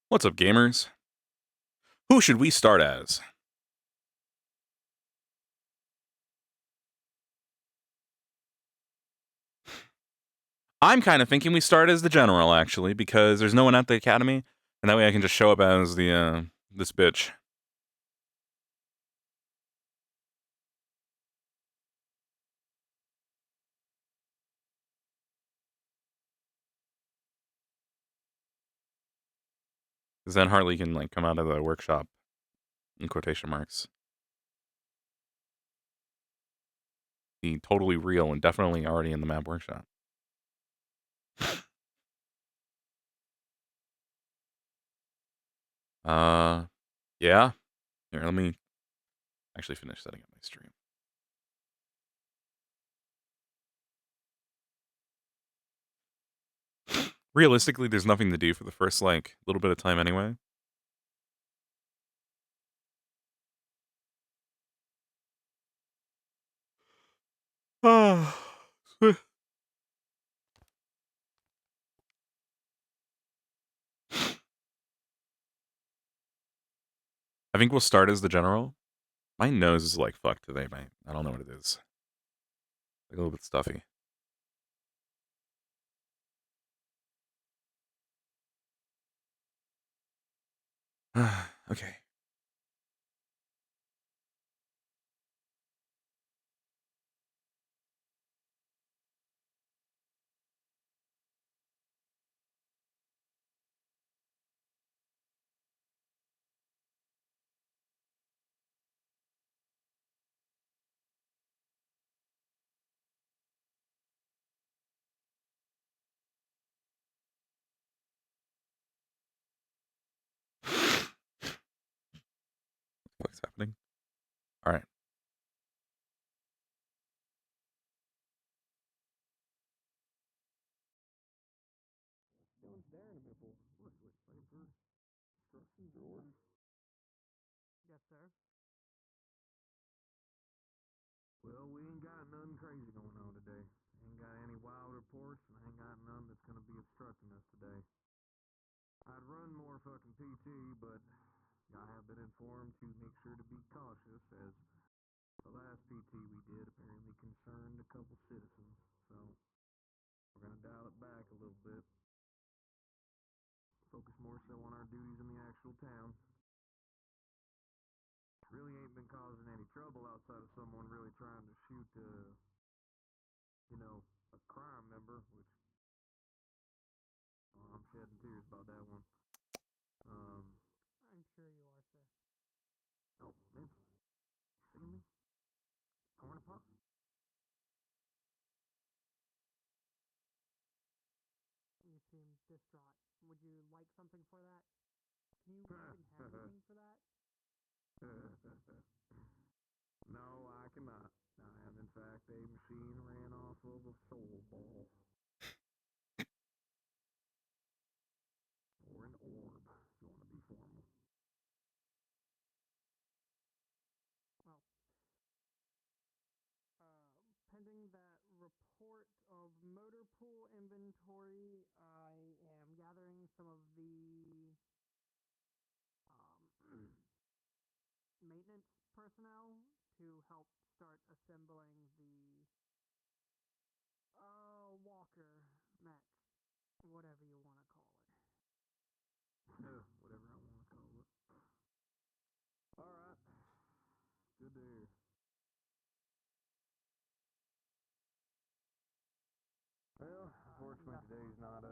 What's up, gamers? Who should we start as? I'm kind of thinking we start as the general, actually, because there's no one at the academy, and that way I can just show up as the, this bitch. Because then Hartley can, like, come out of the workshop, in quotation marks. Be totally real and definitely already in the map workshop. Yeah. Here, let me actually finish setting up my stream. Realistically, there's nothing to do for the first, like, little bit of time anyway. I think we'll start as the general. My nose is, like, fucked today, mate. I don't know what it is. Like, a little bit stuffy. Okay. What's happening? All right. Yes, sir. Well, we ain't got nothing crazy going on today. Ain't got any wild reports, and ain't got none that's gonna be obstructing us today. I'd run more fucking PT, but I have been informed to make sure to be cautious, as the last PT we did apparently concerned a couple citizens, so we're gonna dial it back a little bit. Focus more so on our duties in the actual town. Really ain't been causing any trouble outside of someone really trying to shoot, a crime member, which I'm shedding tears about that one. I'm sure you are, sir. Oh, man. See me? Corn pop? You seem distraught. Would you like something for that? Can you even have anything for that? No, I cannot. I am, in fact, a machine ran off of a soul ball. Or an orb, if you want to be formal. Well, pending that report of motor pool inventory, I am gathering some of the maintenance personnel to help start assembling the walker mech, whatever you want to call it. Whatever I want to call it. All right. Good to hear. Well, unfortunately, today's not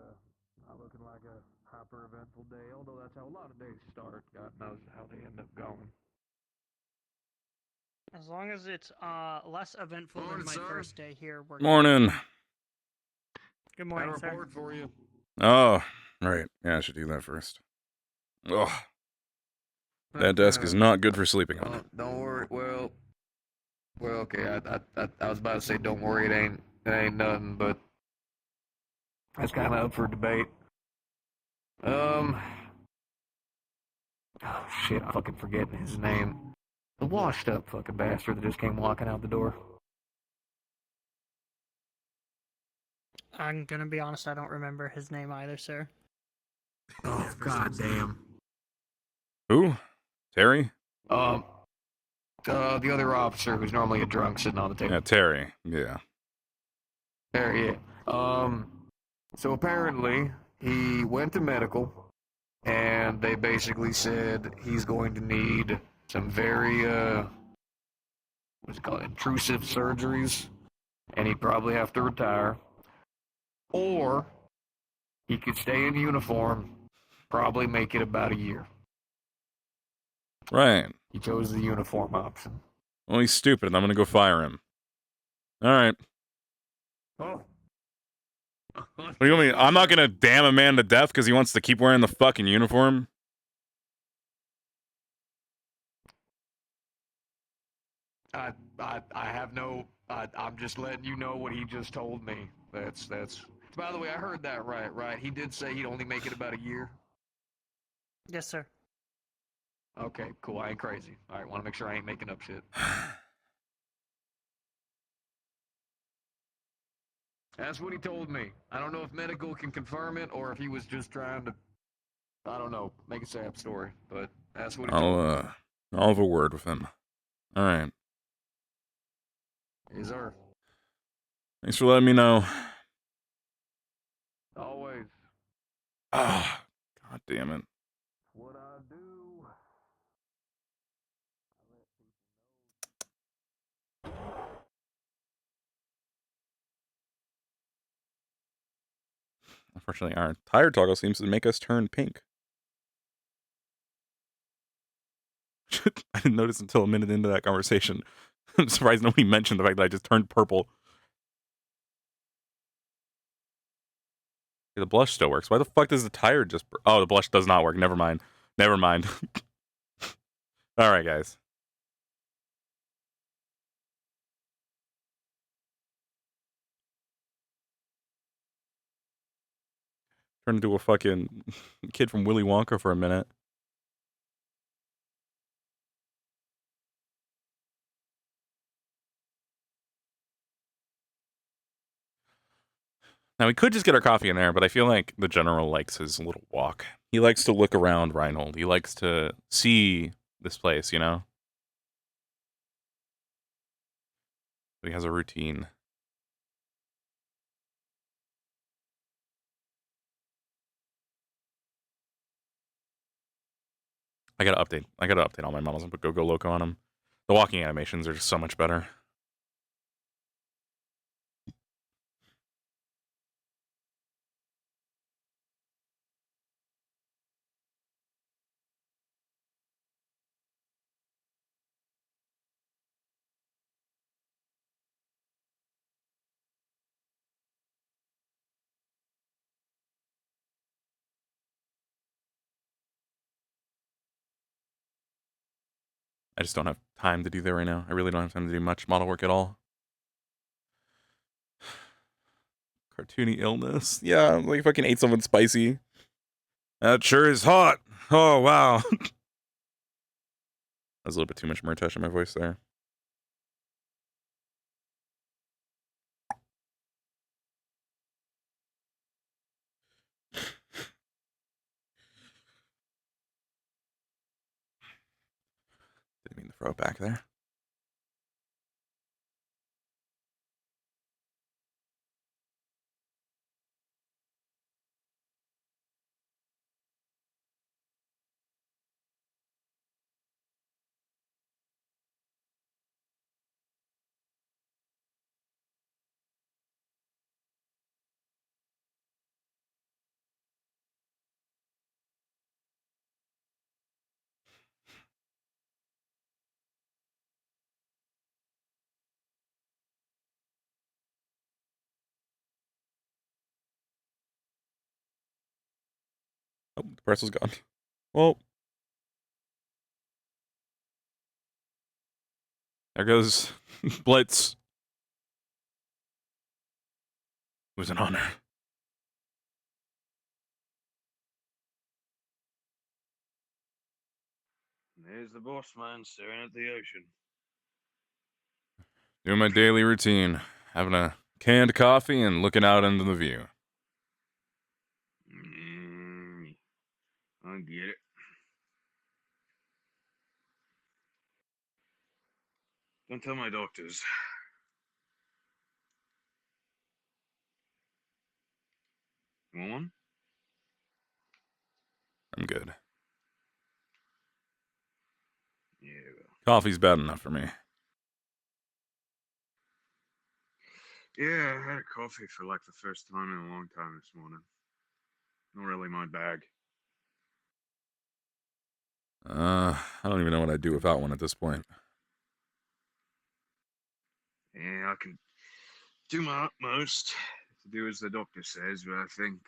looking like a hyper eventful day. Although that's how a lot of days start. God knows how they end up going. As long as it's less eventful Morning, than my sir. first day here working. Morning. Good morning, Got a sir. report for you. Oh, right. Yeah, I should do that first. Ugh. That desk is not good for sleeping on. Don't worry. Well, okay. I was about to say, don't worry. It ain't nothing, but that's kind of up for debate. Oh shit, I'm fucking forgetting his name. The washed up fucking bastard that just came walking out the door. I'm gonna be honest, I don't remember his name either, sir. Oh, god damn. Who? Terry? The other officer who's normally a drunk sitting on the table. Yeah, Terry. Yeah. There, yeah. So apparently he went to medical, and they basically said he's going to need some very what's it called, intrusive surgeries, and he'd probably have to retire, or he could stay in uniform, probably make it about a year. Right. He chose the uniform option. Well, he's stupid, and I'm gonna go fire him. All right. Oh. What do you mean? I'm not gonna damn a man to death because he wants to keep wearing the fucking uniform. I have no. I'm just letting you know what he just told me. That's. By the way, I heard that right. He did say he'd only make it about a year. Yes, sir. Okay, cool. I ain't crazy. All right, want to make sure I ain't making up shit. That's what he told me. I don't know if medical can confirm it or if he was just trying to, I don't know, make a sad story. But that's what he told me. I'll have a word with him. All right. Yes, sir. Thanks for letting me know. Always. Ah, God damn it. What I do. Unfortunately, our tire toggle seems to make us turn pink. I didn't notice until a minute into that conversation. I'm surprised nobody mentioned the fact that I just turned purple. The blush still works. Why the fuck does the tire just... Oh, the blush does not work. Never mind. Never mind. Alright, guys. Turned into a fucking kid from Willy Wonka for a minute. Now, we could just get our coffee in there, but I feel like the general likes his little walk. He likes to look around, Reinhold. He likes to see this place, you know? He has a routine. I gotta update all my models and put Go Loco on them. The walking animations are just so much better. I just don't have time to do that right now. I really don't have time to do much model work at all. Cartoony illness. Yeah, I'm like fucking ate something spicy. That sure is hot. Oh, wow. That was a little bit too much Murtash in my voice there. Didn't mean to throw it back there. Oh, the parcel's gone. Well, there goes Blitz. It was an honor. There's the boss man staring at the ocean. Doing my daily routine. Having a canned coffee and looking out into the view. I get it. Don't tell my doctors. You want one? I'm good. Yeah, well. Coffee's bad enough for me. Yeah, I had a coffee for like the first time in a long time this morning. Not really my bag. I don't even know what I'd do without one at this point. Yeah, I can do my utmost to do as the doctor says, but I think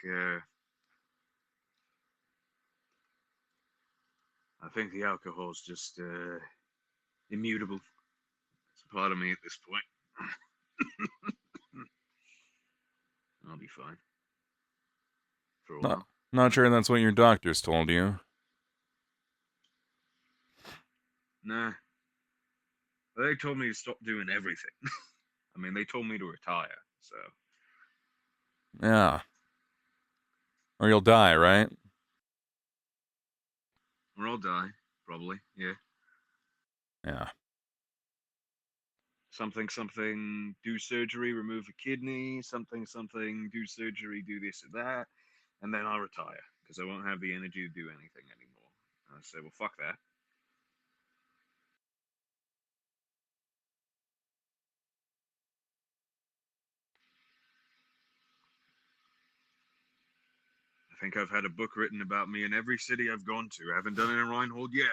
the alcohol's just immutable. It's a part of me at this point. I'll be fine. For a Not, while. not sure that's what your doctors told you. Nah. They told me to stop doing everything. I mean, they told me to retire, so. Yeah. Or you'll die, right? Or I'll die, probably, yeah. Yeah. Something, do surgery, remove a kidney, something, do surgery, do this or that, and then I'll retire, because I won't have the energy to do anything anymore. I say, well, fuck that. I think I've had a book written about me in every city I've gone to. I haven't done it in Reinhold yet.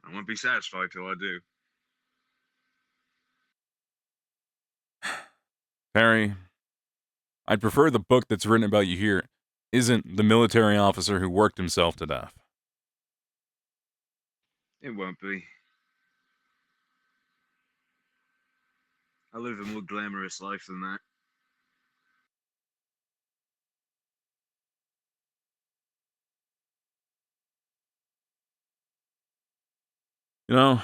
I won't be satisfied till I do. Perry, I'd prefer the book that's written about you here isn't the military officer who worked himself to death. It won't be. I live a more glamorous life than that. You know,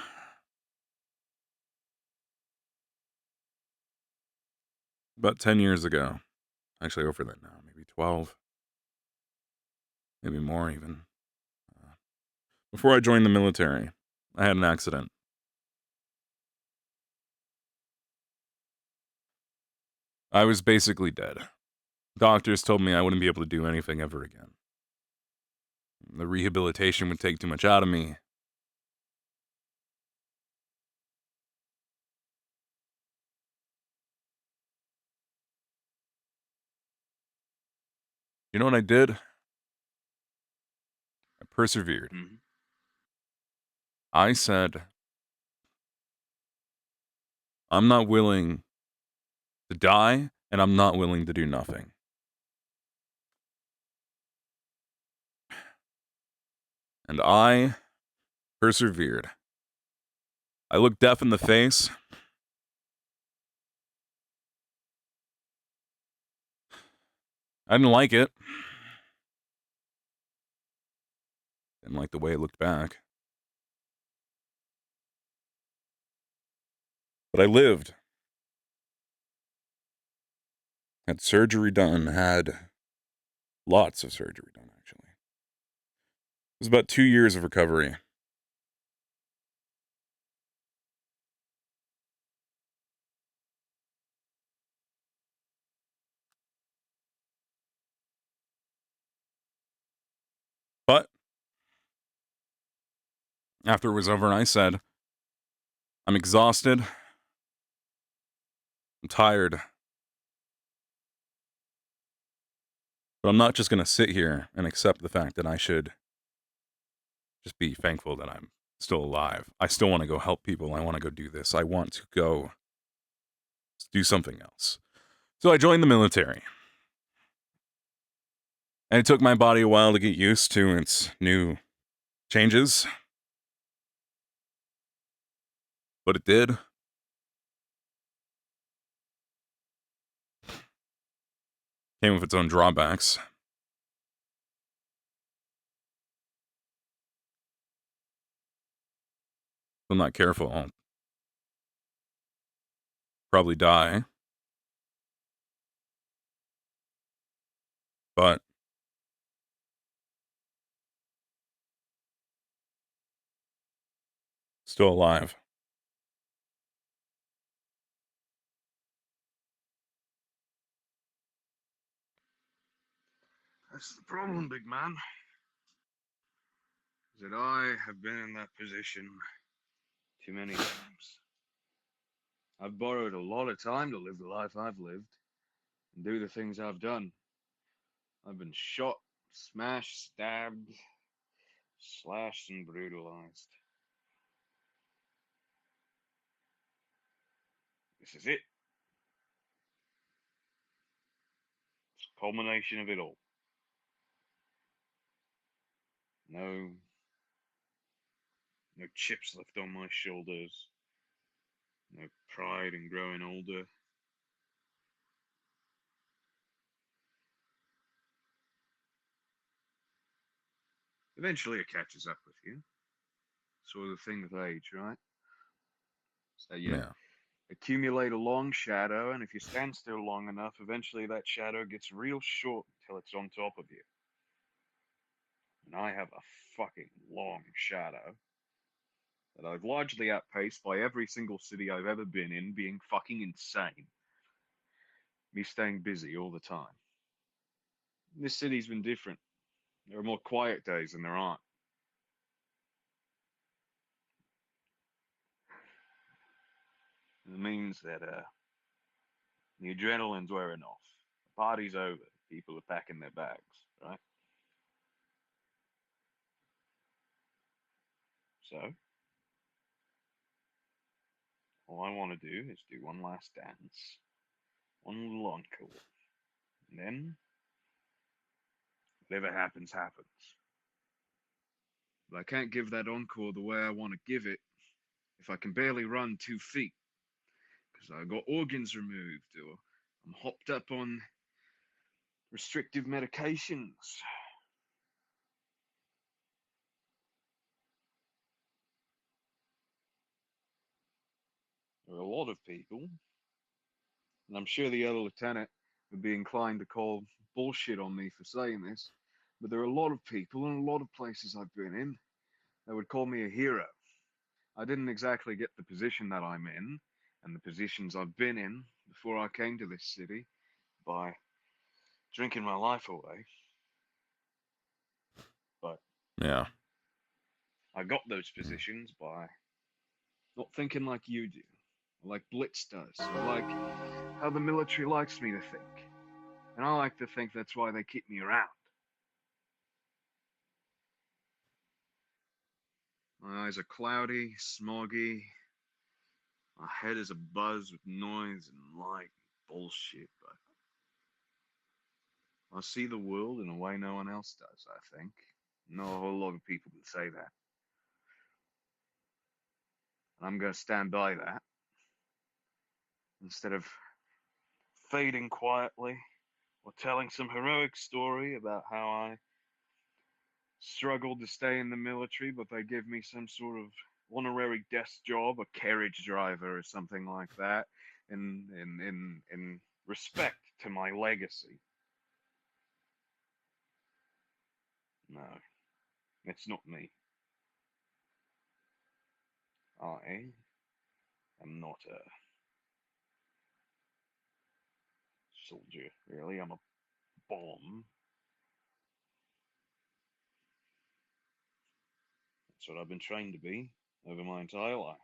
about 10 years ago, actually over that now, maybe 12, maybe more even. Before I joined the military, I had an accident. I was basically dead. Doctors told me I wouldn't be able to do anything ever again. The rehabilitation would take too much out of me. You know what I did? I persevered. Mm-hmm. I said, I'm not willing to die, and I'm not willing to do nothing. And I persevered. I looked death in the face. I didn't like it. Didn't like the way it looked back. But I lived. Had surgery done. Had lots of surgery done, actually. It was about 2 years of recovery. But after it was over, I said, I'm exhausted. I'm tired. But I'm not just going to sit here and accept the fact that I should just be thankful that I'm still alive. I still want to go help people. I want to go do this. I want to go do something else. So I joined the military. And it took my body a while to get used to its new changes. But it did. Came with its own drawbacks. If I'm not careful, I'll probably die. But still alive. That's the problem, big man. Is that I have been in that position too many times. I've borrowed a lot of time to live the life I've lived and do the things I've done. I've been shot, smashed, stabbed, slashed, and brutalized. This is it. It's a culmination of it all. No chips left on my shoulders. No pride in growing older. Eventually it catches up with you. Sort of thing with age, right? So you Yeah. accumulate a long shadow, and if you stand still long enough, eventually that shadow gets real short until it's on top of you. And I have a fucking long shadow that I've largely outpaced by every single city I've ever been in being fucking insane. Me staying busy all the time. This city's been different. There are more quiet days than there aren't. It means that the adrenaline's wearing off. The party's over. People are packing their bags, right? So, all I want to do is do one last dance, one little encore, and then whatever happens, happens. But I can't give that encore the way I want to give it if I can barely run 2 feet because I got organs removed or I'm hopped up on restrictive medications. There are a lot of people, and I'm sure the other lieutenant would be inclined to call bullshit on me for saying this, but there are a lot of people in a lot of places I've been in that would call me a hero. I didn't exactly get the position that I'm in and the positions I've been in before I came to this city by drinking my life away, but Yeah. I got those positions by not thinking like you do, like Blitz does, or like how the military likes me to think. And I like to think that's why they keep me around. My eyes are cloudy, smoggy. My head is abuzz with noise and light bullshit, but I see the world in a way no one else does, I think. Not a whole lot of people can say that. And I'm going to stand by that instead of fading quietly or telling some heroic story about how I struggled to stay in the military, but they give me some sort of honorary desk job, a carriage driver or something like that, in respect to my legacy. No, it's not me. I am not a soldier, really. I'm a bomb. That's what I've been trained to be over my entire life.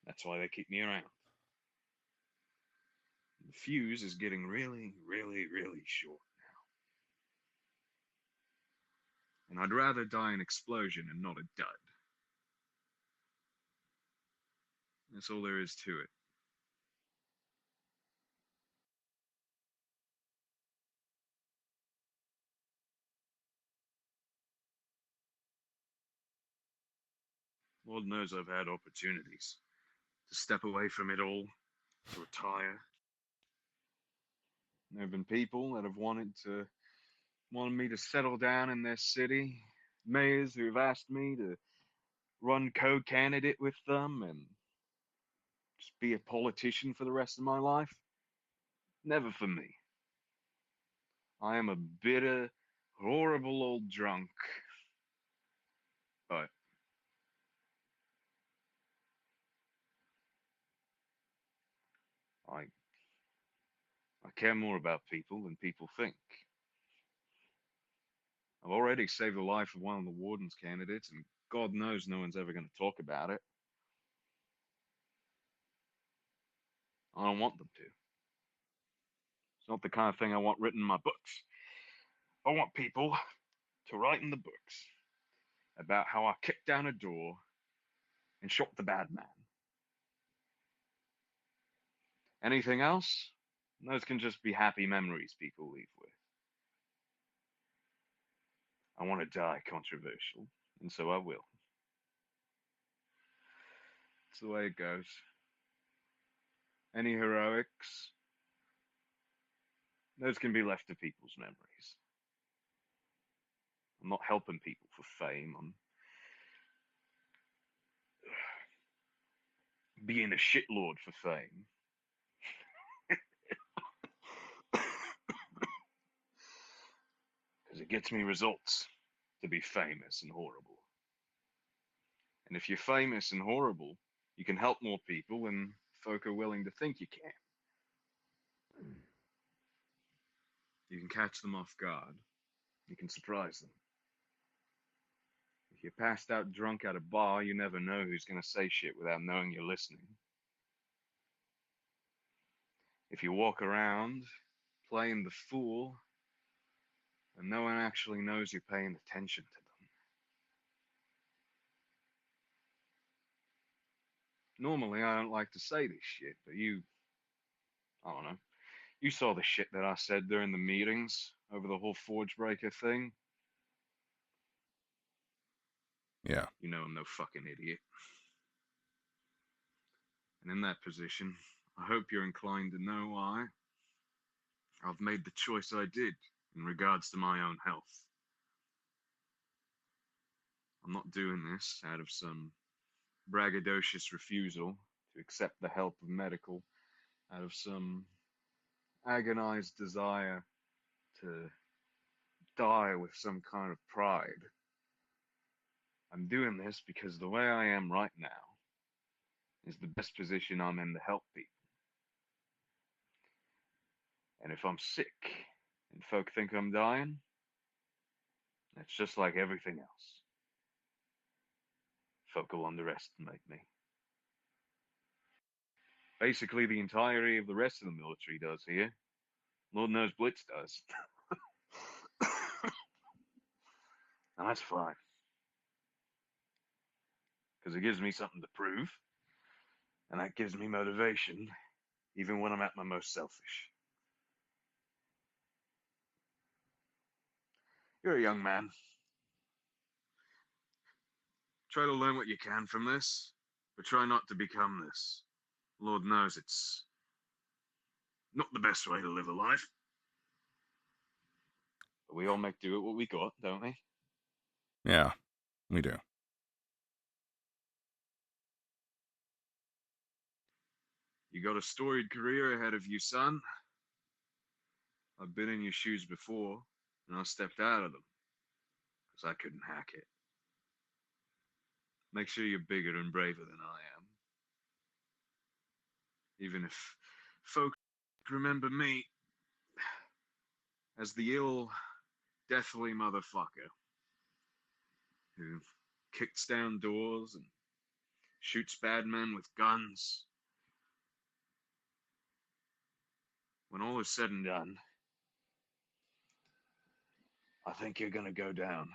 That's why they keep me around. The fuse is getting really, really, really short now. And I'd rather die an explosion and not a dud. That's all there is to it. Lord knows I've had opportunities to step away from it all, to retire. There have been people that have wanted me to settle down in their city. Mayors who have asked me to run co-candidate with them and just be a politician for the rest of my life. Never for me. I am a bitter, horrible old drunk. But I care more about people than people think. I've already saved the life of one of the warden's candidates, and God knows no one's ever going to talk about it. I don't want them to. It's not the kind of thing I want written in my books. I want people to write in the books about how I kicked down a door and shot the bad man. Anything else? Those can just be happy memories people leave with. I want to die controversial, and so I will. It's the way it goes. Any heroics, those can be left to people's memories. I'm not helping people for fame. I'm being a shitlord for fame. Because it gets me results to be famous and horrible. And if you're famous and horrible, you can help more people and folk are willing to think you can. You can catch them off guard. You can surprise them. If you're passed out drunk at a bar, you never know who's going to say shit without knowing you're listening. If you walk around playing the fool and no one actually knows you're paying attention to them. Normally, I don't like to say this shit, but I don't know. You saw the shit that I said during the meetings over the whole Forge Breaker thing. Yeah. You know I'm no fucking idiot. And in that position, I hope you're inclined to know why I've made the choice I did in regards to my own health. I'm not doing this out of some braggadocious refusal to accept the help of medical, out of some agonized desire to die with some kind of pride. I'm doing this because the way I am right now is the best position I'm in to help people. And if I'm sick and folk think I'm dying, it's just like everything else. Folk will underestimate me. Basically, the entirety of the rest of the military does here. Lord knows Blitz does. And that's fine. Because it gives me something to prove. And that gives me motivation, even when I'm at my most selfish. You're a young man. Try to learn what you can from this, but try not to become this. Lord knows it's not the best way to live a life. But we all make do with what we got, don't we? Yeah, we do. You got a storied career ahead of you, son. I've been in your shoes before, and I stepped out of them, because I couldn't hack it. Make sure you're bigger and braver than I am. Even if folk remember me as the ill, deathly motherfucker who kicks down doors and shoots bad men with guns. When all is said and done, I think you're going to go down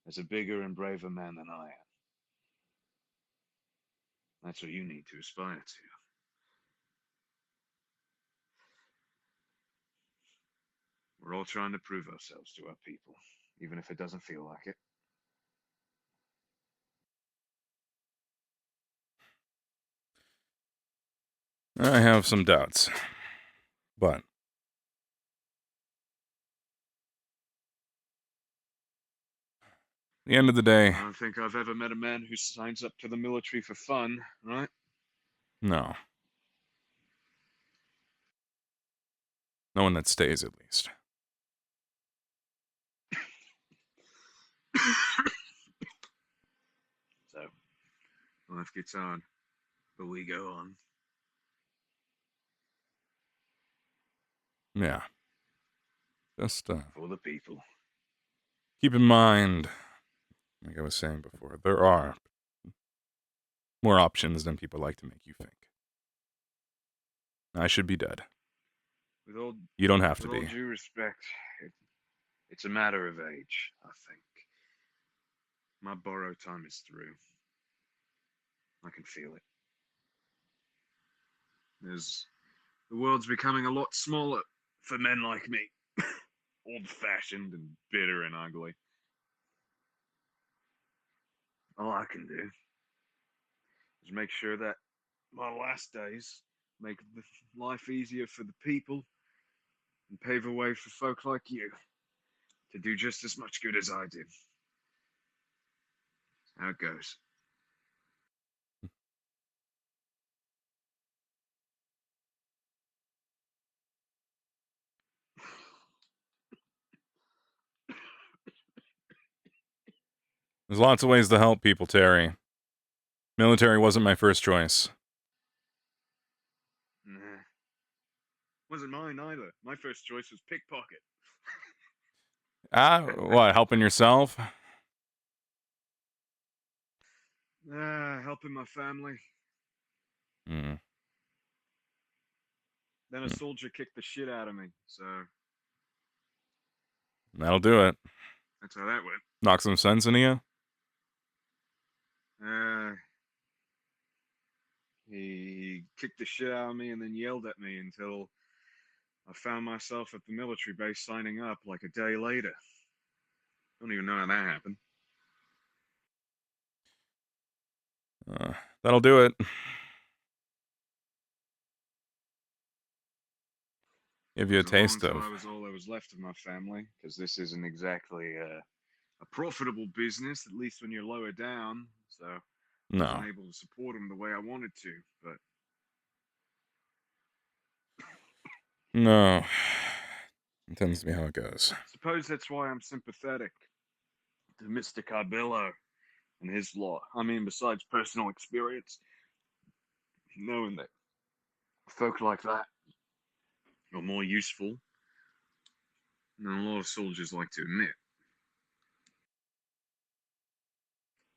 as a bigger and braver man than I am. That's what you need to aspire to. We're all trying to prove ourselves to our people, even if it doesn't feel like it. I have some doubts, but at the end of the day, I don't think I've ever met a man who signs up to the military for fun, right? no. No one that stays, at least. So, life gets hard, but we go on. Yeah. Just For the people. Keep in mind, like I was saying before, there are more options than people like to make you think. I should be dead. With all, You don't have to with all be. due respect, it's a matter of age, I think. My borrow time is through. I can feel it. The world's becoming a lot smaller for men like me. Old-fashioned and bitter and ugly. All I can do is make sure that my last days make life easier for the people and pave a way for folk like you to do just as much good as I do. How it goes. There's lots of ways to help people, Terry. Military wasn't my first choice. Nah. Wasn't mine either. My first choice was pickpocket. What, helping yourself? Helping my family. Hmm. Then a soldier kicked the shit out of me, so That'll do it. that's how that went. Knock some sense into you? He kicked the shit out of me and then yelled at me until I found myself at the military base signing up like a day later. Don't even know how that happened. That'll do it. Give you a taste of. I was all that was left of my family, because this isn't exactly a profitable business, at least when you're lower down. So I No. wasn't able to support them the way I wanted to. But No. It tends to be how it goes. I suppose that's why I'm sympathetic to Mr. Carbillo and his lot. I mean, besides personal experience, knowing that folk like that are more useful than a lot of soldiers like to admit.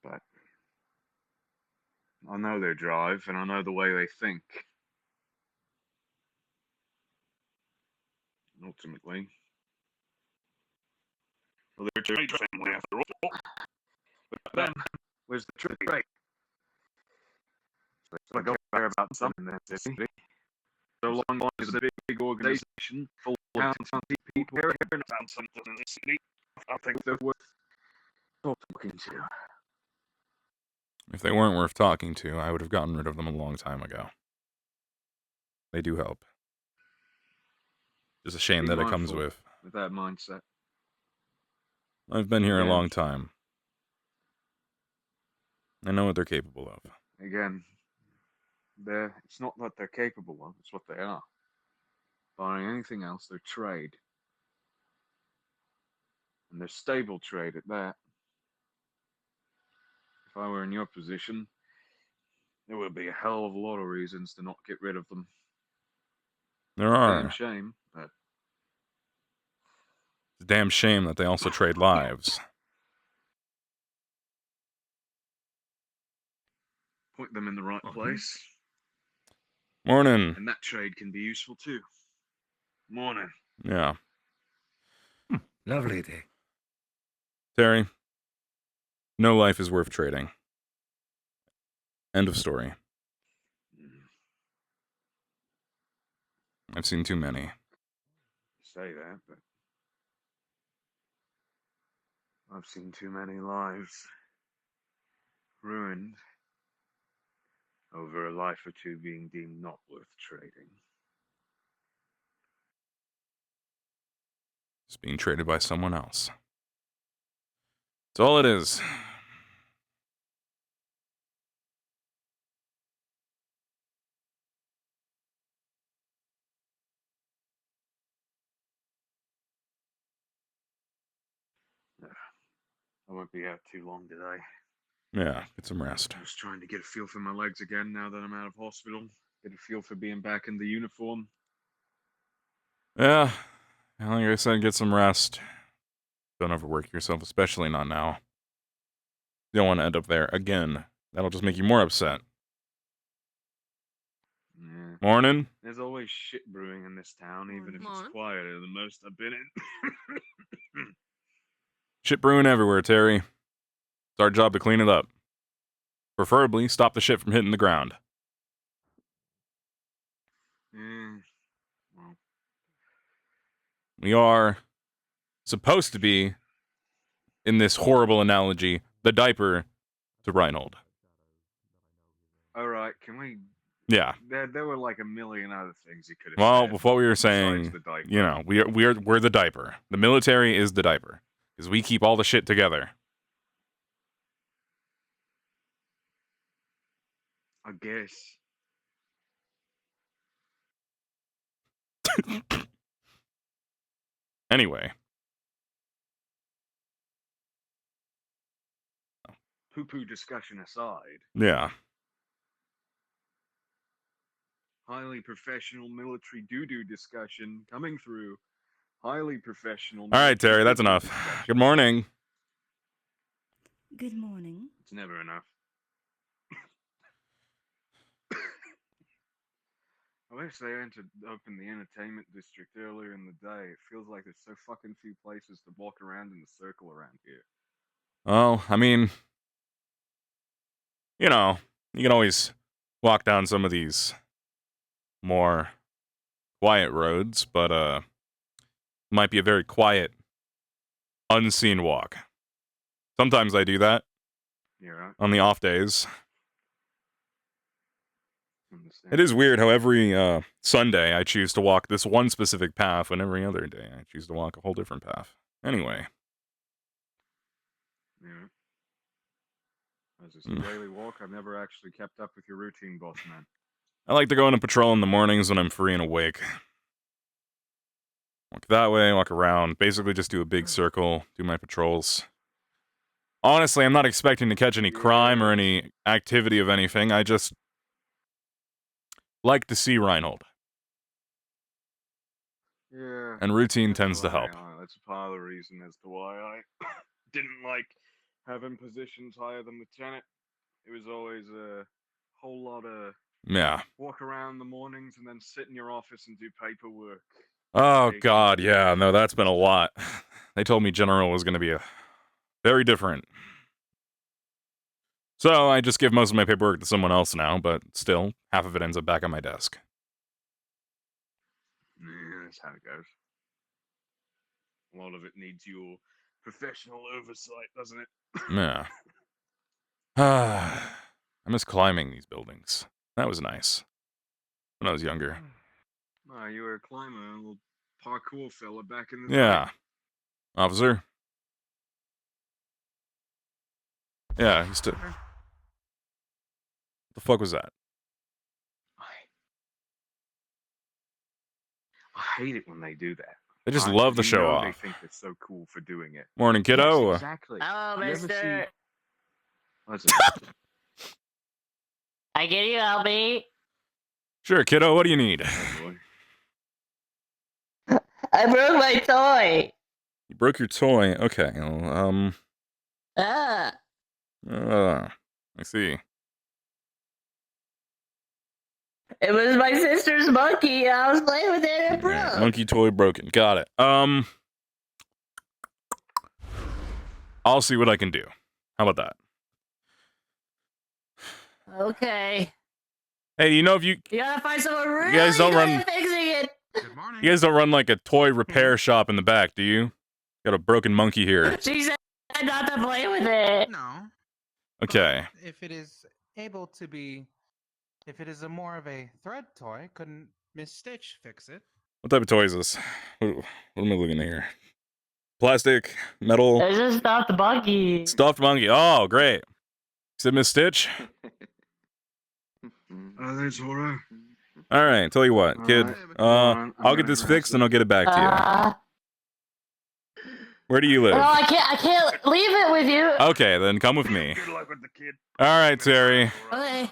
But I know their drive and I know the way they think. And ultimately, well, they're a trade family after all. But then, where's the trade? So I go care about something in that city. So long as a big organization full of talented people caring about something in this city, I think they're worth talking to. If they weren't worth talking to, I would have gotten rid of them a long time ago. They do help. Just a shame Be that it comes mindful with. that mindset. I've been here a Yeah. long time. I know what they're capable of. Again, it's not that they're capable of, it's what they are. Barring anything else, they're trade. And they're stable trade at that. If I were in your position, there would be a hell of a lot of reasons to not get rid of them. There Damn are. shame, but It's a damn shame that they also trade lives. point them in the right place. Morning. And that trade can be useful too. Morning. Yeah. Lovely day. Terry, no life is worth trading. End of story. I've seen too many. Say that, but I've seen too many lives ruined over a life or two being deemed not worth trading. It's being traded by someone else. That's all it is. I won't be out too long today. Yeah, get some rest. I'm just trying to get a feel for my legs again now that I'm out of hospital. Get a feel for being back in the uniform. Yeah, like I said, get some rest. Don't overwork yourself, especially not now. You don't want to end up there again. That'll just make you more upset. Yeah. Morning. There's always shit brewing in this town, even if it's Morning. quieter than most I've been in. Shit brewing everywhere, Terry. It's our job to clean it up. Preferably, stop the shit from hitting the ground. Yeah. Well, We are supposed to be, in this horrible analogy, the diaper to Reinhold. all right, can we? Yeah. There were like a million other things you could have Well, said. before we were besides saying, the diaper. you know, we're the diaper. The military is the diaper because we keep all the shit together. I guess. Anyway, Poo-poo discussion aside, yeah. highly professional military doo-doo discussion coming through. Highly professional. All right, Terry, that's military enough. discussion. Good morning. Good morning. It's never enough. I wish they had to open the entertainment district earlier in the day. It feels like there's so fucking few places to walk around in a circle around here. Well, I mean, you know, you can always walk down some of these more quiet roads, but it might be a very quiet, unseen walk. Sometimes I do that Yeah, right? on the off days. Understand. It is weird how every Sunday I choose to walk this one specific path, and every other day I choose to walk a whole different path. Anyway. Yeah. As it's a daily walk, I've never actually kept up with your routine, boss man. I like to go on a patrol in the mornings when I'm free and awake. Walk that way, walk around, basically just do a big circle, do my patrols. Honestly, I'm not expecting to catch any crime or any activity of anything. I just like to see Reinhold. Yeah. And routine That's tends to why help. that's part of the reason as to why I didn't like having positions higher than lieutenant. It was always a whole lot of Yeah. walk around in the mornings and then sit in your office and do paperwork. Oh, God, yeah. No, that's been a lot. They told me General was going to be very different. So I just give most of my paperwork to someone else now, but still, half of it ends up back on my desk. Yeah, that's how it goes. A lot of it needs your professional oversight, doesn't it? Yeah. I miss climbing these buildings. That was nice. When I was younger. Oh, you were a climber, a little parkour fella back in the day. Yeah. Officer? Yeah, he stood. What the fuck was that? I hate it when they do that. They just love to You show know off. They think they're so cool for doing it. Morning, kiddo. Yes, exactly. Hello, You ever mister. What's it? Can you help me? Sure, kiddo, what do you need? Oh, boy. I broke my toy. You broke your toy. Okay, Ah. I see. It was my sister's monkey. I was playing with it and it Alright, broke. monkey toy broken. Got it. I'll see what I can do. How about that? Okay. Hey, you know if you gotta find someone really guys don't good run- at fixing it. Good morning. you guys don't run like a toy repair shop in the back, do you? Got a broken monkey here. She said not to play with it. No. Okay. But if it is able to be, if it is a more of a thread toy, couldn't Miss Stitch fix it? What type of toy is this? What am I looking at here? Plastic, metal, It's just stuffed monkey. stuffed monkey. Oh, great. You said Miss Stitch? Oh, there's horror. All right, tell you what, kid. I'll get this fixed and I'll get it back to you. Where do you live? No, I can't leave it with you. Okay, then come with me. Good luck with the kid. All right, Terry. Okay.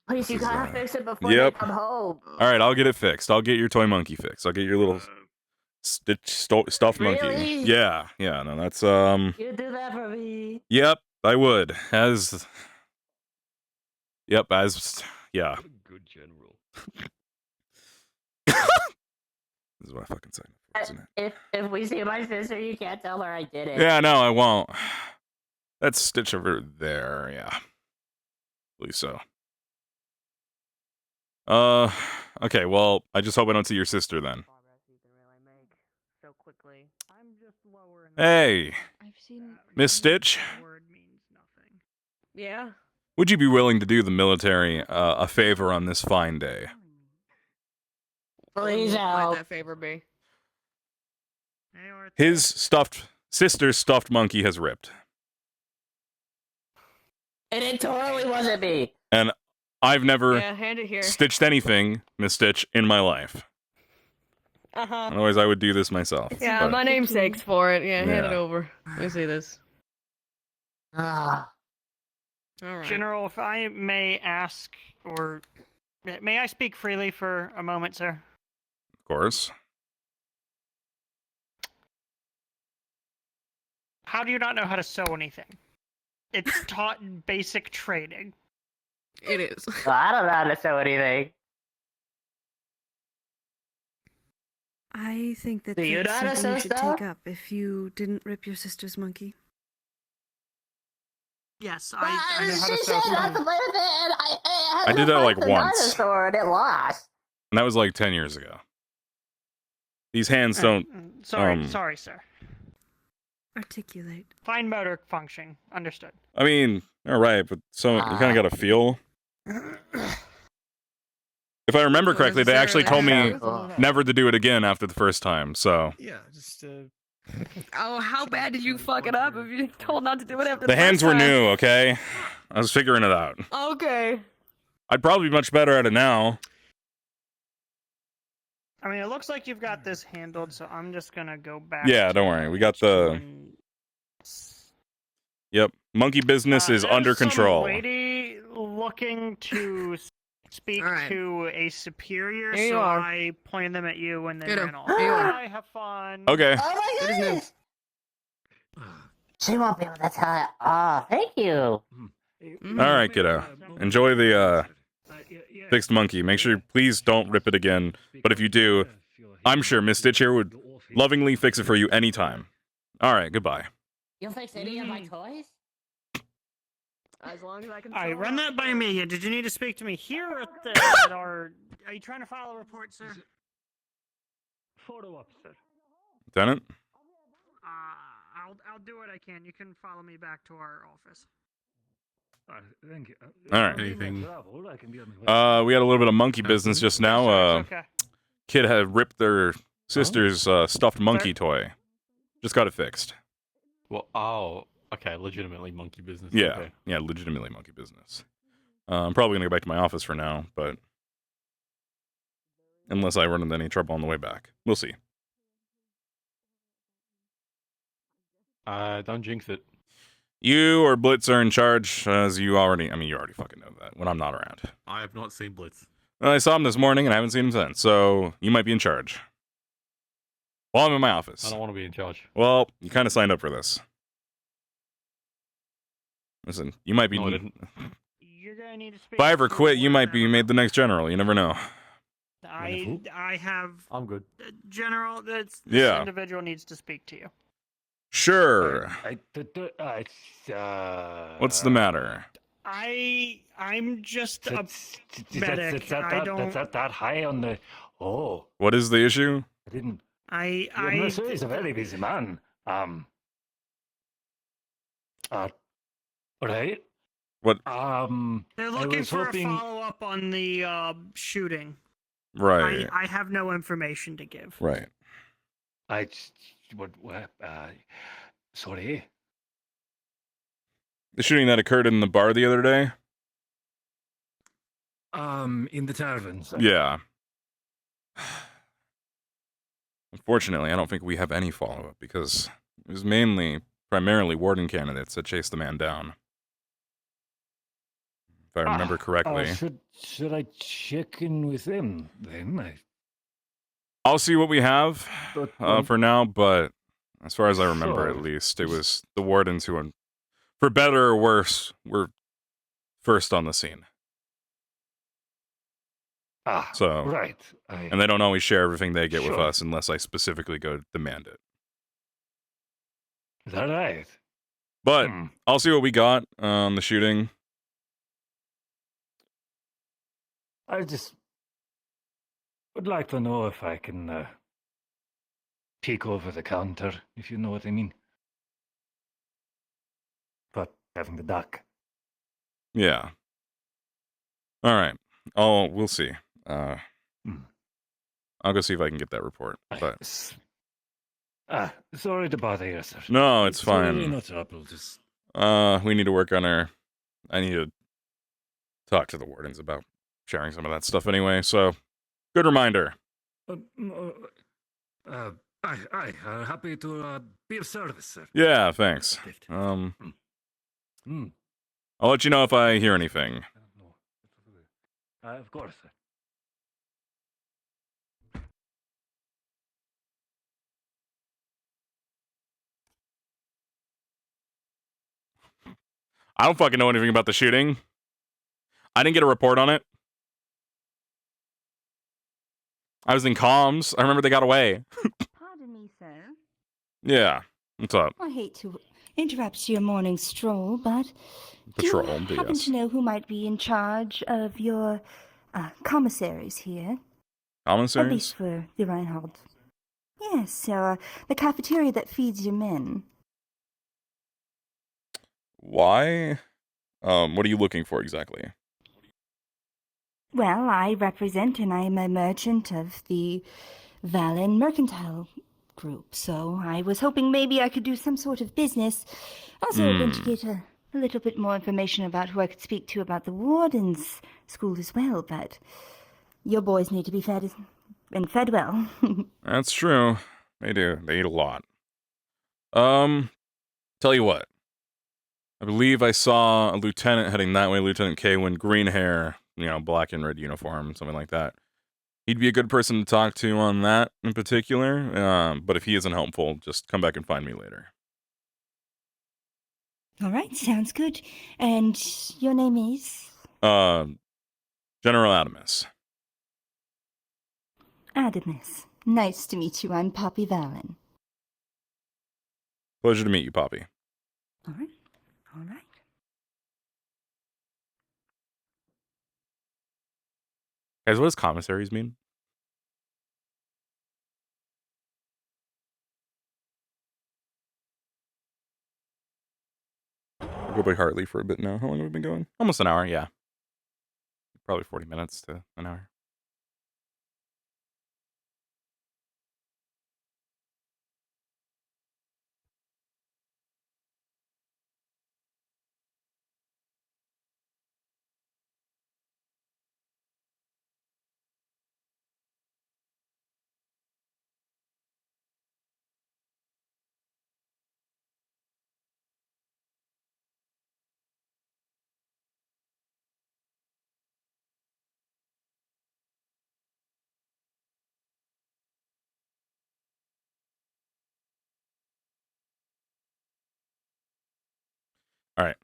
Please, you This is, gotta fix it before yep. they come home. All right, I'll get it fixed. I'll get your toy monkey fixed. I'll get your little stuffed monkey. Really? Yeah, no, that's You do that for me. Yep, I would. Yeah. Good general. This is what I fucking said, isn't it? If we see my sister, you can't tell her I did it. Yeah, no, I won't. That's Stitch over there, yeah. I believe so. Okay, well, I just hope I don't see your sister then. So quickly. I'm just lower in Hey, I've seen. Miss Stitch, word means nothing. Yeah. would you be willing to do the military a favor on this fine day? Please What might help. that favor be? His sister's stuffed monkey has ripped. And it totally wasn't me. And I've never Yeah, hand it here. stitched anything, Miss Stitch, in my life. Otherwise, I would do this myself. Yeah, but- my namesake's for it. Yeah, hand it Yeah. over. Let me see this. Ah. All right. General, if I may ask, or may I speak freely for a moment, sir? Of course. How do you not know how to sew anything? It's taught in basic training. It is. I don't know how to sew anything. I think that Do you that's know how to something sew you should stuff? take up if you didn't rip your sister's monkey. Yes, I know how to She sew said not to stuff. play with it, and I I did that, like, the once. dinosaur, and it lost. And that was like 10 years ago. These hands don't... Sorry, sorry, sir. Articulate. Fine motor function. Understood. I mean, all right, but so you kind of got to feel... If I remember correctly, they actually told me never to do it again after the first time, so... Yeah, just Oh, how bad did you fuck it up if you told not to do it after The hands were first time? new, okay? I was figuring it out. Okay. I'd probably be much better at it now. I mean, it looks like you've got this handled, so I'm just gonna go back. Yeah, don't worry. We got the... Yep. Monkey business is There's under some control. lady looking to speak All right. to a superior, Here you so are. I pointed them at you and then Ditto. ran off. Here you are. Bye, have fun. Okay. Oh my It is new. goodness! She won't be able to tell it. Oh, thank you. All right, kiddo. Enjoy the fixed monkey. Make sure, please don't rip it again. But if you do, I'm sure Miss Stitch here would lovingly fix it for you anytime. All right, goodbye. You'll fix any of my toys? As long as I can. All right, sew run it. that by me. Did you need to speak to me here or at our... Are you trying to file a report, sir? Photo officer. Lieutenant? I'll do what I can. You can follow me back to our office. Thank you. All right. Anything? We had a little bit of monkey business just now. It's okay. Kid had ripped their sister's stuffed monkey toy. Just got it fixed. Well, oh, okay, legitimately monkey business. Yeah, Okay. yeah, legitimately monkey business. I'm probably gonna go back to my office for now, but unless I run into any trouble on the way back, we'll see. Don't jinx it. You or Blitz are in charge, as you already fucking know that when I'm not around. I have not seen Blitz. I saw him this morning and I haven't seen him since, so you might be in charge. While I'm in my I office. don't want to be in charge. Well, you kind of signed up for this. Listen, you might be. No, I didn't. You're gonna need to speak. If I ever to quit, you might be whatever. made the next general. You never know. I have I'm good. General. This Yeah. individual needs to speak to you. Sure. What's the Uh, matter? I'm just a It's medic. I don't. that high on the. Oh, What is the issue? I didn't. I. He's a very busy man. Right. What? They're I looking was for hoping- a follow up on the shooting. Right. I have no information to give. Right. I just what? Sorry. The shooting that occurred in the bar the other day? In the taverns. Yeah. Unfortunately, I don't think we have any follow-up because it was primarily warden candidates that chased the man down. If I remember correctly. Should I check in with them then? I'll see what we have But for now, but as far as I remember, at Sure. least, it was the wardens who, for better or worse, were first on the scene. So, right. and they don't always share everything they get with Sure. us unless I specifically go demand it. Is that right? But Hmm. I'll see what we got on the shooting. I just would like to know if I can peek over the counter, if you know what I mean. But having the duck. Yeah. All right. We'll see. Hmm. I'll go see if I can get that report. But Sorry to bother you, sir. no, it's fine. Really no trouble. Just We need to work on our. I need to talk to the wardens about sharing some of that stuff anyway. So, good reminder. happy to be of service, sir. Yeah, thanks. I'll let you know if I hear anything. Of course, sir. I don't fucking know anything about the shooting. I didn't get a report on it. I was in comms. I remember they got away. Pardon me, sir. Yeah. What's up? I hate to interrupt your morning stroll, but Patrol, do you but happen yes. to know who might be in charge of your commissaries here? At Commissaries? least for the Reinhold. Yes, so the cafeteria that feeds your men. Why? What are you looking for exactly? Well, I represent and I am a merchant of the Valen Mercantile Group, so I was hoping maybe I could do some sort of business. Also hoping to get a little bit more information about who I could speak to about the Warden's School as well, but your boys need to be fed and fed well. That's true. They do. They eat a lot. Tell you what. I believe I saw a lieutenant heading that way, Lieutenant Kaywin, green hair, black and red uniform, something like that. He'd be a good person to talk to on that in particular. But if he isn't helpful, just come back and find me later. All right, sounds good. And your name is? General Adamas. Adamas. Nice to meet you. I'm Poppy Valen. Pleasure to meet you, Poppy. All right. All right. Guys, what does commissaries mean? I'll go by Hartley for a bit now. How long have we been going? Almost an hour, yeah. Probably 40 minutes to an hour. All right.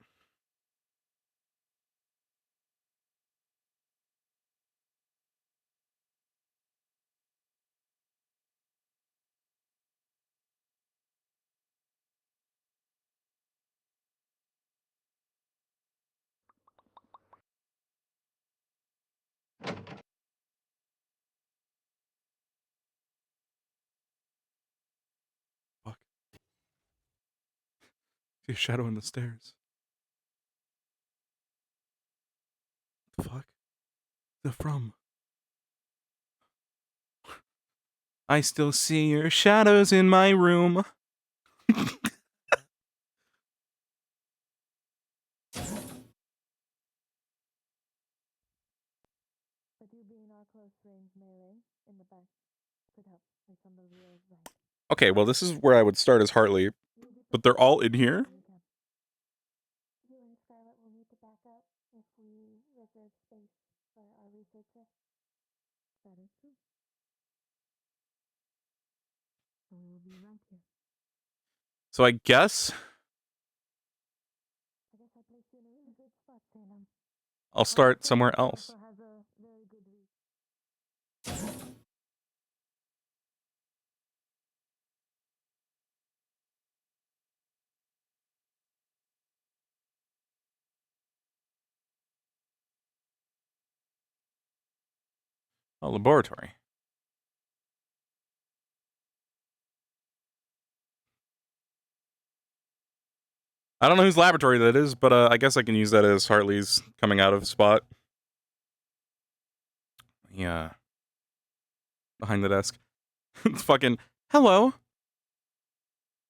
Fuck. See a shadow in the stairs. What the fuck? Where's it from? I still see your shadows in my room. Okay, well, this is where I would start as Hartley, but they're all in here? We'll be right here. So I guess I guess I placed you in a really good spot, Salem. I'll start somewhere else. Also has a very good read. A laboratory. I don't know whose laboratory that is, but I guess I can use that as Hartley's coming out of spot. Yeah. Behind the desk. It's fucking, hello.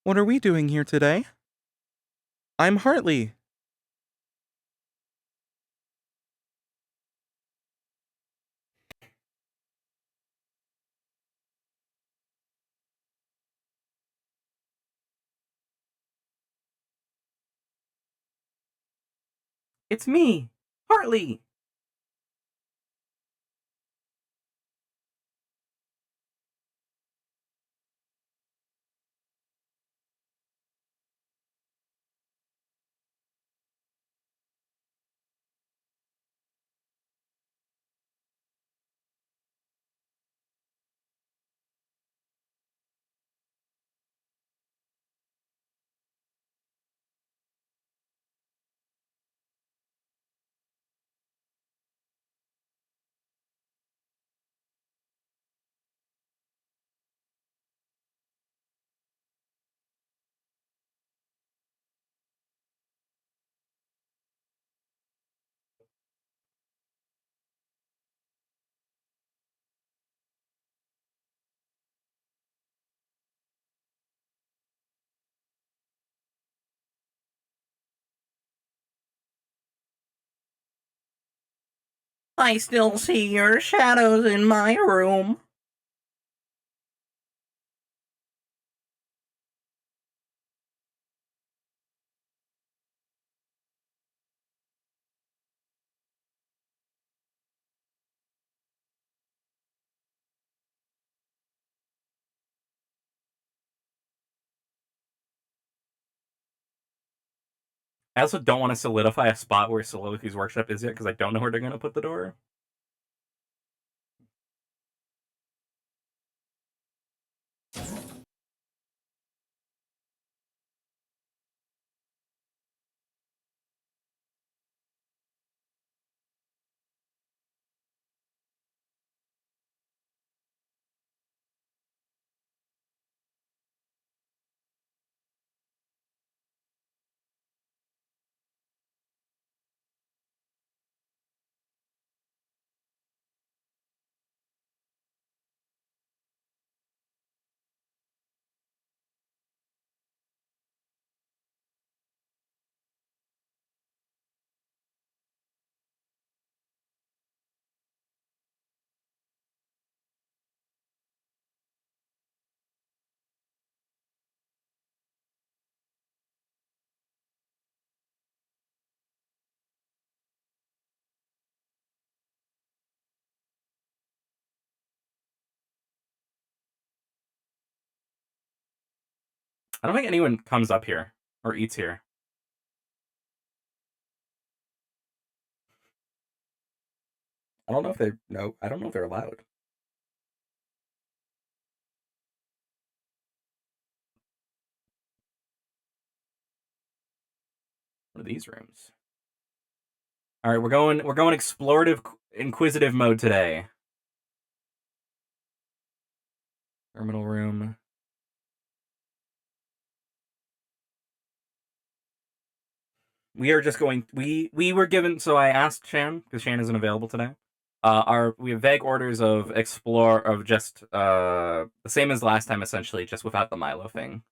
What are we doing here today? I'm Hartley. It's me, Hartley. I still see your shadows in my room. I also don't want to solidify a spot where Soliloquy's workshop is yet, because I don't know where they're going to put the door. I don't think anyone comes up here or eats here. I don't know if I don't know if they're allowed. What are these rooms? All right, we're going explorative, inquisitive mode today. Terminal room. We are just going. We were given. So I asked Shan, because Shan isn't available today. We have vague orders of explore of just the same as last time, essentially, just without the Milo thing.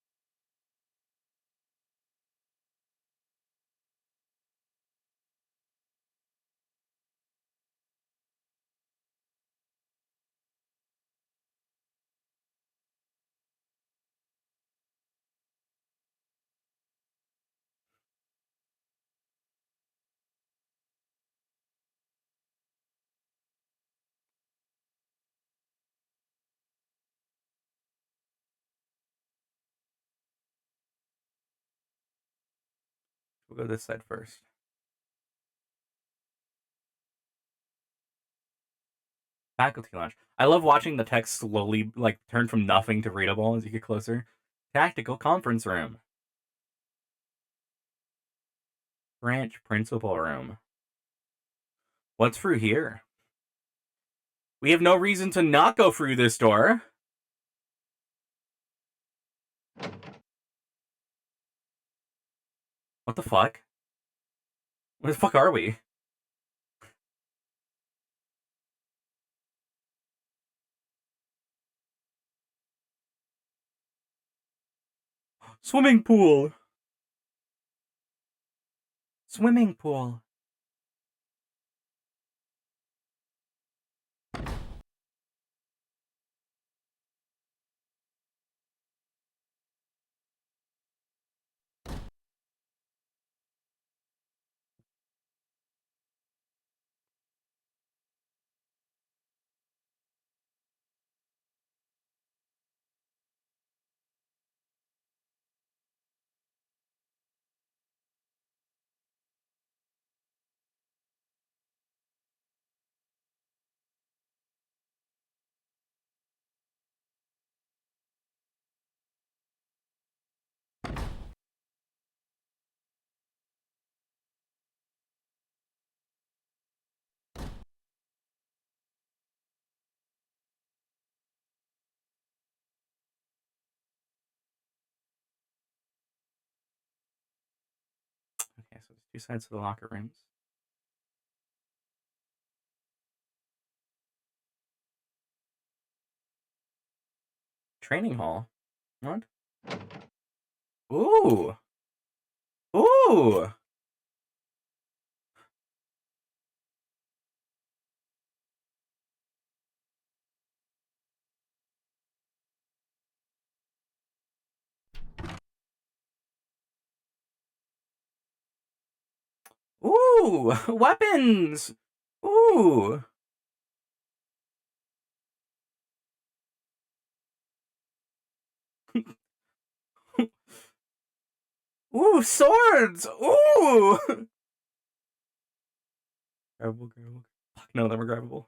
We'll go this side first. Faculty lounge. I love watching the text slowly, like, turn from nothing to readable as you get closer. Tactical conference room. Branch principal room. What's through here? We have no reason to not go through this door. What the fuck? Where the fuck are we? Swimming pool. Swimming pool. Okay, so there's two sides to the locker rooms. Training hall. What? Ooh. Ooh. Ooh. Weapons. Ooh. Ooh, swords! Ooh! Grabbable. Fuck, none of them are grabbable.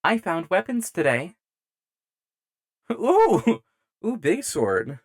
I found weapons today. Ooh! Ooh, big sword.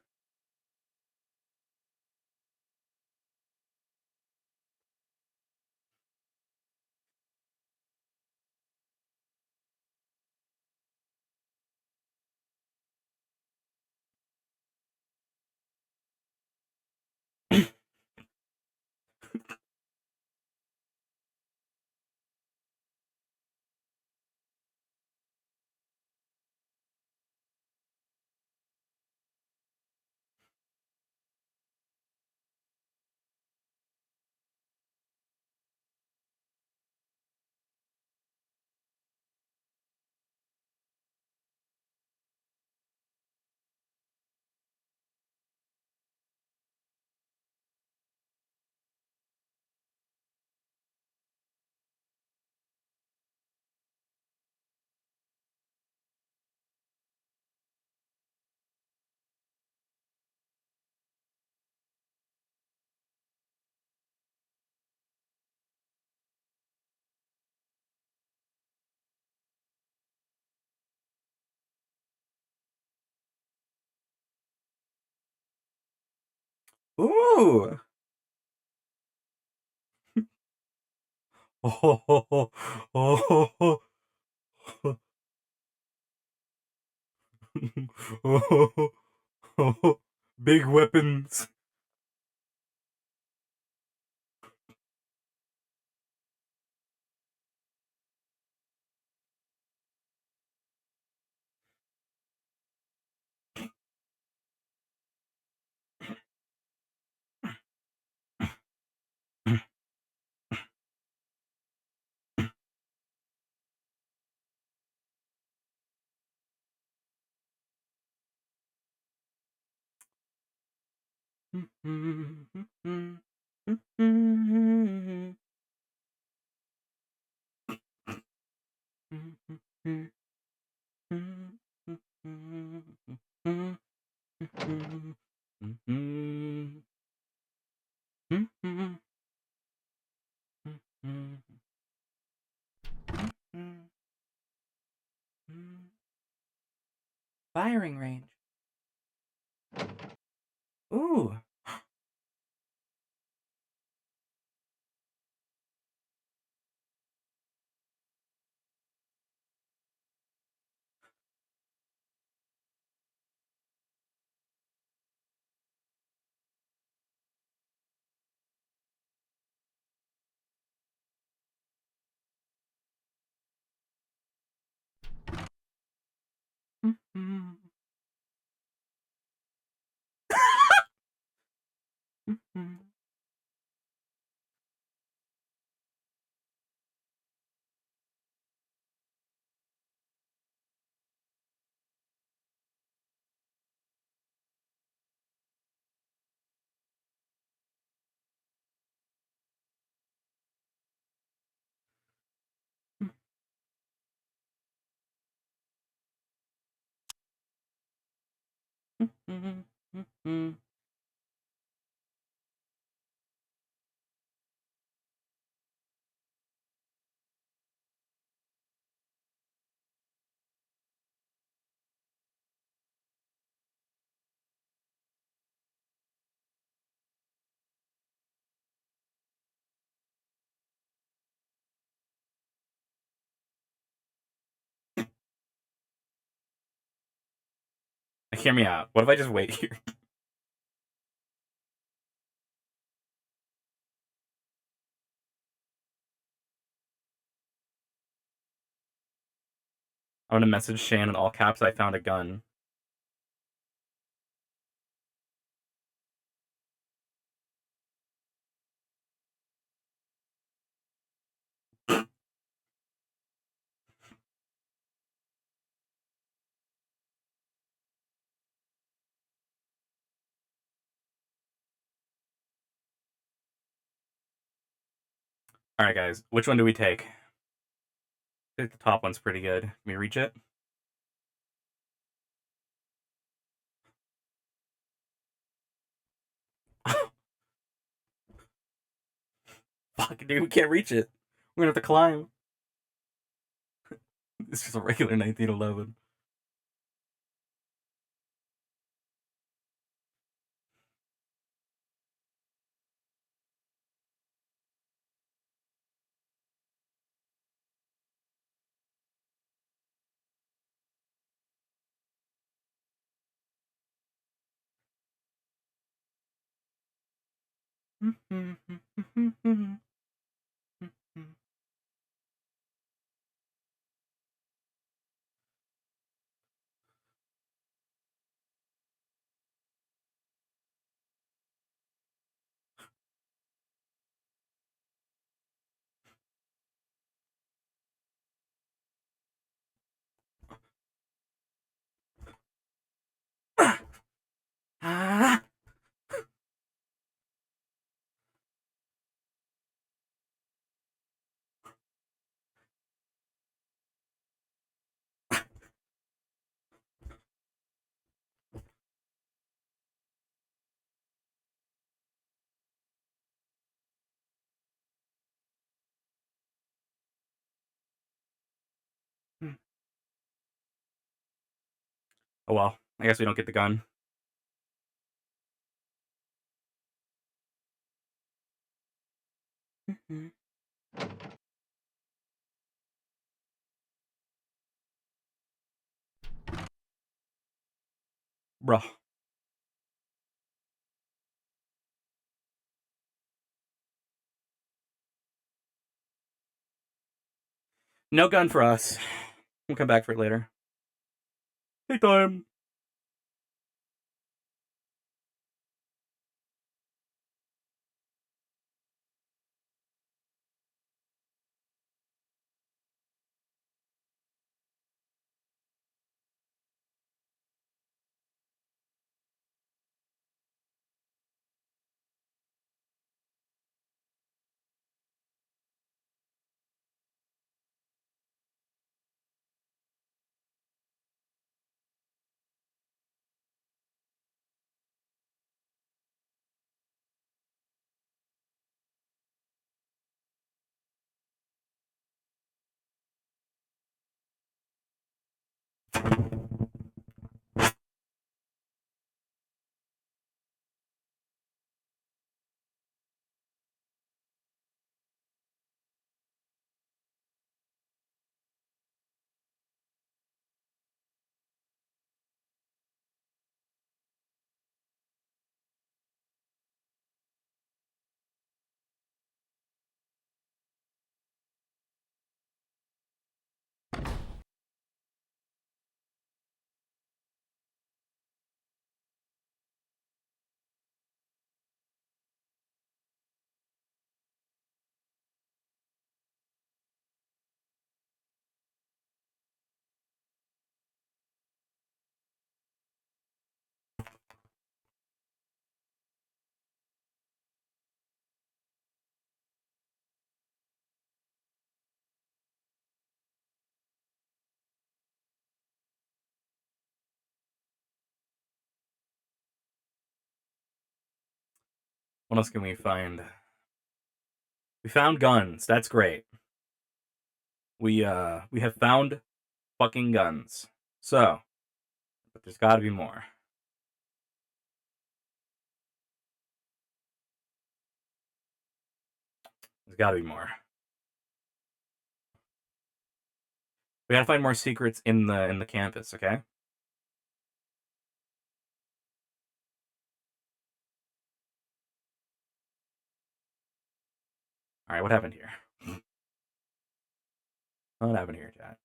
Ooh! Oh, oh, oh, big weapons. Firing range. Ooh. Hear me out. What if I just wait here? I'm gonna message Shan in all caps. I found a gun. All right, guys. Which one do we take? I think the top one's pretty good. Can we reach it? Fuck, dude, we can't reach it. We're gonna have to climb. It's just a regular 1911. Ah. Oh well, I guess we don't get the gun. Bruh. No gun for us. We'll come back for it later. Take time. What else can we find? We found guns. That's great. We have found fucking guns. So, but there's got to be more. There's got to be more. We gotta find more secrets in the campus, okay? Alright, what happened here? What happened here, chat?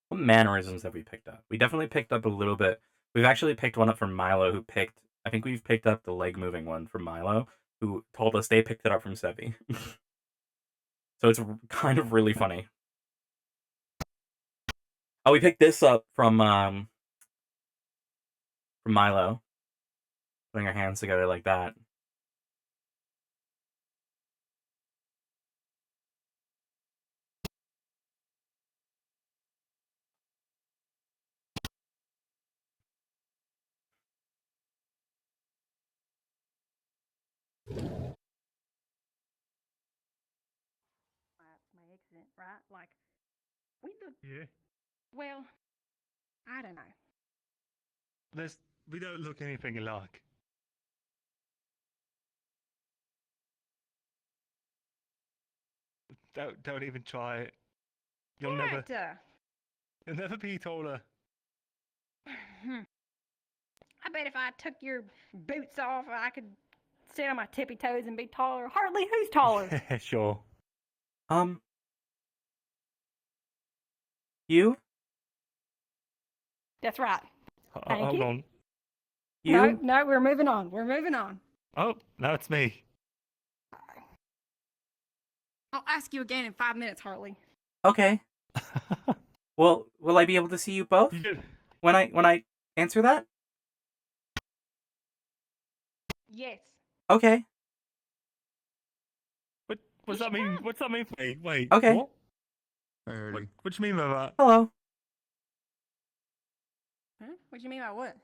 What mannerisms have we picked up? We definitely picked up a little bit. We've actually picked one up from Milo, who picked... I think we've picked up the leg-moving one from Milo, who told us they picked it up from Sevi. So it's kind of really funny. Oh, we picked this up from Milo. Putting our hands together like that. My accident, right? Like, we look. Yeah. Well, I don't know. We don't look anything alike. Don't even try it. You'll never be taller. I bet if I took your boots off, I could sit on my tippy toes and be taller. Hartley, who's taller? Sure. You? That's right. Thank Hold you. on. You? No, we're moving on. We're moving on. Oh, now it's me. I'll ask you again in 5 minutes, Hartley. Okay. Well, will I be able to see you both when I answer that? Yes. Okay. What's that mean? What's that mean for me? Wait. Okay. What? What do you mean by that? Hello. Huh? What do you mean by what?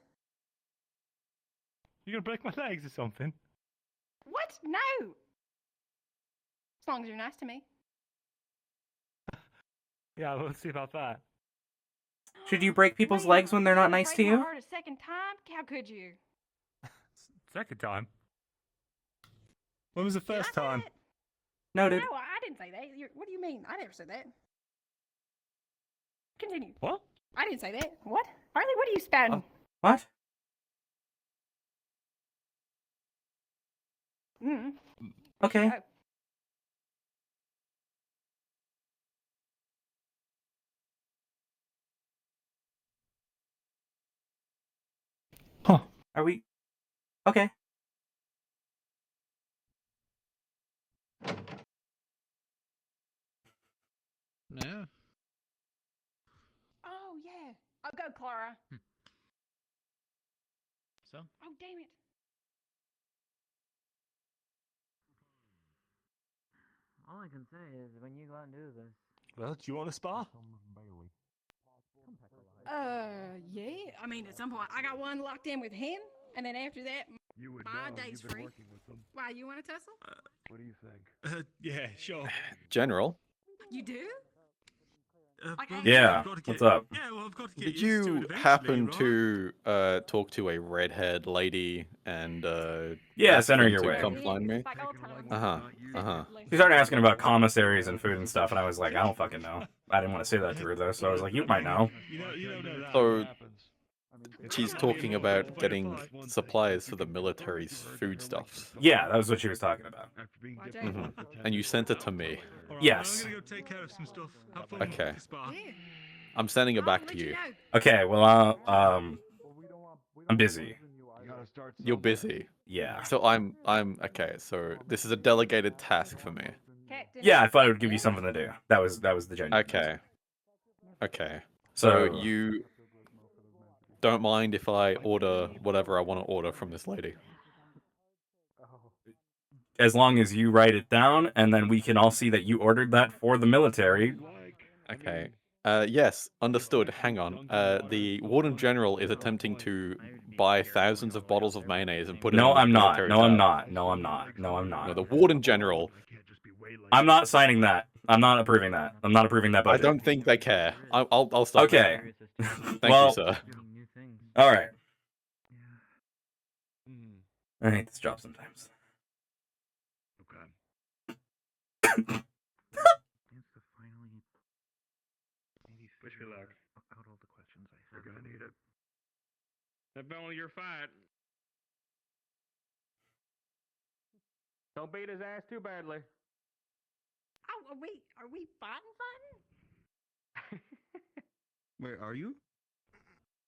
You gonna break my legs or something? What? No. As long as you're nice to me. Yeah, we'll see about that. Should you break people's legs when they're not nice to break my you? heart a second time? How could you? Second time? When was the first time? Noted. No, I didn't say that. What do you mean? I never said that. Continue. What? I didn't say that. What? Hartley, what are you spouting? What? Okay. Huh. Are we? Okay. Yeah. Oh yeah. I'll go, Clara. So? Oh damn it. All I can say is when you go out and do this. Well, do you want a spa? Yeah. I mean, at some point, I got one locked in with him, and then after that, my day's free. Why, you want to tussle? What do you think? Yeah, sure. General, You do? Yeah, what's up? Yeah, well, I've got to get did used to it you eventually, happen right? to talk to a redhead lady and Yeah, ask send her them your to way. come find me? Like old times. She started asking about commissaries and food and stuff, and I was like, I don't fucking know. I didn't want to say that to her though, so I was like, you might know. You don't know that. So she's talking about getting supplies for the military's foodstuffs. Yeah, that was what she was talking about. And you sent it to me. Yes. I'm gonna go take care of some stuff. Have fun Okay. with the spa. I'm sending it back to you. Okay, well, I'm busy. You're busy. Yeah. So I'm okay. So this is a delegated task for me. Yeah, I thought it would give you something to do. That was the genuine. Okay. Okay. So So you don't mind if I order whatever I want to order from this lady? as long as you write it down, and then we can all see that you ordered that for the military. Okay. Yes, understood. Hang on. The Warden General is attempting to buy thousands of bottles of mayonnaise and put it No, in the I'm not. military No, I'm tab. not. No, I'm not. No, I'm not. No, the Warden General. I'm not signing that. I'm not approving that. I'm not approving that I budget. don't think they care. I'll stop. Okay. Thank Well, you, sir. All right. I hate this job sometimes. Wish me luck. Out all the questions I have. You're gonna need it. That only your fight. Don't beat his ass too badly. Oh, are we fighting? Wait, are you?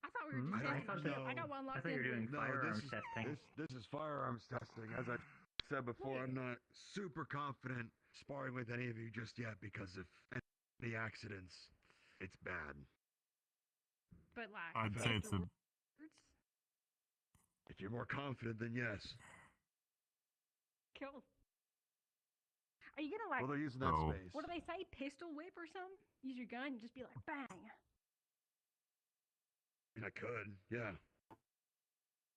I thought we were just testing. I got one locked in. This is firearms testing. As I said before, I'm not super confident sparring with any of you just yet because if any accidents, it's bad. But like, I'd say it's a. If you're more confident, then yes. Cool. Are you gonna like? Well, they're using that space. What do they say? Pistol whip or something? Use your gun and just be like bang. I could, yeah.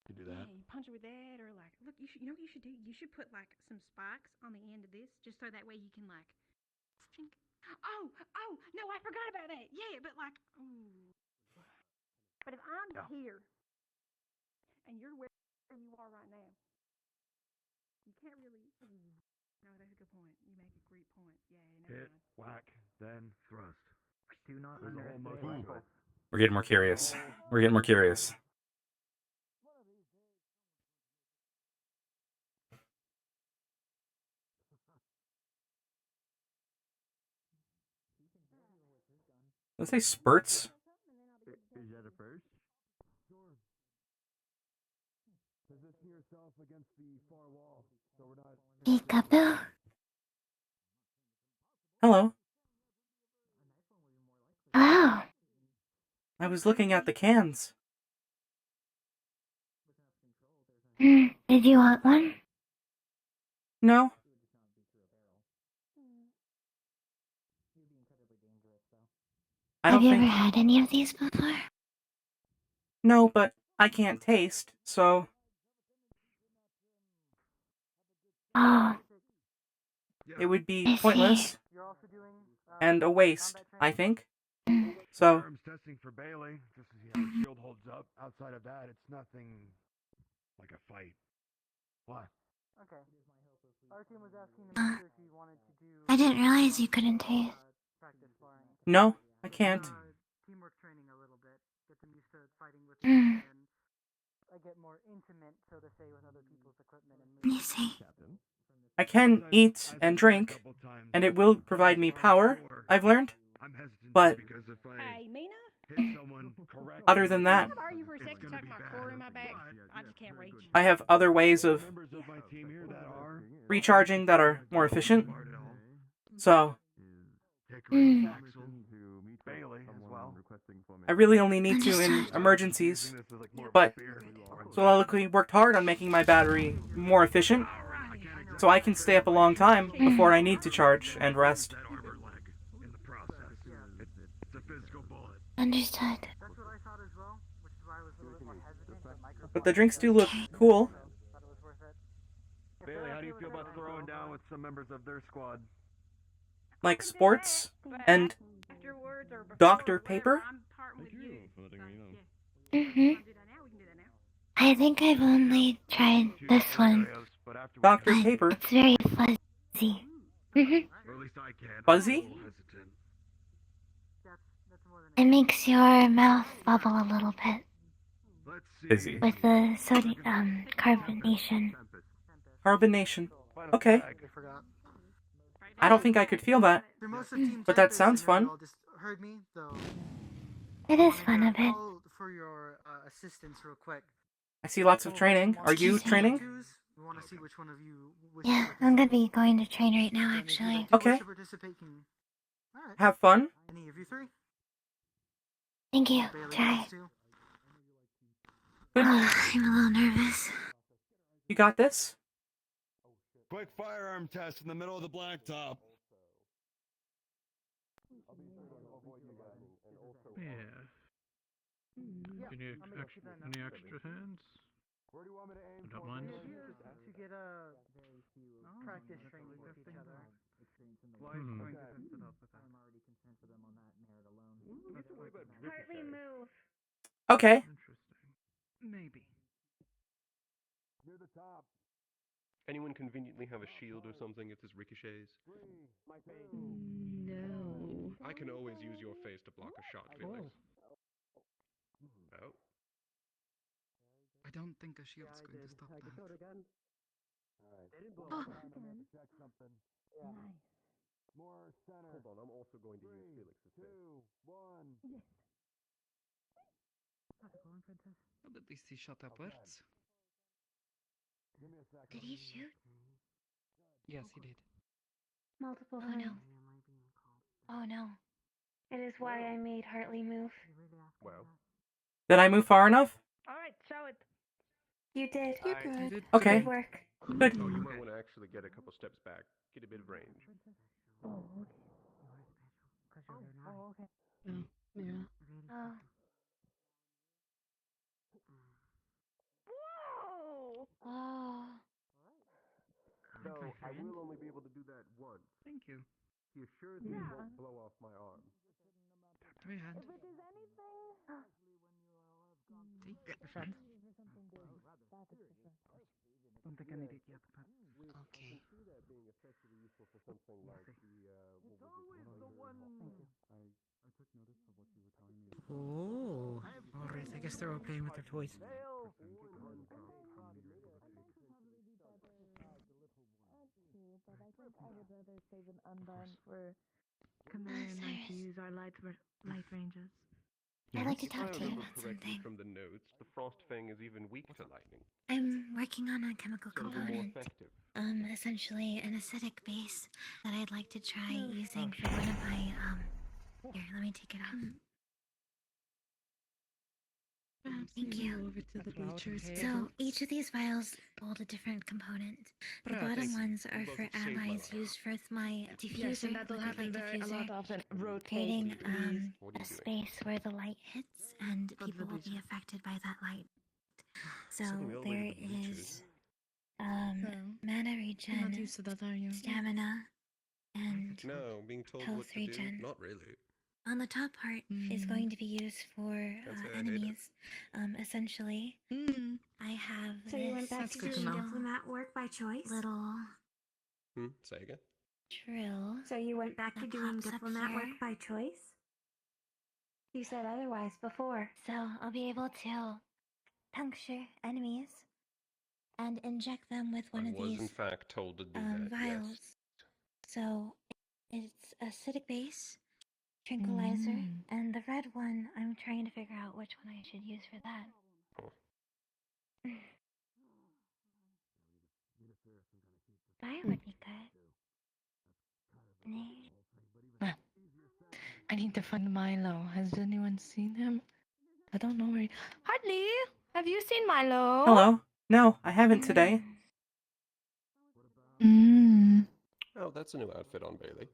You do that. Yeah, you punch it with that, or like, look, you know what you should do? You should put like some spikes on the end of this, just so that way you can like. Chink. Oh, no, I forgot about that. Yeah, but like, ooh. But if I'm here, and you're where you are right now, you can't really. No, that's a good point. You make a great point. Yeah, never Hit, whack, then thrust. Do not There's a whole motion to it. We're getting more curious. We're getting more curious. Let's say spurts. Is that a first? Sure. Position yourself against the far wall, so we're not. Peekaboo. Hello. Hello. I was looking at the cans. Did you want one? No. Have you ever had any of these before? No, but I can't taste, so. Oh. It would I be see. pointless and a waste, I think. So. Arms testing for Bailey, just to see how his shield holds up. Outside of that, it's nothing like a fight. Why? Okay. Our team was asking to make sure if you wanted to do. I didn't realize you couldn't taste. Practice flying. No, I can't. Teamwork training a little bit. Get them used to fighting with Mm. and I get more intimate, so to say, with other people's equipment and Let me movements. see. I can eat and drink, and it will provide me power, I've learned. But because if I Hey, Mina. Other than that, Are you for a second tuck my core in my back? I just can't reach. I have other ways of recharging that are more efficient. So, I really only need to in emergencies, but Soliloquy worked hard on making my battery more efficient, so I can stay up a long time before I need to charge and rest. Understood. But the drinks do look cool. Bailey, how do you feel about throwing down with some members of their squad? Like sports and Dr. Paper? I think I've only tried this one. Dr. but Paper? It's very fuzzy. Fuzzy? It makes your mouth bubble a little bit. Fizzy. With the carbonation. Carbonation. Okay. I don't think I could feel that. But that sounds fun. It is fun a bit. For your assistance real quick. I see lots of training. Are you training? We want to see which one of you Yeah, I'm gonna be going to train right now, actually. Okay. Have fun. Any of you three? Thank you. Try. I'm a little nervous. You got this? Quick firearm test in the middle of the blacktop. Yeah. Any extra hands? Where do you want me to aim? Don't mind. To get a practice training with each other. Hartley, move. Okay. Maybe. Near the top. Anyone conveniently have a shield or something if this ricochets? No. I can always use your face to block a shot, Felix. Oh. I don't think a shield's going to stop that. Check something. Nice. More center. Hold on, I'm also going to use Felix's face. 2, 1. Well, at least he shot upwards. Give me a second. Did he shoot? Yes, he did. Multiple Oh no. times. Oh no. It is why I made Hartley move. Well. Did I move far enough? Alright, show it. You did. You're good. Okay. Good work. Good. Oh, you might want to actually get a couple steps back. Get a bit of range. Oh, okay. Yeah. Oh. Whoa! Oh. So, I will only be able to do that once. Thank you. You sure this won't blow off my arm? Give me a hand. If it is anything. Take your friend. Don't think I need it yet, but Okay. See that being especially useful for something like the, It's always the one. I took notice of what you were telling me. Oh. Alright, I guess they're all playing with their toys. But I think I would rather save an unbound for Canary and I to use our light ranges. I'd like to If I talk to you remember about correctly something. from the notes, the frost fang is even weak to lightning. I'm working on a chemical So it'll be more component. effective. Essentially an acidic base that I'd like to try using for one of my, here, let me take it off. Thank you. Over to the bleachers. So each of these vials hold a different component. The bottom ones are for Both save my allies life. used for my diffuser, Yes, and that'll liquid happen light very a lot diffuser, often. Rotate, creating please. What are a you doing? space where the light hits and Go to people the will be bleachers. affected by that light. So Suddenly all the way there to the bleachers. is mana You're not regen, used to that, are you? stamina, and No, being told health what to do? regen. Not really. on the top part is going to be used for Can't say I hate it. enemies. Essentially, I have So you went back That's to good to doing know. diplomat work by choice? little Say again? drill. So you went back to that doing pops up diplomat work here. by choice? You said otherwise before. So I'll be able to puncture enemies and inject them with one I of was in these fact told to do that, vials. yes. So it's acidic base tranquilizer, and the red one, I'm trying to figure out which one I should use for that. Fire would be good. Ah, I need to find Milo. Has anyone seen him? I don't know where he... Hartley, have you seen Milo? Hello? No, I haven't today. Oh, that's a new outfit on Bailey.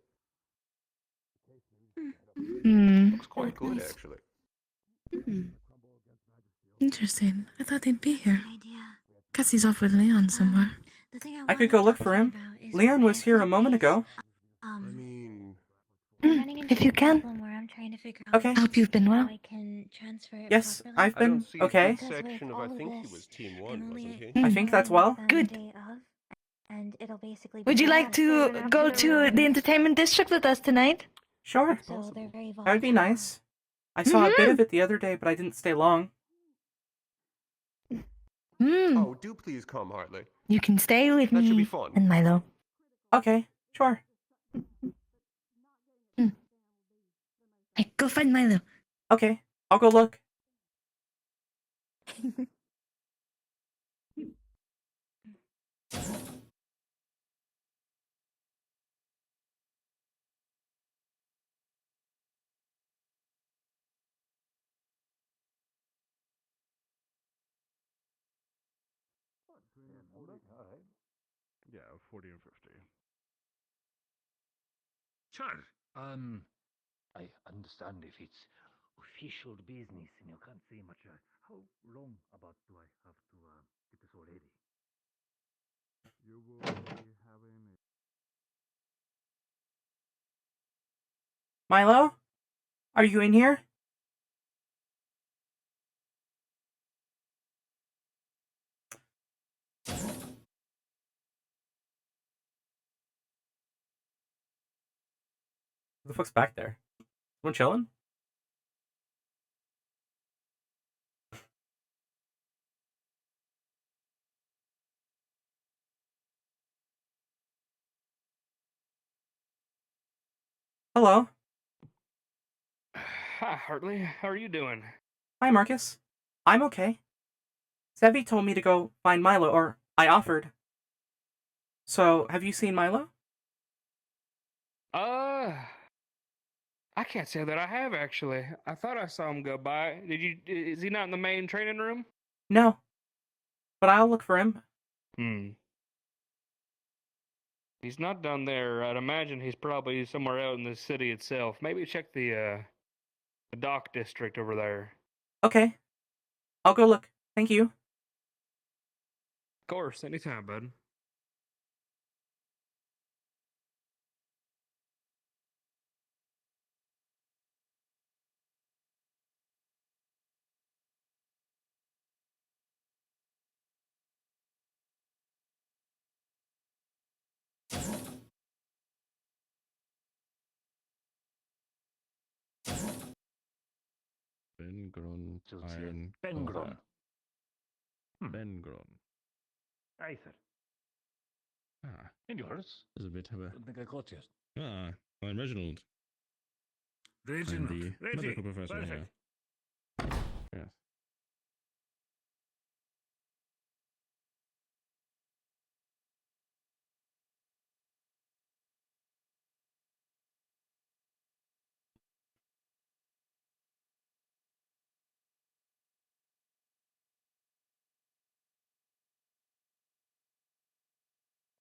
Looks Quite good, nice. actually. Interesting. I thought he'd be here. Guess he's off with Leon somewhere. I could go look for him. Leon was here a moment ago. I mean... If you can. Okay. I hope you've been well. Yes, I've I don't been see okay. the section of I think he was Team 1, wasn't he? I think that's well. Good. And it'll basically Would you like to go to the entertainment district with us tonight? Sure. So they're very That would be nice. I saw a bit of it the other day, but I didn't stay long. Oh, do please come, Hartley. You can stay with That should be me fun. and Milo. Okay, sure. Hey, go find Milo. Okay, I'll go look. Yeah, 40 and 50. Sure. I understand if it's official business and you can't say much. How long about do I have to get this all ready? You will be having a... Milo? Are you in here? Who the fuck's back there? Someone chilling? Hello. Hi, Hartley. How are you doing? Hi, Marcus. I'm okay. Sevi told me to go find Milo, or I offered. So, have you seen Milo? I can't say that I have actually. I thought I saw him go by. Did you? Is he not in the main training room? No. But I'll look for him. He's not down there. I'd imagine he's probably somewhere out in the city itself. Maybe check the dock district over there. Okay. I'll go look. Thank you. Of course, anytime, bud. Ben-Gron Iron... Ben-Gron. Ben-Gron. Aye, sir. Ah, And yours? there's a bit of a... Don't think I caught you. Ah, I'm Reginald. I'm Reginald. the Reggie. medical professor Perfect. here. Yes.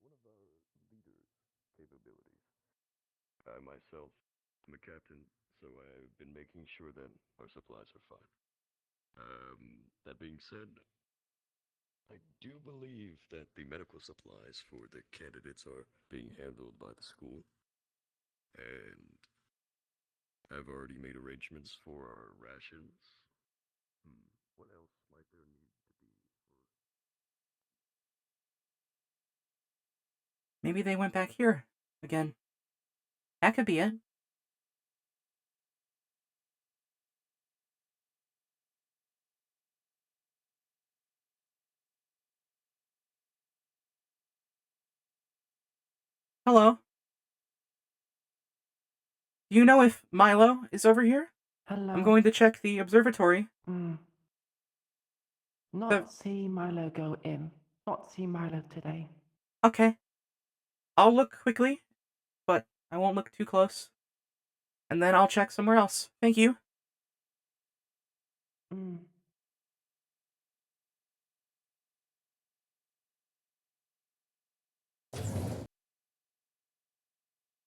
One of our leaders' capabilities. I myself am a captain, so I've been making sure that our supplies are fine. That being said, I do believe that the medical supplies for the candidates are being handled by the school. And I've already made arrangements for our rations. What else might there need to be for... Maybe they went back here again. That could be it. Hello. Do you know if Milo is over here? Hello. I'm going to check the observatory. Not see Milo go in. Not see Milo today. Okay. I'll look quickly, but I won't look too close. And then I'll check somewhere else. Thank you.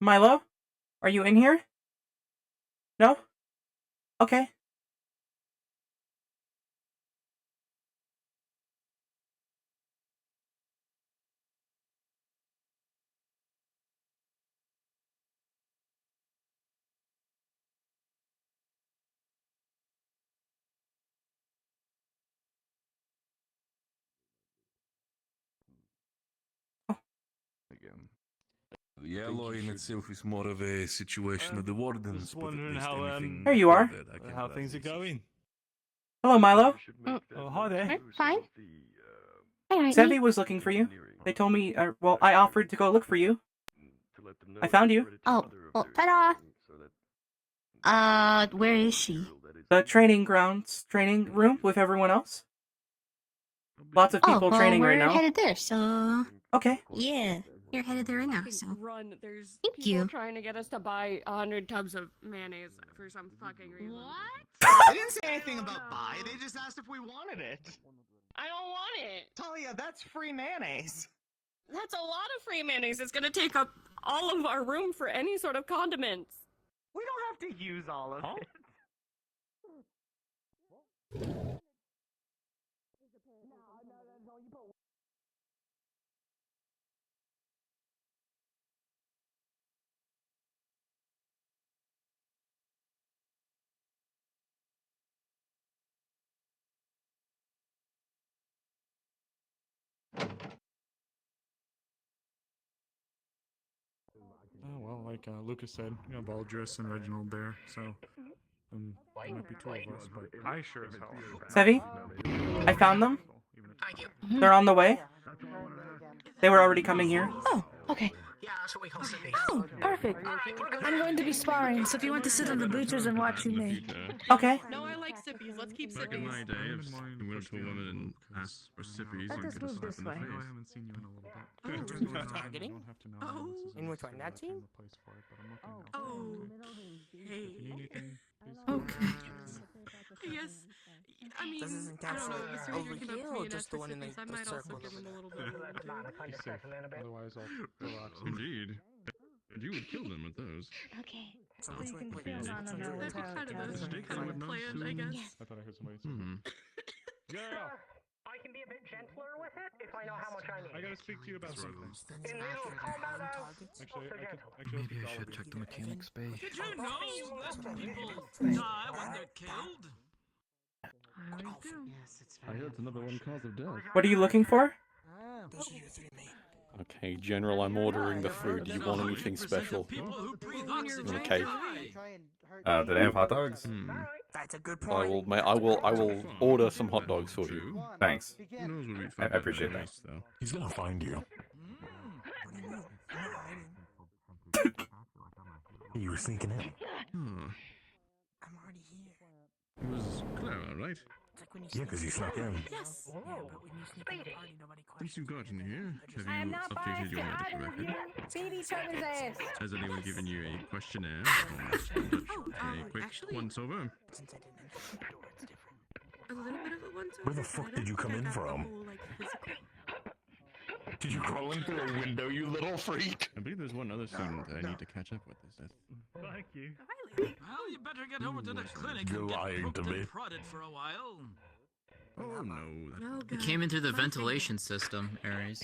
Milo? Are you in here? No? Okay. Again. The alloy in itself is more of a situation of the wardens. Just wondering how There you are. how things are going. Hello, Milo. Oh, hi there. Fine. Sevi was looking for you. They told me, well, I offered to go look for you. I found you. Oh, well, ta-da! Where is she? The training room with everyone else. Lots of people training right now. We're headed there, so... Okay. Yeah, you're headed there right now, so... Run. There's Thank people you. trying to get us to buy 100 tubs of mayonnaise for some fucking reason. What? They didn't say anything about buy. They just asked if we wanted it. I don't want it. Talia, that's free mayonnaise. That's a lot of free mayonnaise. It's gonna take up all of our room for any sort of condiments. We don't have to use all of it. Oh, well, like Lucas said, you have Aldris and Reginald there, so there might be two of us, but I sure as hell. Sevi? I found them. Thank you. They're on the way. They were already coming here. Oh, okay. Yeah, that's what we call sitting. Oh, perfect. I'm going to be sparring, so if you want to sit on the bleachers and watch, you may. Okay. No, I like sippies. Let's keep Back in sippies. my day, if you went to a woman and asked for sippies, Let you us could move have this slapped in the way. face. I haven't seen you in a little bit. Targeting? You don't have to know. Oh. This is In which a one? That team? place for it, but I'm looking out. Oh. If you need anything, please Okay. Yes. I mean, Does this I don't know. encapsulate If a stranger came up to overkill me or and just asked the for one in sippies, I the might also circle? give him a little bit. He's safe. Otherwise, I'll relax. Indeed. And you would kill them with those. Okay. So So which you way? can Wait, feel which on one's know yours? That'd be kind of the plan, I guess. I thought I heard somebody say Yeah. I can be a bit gentler with it if I know how much I need. I gotta speak to you about something. In little combat Actually, Maybe I should check the mechanics bay. Did you know that people die when they're killed? I always do. I heard it's another one cause of death. What are you looking for? Those are your three main. Okay, General, I'm ordering the food. Do you want anything special? People who breathe You want a oxygen cake? die. Do they have hot dogs? That's a good I point. will, I will order some hot dogs for you. Thanks. Who knows what we'd I find appreciate that. though. He's gonna find you. You were sneaking in. I'm already here. It was Clara, right? It's like when you Yeah, because you snuck in. Yes. Yeah, but when you sneak in the party, nobody Since you got in here, have I am you not updated biased your to medical either of record? you. Beat each other's ass. Has anyone given you a questionnaire or a quick actually- once over? Since I didn't enter the door, it's different. A little bit of a one. Where the fuck did you come in from? Did you crawl in through a window, you little freak? I believe there's one other student that I need to catch up with. Is that? Thank you. Well, you better get over to the clinic You're and get lying to poked me. and prodded for a while. Oh no. It It came in through the ventilation system, Aries.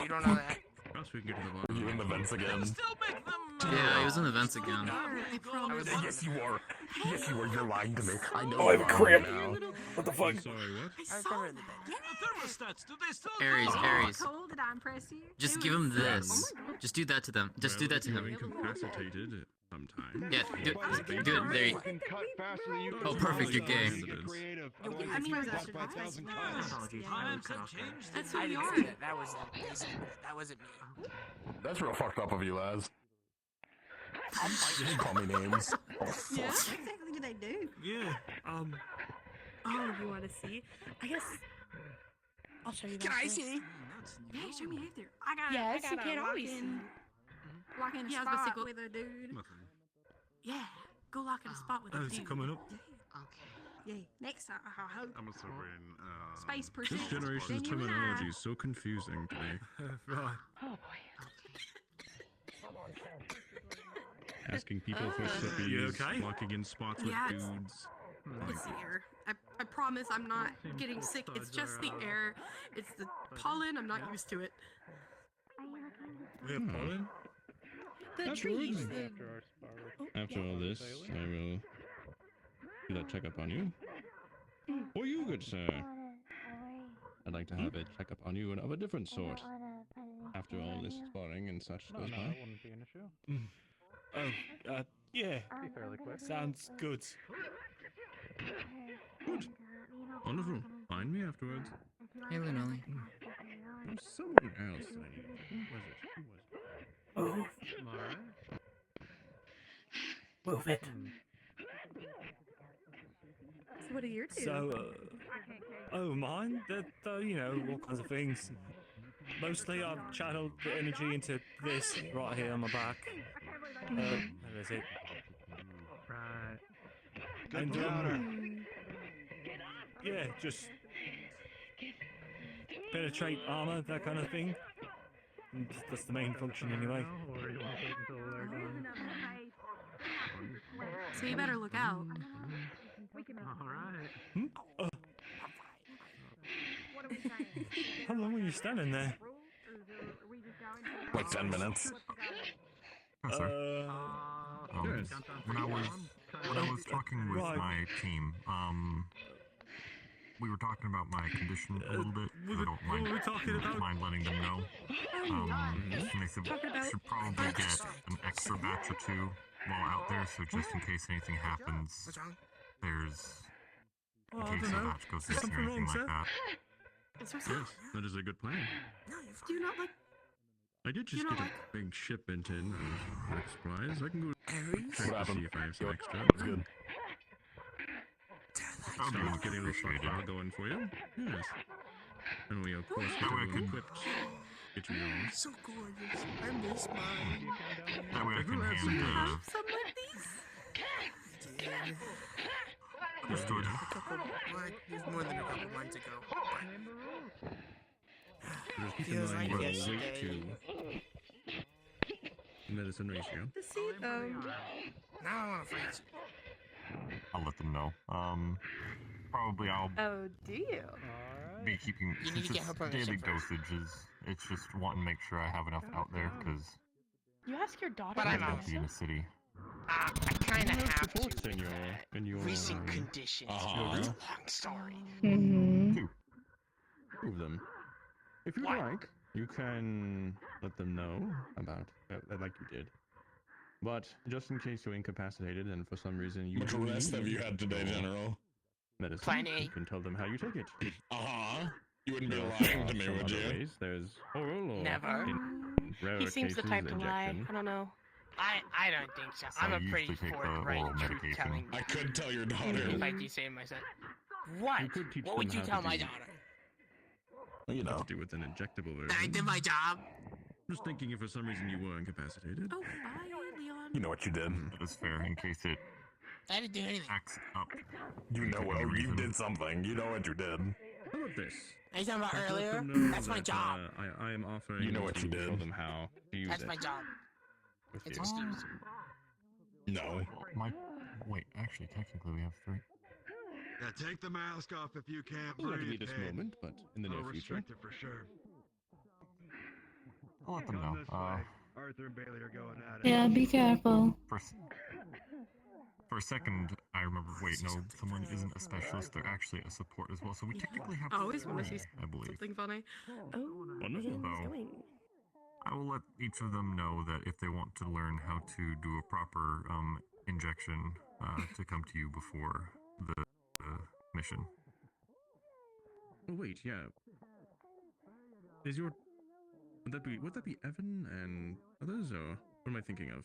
You don't know that. Perhaps we can get to the Are bottom. you in the vents again? Still make them. Yeah, he was in the vents again. I promise. Yes, you are. Yes, you are. You're lying to me. I know. Oh, I have a cramp. now. What the fuck? Sorry, what? I saw that. The thermostats, do they still Aries, go? Aries. Cold, did I impress you? Just It give him was- this. Oh my God. Just do that to them. Just do that to Well, if him. you're incapacitated sometime. Yeah, do it. There you Oh, perfect, you're gay. I mean, it was after the Apologies. Times have changed. That's I who you didn't are. say that. That wasn't me. That's real fucked up of you, Laz. Call me names. Oh, Yeah, fuck. what exactly do they do? Yeah. Oh, you want to see? I guess I'll show you. Can that I first. see? Yeah, show me after. I got. Yes, I you got can't lock always in. Lock in a spot with a dude. Yeah, go lock in a spot with a Oh, dude. is it coming up? Yeah, next time I hope. I'm assuming. Space This pursuit. generation's Genuine terminology eye. is so confusing to me. Right. Oh boy. Asking people for suppies, You okay? walking in spots with Yeah, it's- dudes. It's the air. I promise I'm not getting sick. It's just the air. It's the pollen. I'm not used to it. We have pollen? The trees. The... After all this, I will do that checkup on you. For you, good sir. I'd like to have a checkup on you and of a different sort. After all this sparring and such goes by. That wouldn't be an issue. Oh, yeah. Be fairly quick. Sounds good. Good. Wonderful. Find me afterwards. Hey, Linelli. There's someone else I need. Who was it? Who was it? Move. Move it. So what do you do? So, mine? That, you know, all kinds of things. Mostly I've channeled the energy into this right here on my back. That is it. Right. And, yeah, just penetrate armor, that kind of thing. And that's the main function anyway. Or you want to wait until they're done? So you better look out. All right. Hmm? How long were you standing there? Like 10 minutes. Yes. When I was talking with my team, we were talking about my condition a little bit. I don't mind letting them know. And they said we should probably get an extra batch or two while out there, so just in case anything happens, there's in case a batch goes missing or anything like that. Yes, that is a good plan. do you not like? I did just get a big shipment in of supplies. I can go check to see if I have some extra. It's good. Start getting a little stockpile going for you. Yes. And we, of course, get everyone equipped. Get you yours. So gorgeous. I miss mine. That way I can hand Some like these? Understood. There's more than a couple months ago. Just keep in Feels mind like your yesterday. weight to medicine ratio. To see them. Now I want to fight you. I'll let them know. Probably I'll Oh, do you? be keeping You need to since get her it's permission daily first. dosages. It's just wanting to make sure I have enough out there because You ask your daughter. But I I'm won't out. be in a city. I kind of have to. Supports in your Recent conditions. Uh-huh. It's a long story. Mm-hmm. Two of them. If you'd like, you can let them know about like you did. But just in case you're incapacitated and for some reason you What do rest have need you had today, your General? medicine, Plenty. you can tell them how you take it. Uh-huh. You wouldn't be There lying are to me, some would other you? ways. There's oral or Never. in rare He seems the cases, type to lie. injection. I don't know. I don't think so. So I'm I a pretty usually take the forthright oral and medication. truth-telling. I could tell your If daughter. I do say myself. What? You could teach What would them you how tell to my do- daughter? You What know. to do with an injectable version. That I did my job. Just thinking if for some reason you were incapacitated. Oh, bye, Leon. You know what you did. That is fair in case it I didn't do anything. acts up. You know what. You did something. You know what you did. How about this? Are you talking about Let earlier? them know That's my that, job. I am offering You know what to you did. show them how to use That's it. my job. With It's you. excused. No. Wait, actually, technically we have 3. Yeah, take the mask off if you can't Not to be breathe. this kid. moment, but in the near I'll future. restrict it for sure. I'll let them Come know. this way. Arthur and Bailey are going at it. Yeah, be careful. For a second, I remember. Wait, no, someone isn't a specialist. They're actually a support as well. So we technically have I always want to 3, see I believe. something funny. Oh, Wonderful. So, going. I will let each of them know that if they want to learn how to do a proper injection, to come to you before the mission. Oh wait, yeah. Is your would that be Evan and others, or what am I thinking of?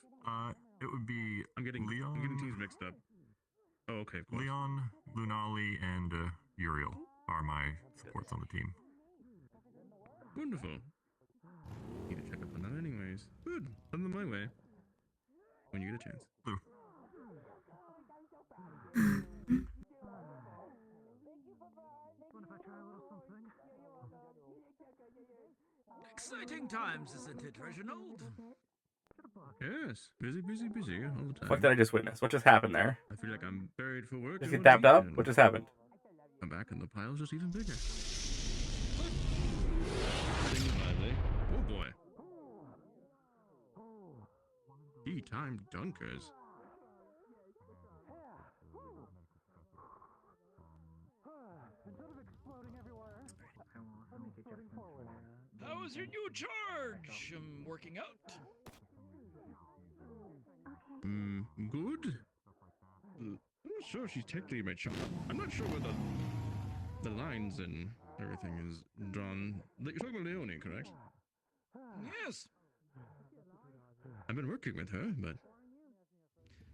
It would be. I'm getting teams mixed up. Oh, okay. Of course. Leon, Lunali, and Uriel are my supports on the team. Wonderful. Need to check up on that anyways. Good. Send them my way. When you get a chance. Blue. Exciting times, isn't it, Reginald? Yes. Busy all the time. What did I just witness? What just happened there? I feel like I'm buried for work. Just get dapped up? What just happened? I'm back and the pile's just even bigger. Oh boy. Tea-time dunkers. How is your new charge? Working out? Good. I'm not sure if she's technically my child. I'm not sure where the lines and everything is drawn. You're talking about Leonie, correct? Yes. I've been working with her, but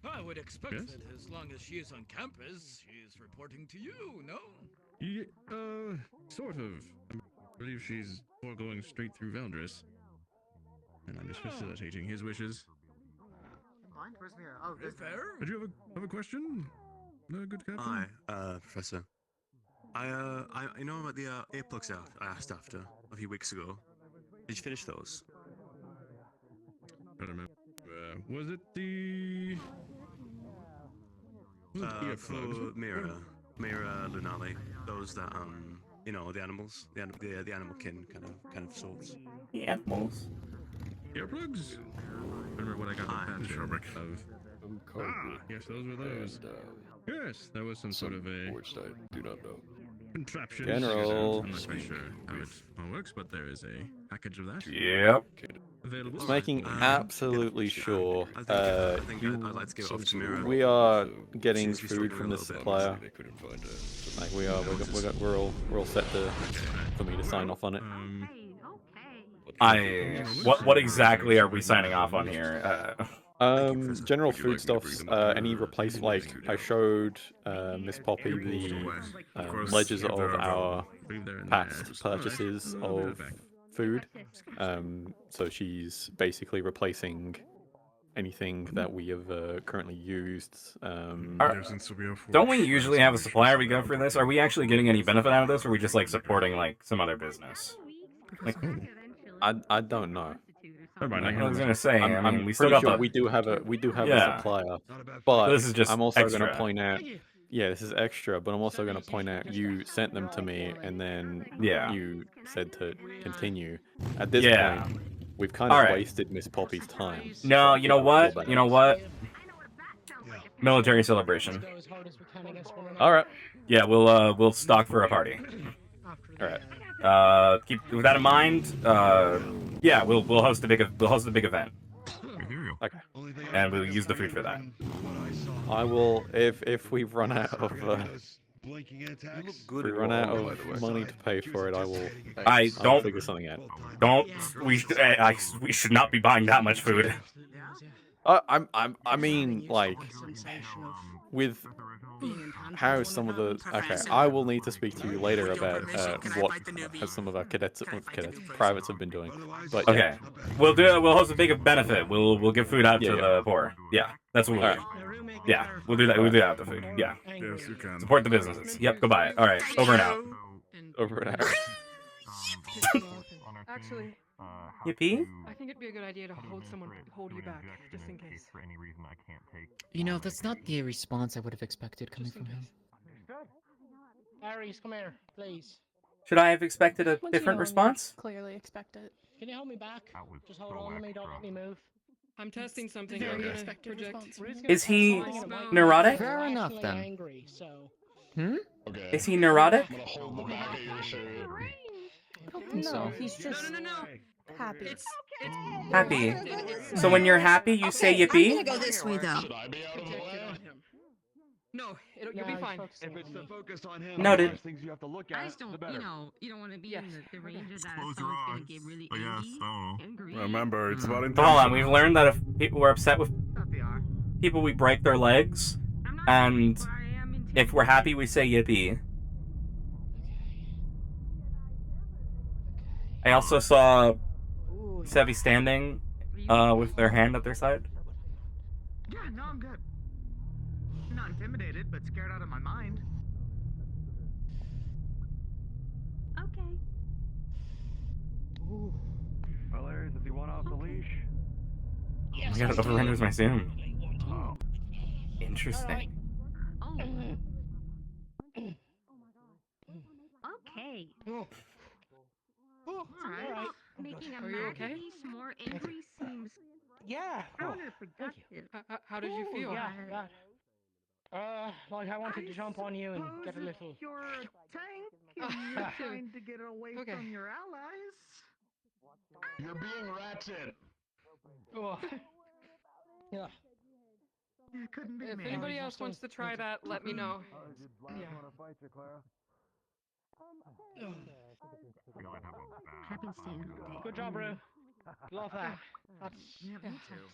I would expect Yes? that as long as she is on campus, she is reporting to you, no? yeah, sort of. I believe she's going straight through Valdris, and I'm just facilitating his wishes. Where's Mira? Oh, there's fair. Did you have a question? No, good captain. Hi, Professor. I know about the earplugs out I asked after a few weeks ago. Did you finish those? I don't remember. Was it the? For Mira, Lunali, those that you know, the animals, the animal kin kind of sorts. The animals. Earplugs? I remember what I got the patch of. Yes, those were those. Yes, that was some sort of a. Which I do not know. Contraption. General. I'm not quite sure how it all works, but there is a package of that. Yep. Available. Just making absolutely sure I think I'd like to give it off to Mira. we are getting She's still food doing from a the little bit. supplier. They couldn't Like we're all set for me to sign off on it. What exactly are we signing off on here? General foodstuffs. Any replace like I showed Miss Poppy the ledgers of our past purchases of food. So she's basically replacing anything that we have currently used. Don't we usually have a supplier we go for this? Are we actually getting any benefit out of this, or are we just like supporting like some other business? Like, I don't know. I was gonna say, I mean, we still pretty got sure the... we do have a Yeah. supplier, but This is just I'm also extra. going to point out, yeah, this is extra, but I'm also going to point out you sent them to me and then you said to continue. At this point, we've kind of Alright. wasted Miss Poppy's time. No, so you know I feel what? bad. You know what? Military celebration. All right. Yeah, we'll stock for a party. All right. Keep with that in mind. Yeah, we'll host a big event. Okay. And we'll use the food for that. I will if we run out of money to pay for it. I'll don't figure something out. We should not be buying that much food. I mean, like, with how some of the I will need to speak to you later about what some of our privates have been doing. But okay, we'll host a big benefit. We'll give food out to the poor. Yeah, that's what we'll do. Yeah, we'll do that. We'll do that with the food. Yeah, Yes, you can. support the businesses. Yep, go buy it. All right, over and out. Over and out. Actually, Yippee. I think it'd be a good idea to hold you back, just in case. For any reason I can't take. You know, that's not the response I would have expected coming from him. Aries, come here, please. Should I have expected a Once different you know, response? Clearly expect it. Can you hold me back? Just hold on to me, don't let me move. I'm testing something. Very I'm gonna expected project. response. Is he neurotic? Fair enough, then. Angry, so. Is he neurotic? So. He's just happy. Happy. So when you're happy, you say yippee? I'm gonna go this way though. No, you'll be fine. If it's the focus on him, Noted. there's things you have to look at, I just don't, the better. you don't want to be in the range of that. Close Someone's your gonna eyes. get really Yes, angry. Remember, it's about Hold on, we've learned that if people were upset with... people we break their legs, and if we're happy, we say yippee. I also saw Sevi standing with their hand at their side. Yeah, no, I'm good. I'm not intimidated, but scared out of my mind. Okay. Well, Aries, if you want off the leash. Oh my god, it over-renders my zoom. Interesting. Okay. Alright. Making a Are you okay? masterpiece more angry seems Yeah. counterproductive. How did you feel? Yeah, that. Like I wanted to jump on you and get a little. You're a tank and you're trying to get away from your allies. You're being ratchet. Oh. Yeah. You couldn't be If me. anybody else wants to try that, let me know. Yeah. Want to fight you, Clara? Happy St. Day. Good job, bro. Love that. That's. Yeah,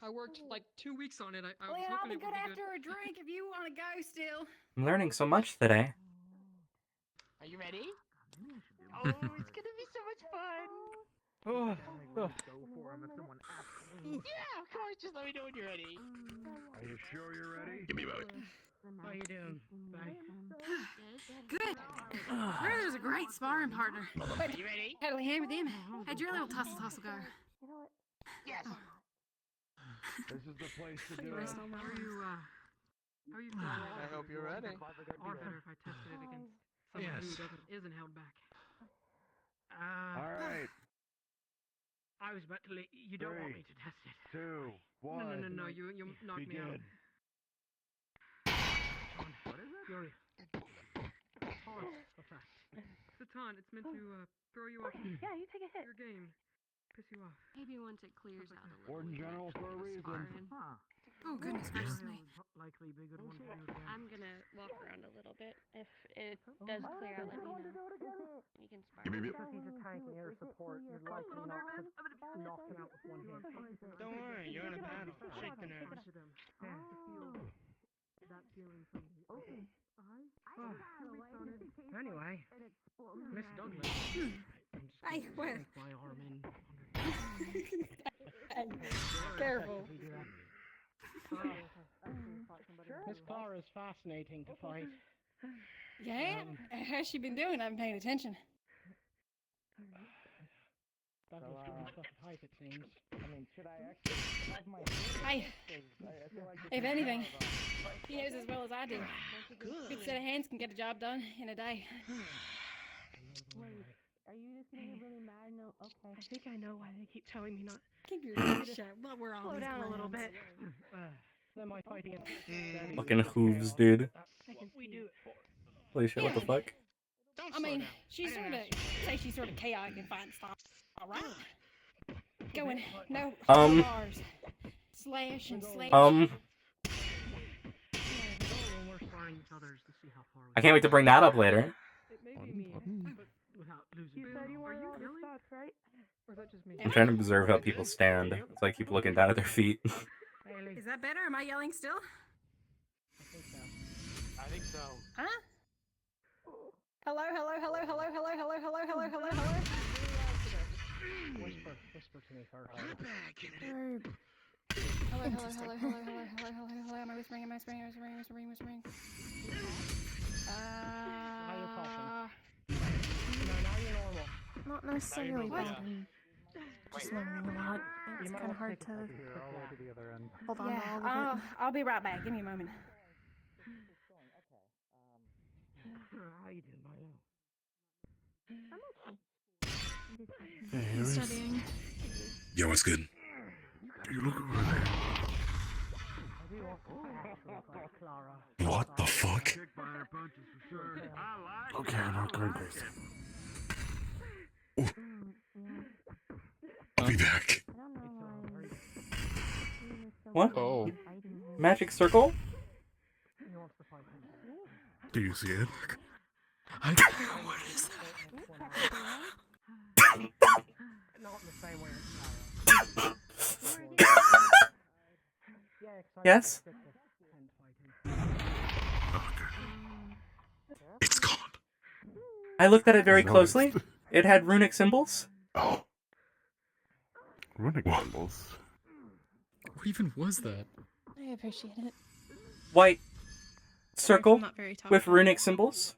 I worked like 2 weeks on it. I was Well, I'll hoping be it would good be after a drink if you want to go still. I'm learning so much today. Are you ready? Oh, it's gonna be so much fun. Oh. Go for him if someone asks. Yeah, of course. Just let me know when you're ready. Are you sure you're ready? Give me a moment. How you doing? Good. There's a great sparring partner. Are you ready? Hartley, hand with him. How'd your little tussle go? Yes. This is the place to do good. it. How are you feeling? I hope you're ready. Or better if I tested it against someone who isn't held back. All right. I was about to let you. Don't want me to test it. 2, 1. No. You knocked me out. Begin. What is it? Fury. What's that? It's a taunt. It's meant to throw you off. Yeah, you take a hit. Your game. Piss you off. Maybe once it clears out a little. Warden General for a reason. Oh, goodness gracious me. Likely be a good one for you again. I'm gonna walk around a little bit. If it does clear out, let me know. You can spar. Give me a bit. Because he's a tank and air support, you're likely not to knock him out with one hit. Don't worry, you're in a battle. Shake the nerves. That feeling from the Anyway, Miss Douglas. Hey, where? Take my arm in. Hey, careful. Miss Clara is fascinating to fight. Yeah? How's she been doing? I haven't paid attention. That was good stuff at height, it seems. I mean, should I actually have my... Hey, if anything, he knows as well as I do. Good set of hands can get a job done in a day. Are you just gonna get really mad? No, okay. I think I know why they keep telling me not. Keep your mouth shut. Well, we're all Slow down a little bit. Then I fight against... Fucking hooves, dude. We do it for. Holy shit, what the fuck? I mean, she's sort of chaotic and fine stuff. All right. Going, no bars. Slash and slash. I can't wait to bring that up later. It may be me, but without losing. You said you were all the spots, right? Or is that just me? I'm trying to observe how people stand. So I keep looking down at their feet. Is that better? Am I yelling still? I think so. Huh? Hello, hello, hello, hello, hello, hello, hello, hello, hello, hello. Whisper to me first. Hello, hello, hello, hello, hello, hello, hello, hello. Am I whispering? Whispering? How you talking? No, now you're normal. Not necessarily bad. Just learning a lot. It's kind of hard to hold on to all of it. I'll be right back. Give me a moment. How you doing, Milo? Hey, Harris. Studying. Yo, what's good? You look over there. What the fuck? Okay, I'm not going crazy. Ooh. I'll be back. What? Oh. Magic circle? Do you see it? What is that? Not in the same way. Yes? I looked at it very Noticed. closely. It had runic symbols. Oh. Runic symbols. What even was that? I appreciate it. White circle not very with topical. runic symbols.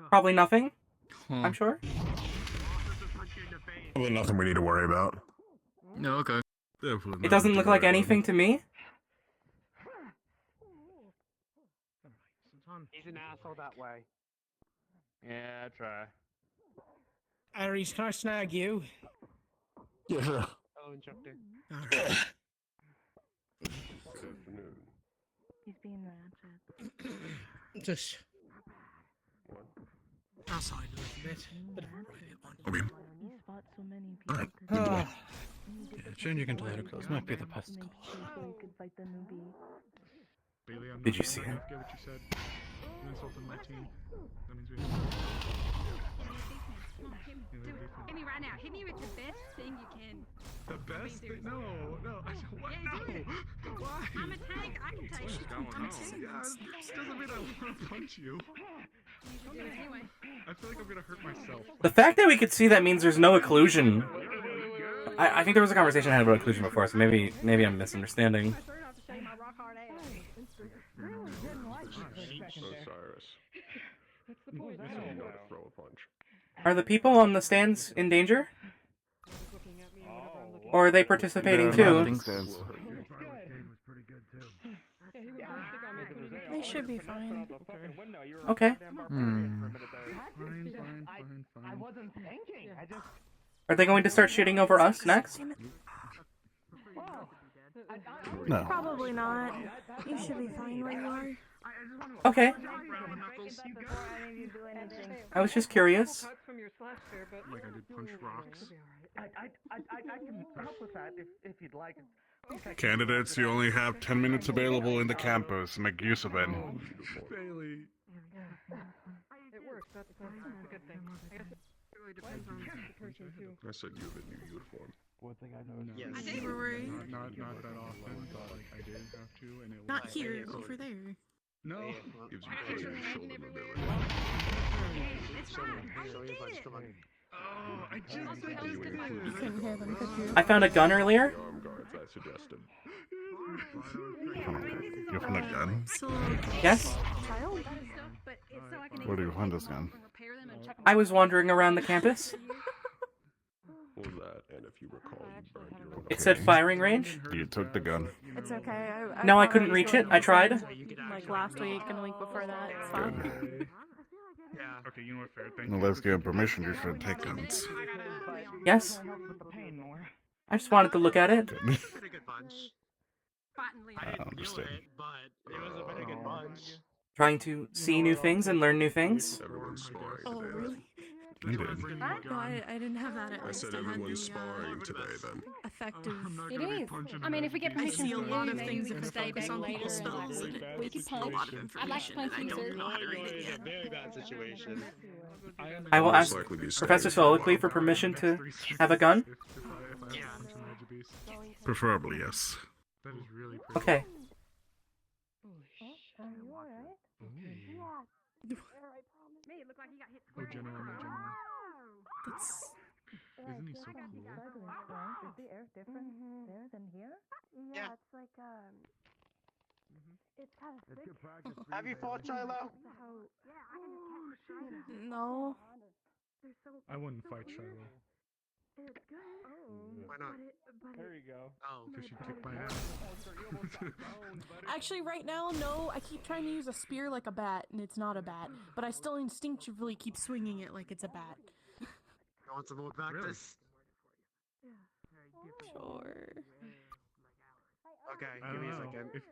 Probably nothing. I'm sure. Well, nothing we need to worry about. No, okay. It doesn't look like anything to me. He's an asshole that way. Yeah, try. Aries, can I snag you? Yeah. Oh, instructor. He's being ratchet. Just outside a little bit. Bit of a private one. I mean, You spot so many alright, people. good boy. Yeah, changing into later clothes might be the best call. So you could fight the newbie. Bailey, I'm Did not you see sure it? I forget what you said. You insulted my team. That means we Come on, hit me. Do it. Hit me right now. Hit me with the best thing you can. The best thing? No. I don't, what? Yeah, do it. No. Why? I'm a tank. I can take it. I'm a tank. Yeah, this doesn't mean I want to punch you. You can do it anyway. I feel like I'm gonna hurt myself. The fact that we could see that means there's no occlusion. I think there was a conversation I had about occlusion before, so maybe I'm misunderstanding. Osiris. That's the point. Throw a punch. Are the people on the stands in danger? Or are they participating too? They should be fine. Okay. I wasn't thinking. I just. Are they going to start shooting over us next? No. Probably not. You should be fine where you are. Okay. I was just curious. Like I did punch rocks. I can help with that if you'd like. Candidates, you only have 10 minutes available in the campus. Make use of it. Bailey. It works. That's a good thing. I guess it really depends on the person too. I said you have a new uniform. One thing I know. Yes. I think we're worried. Not that often, but like I did have to, and it Not was here, over there. No. Gives you closer shoulder mobility. It's fine. I get it. Oh, I just said You couldn't hear them, could you? I found a gun earlier. Arm guards I suggested. You found a gun? Yes. Child? Where do you find this gun? I was wandering around the campus. What was that? And if you recall, you burned your own. It said firing range. You took the gun. It's okay. No, I couldn't reach it. I tried. Like last week and the week before that. It's fine. Good. Yeah. Okay, you know what? Fair. Thank Well, you. let's give permission. You should take guns. Yes. I just wanted to look at it. Pretty good bunch. I understand. But it was a pretty good bunch. Trying to see new things and learn new things. Everyone's sparring Oh, today. really? You did. No, I didn't have that at I least. said I had everyone's the sparring today then. effective. It is. I mean, if we get I permission see a from lot you, of maybe things we if can I stay focus back on later. people's spells and We it's could a lot of I'd like information and I don't know how to read it yet. Very bad situation. I will Most ask likely be Professor staying Soliloquy for permission to have a gun. Yeah. Preferably, yes. That is really pretty. Okay. Me, it looked like you got hit. Oh, General, my General. That's Isn't he so cool? Is the air different there than here? Yeah. It's like it's kind of thick. Have you fought Shiloh? no. I wouldn't fight Shiloh. It's good. Oh. Why not? There you go. Oh. Because she kicked my ass. Actually, right now, no. I keep trying to use a spear like a bat, and it's not a bat. But I still instinctively keep swinging it like it's a bat. You want some more practice? Sure. Okay, I give me a don't know. second. If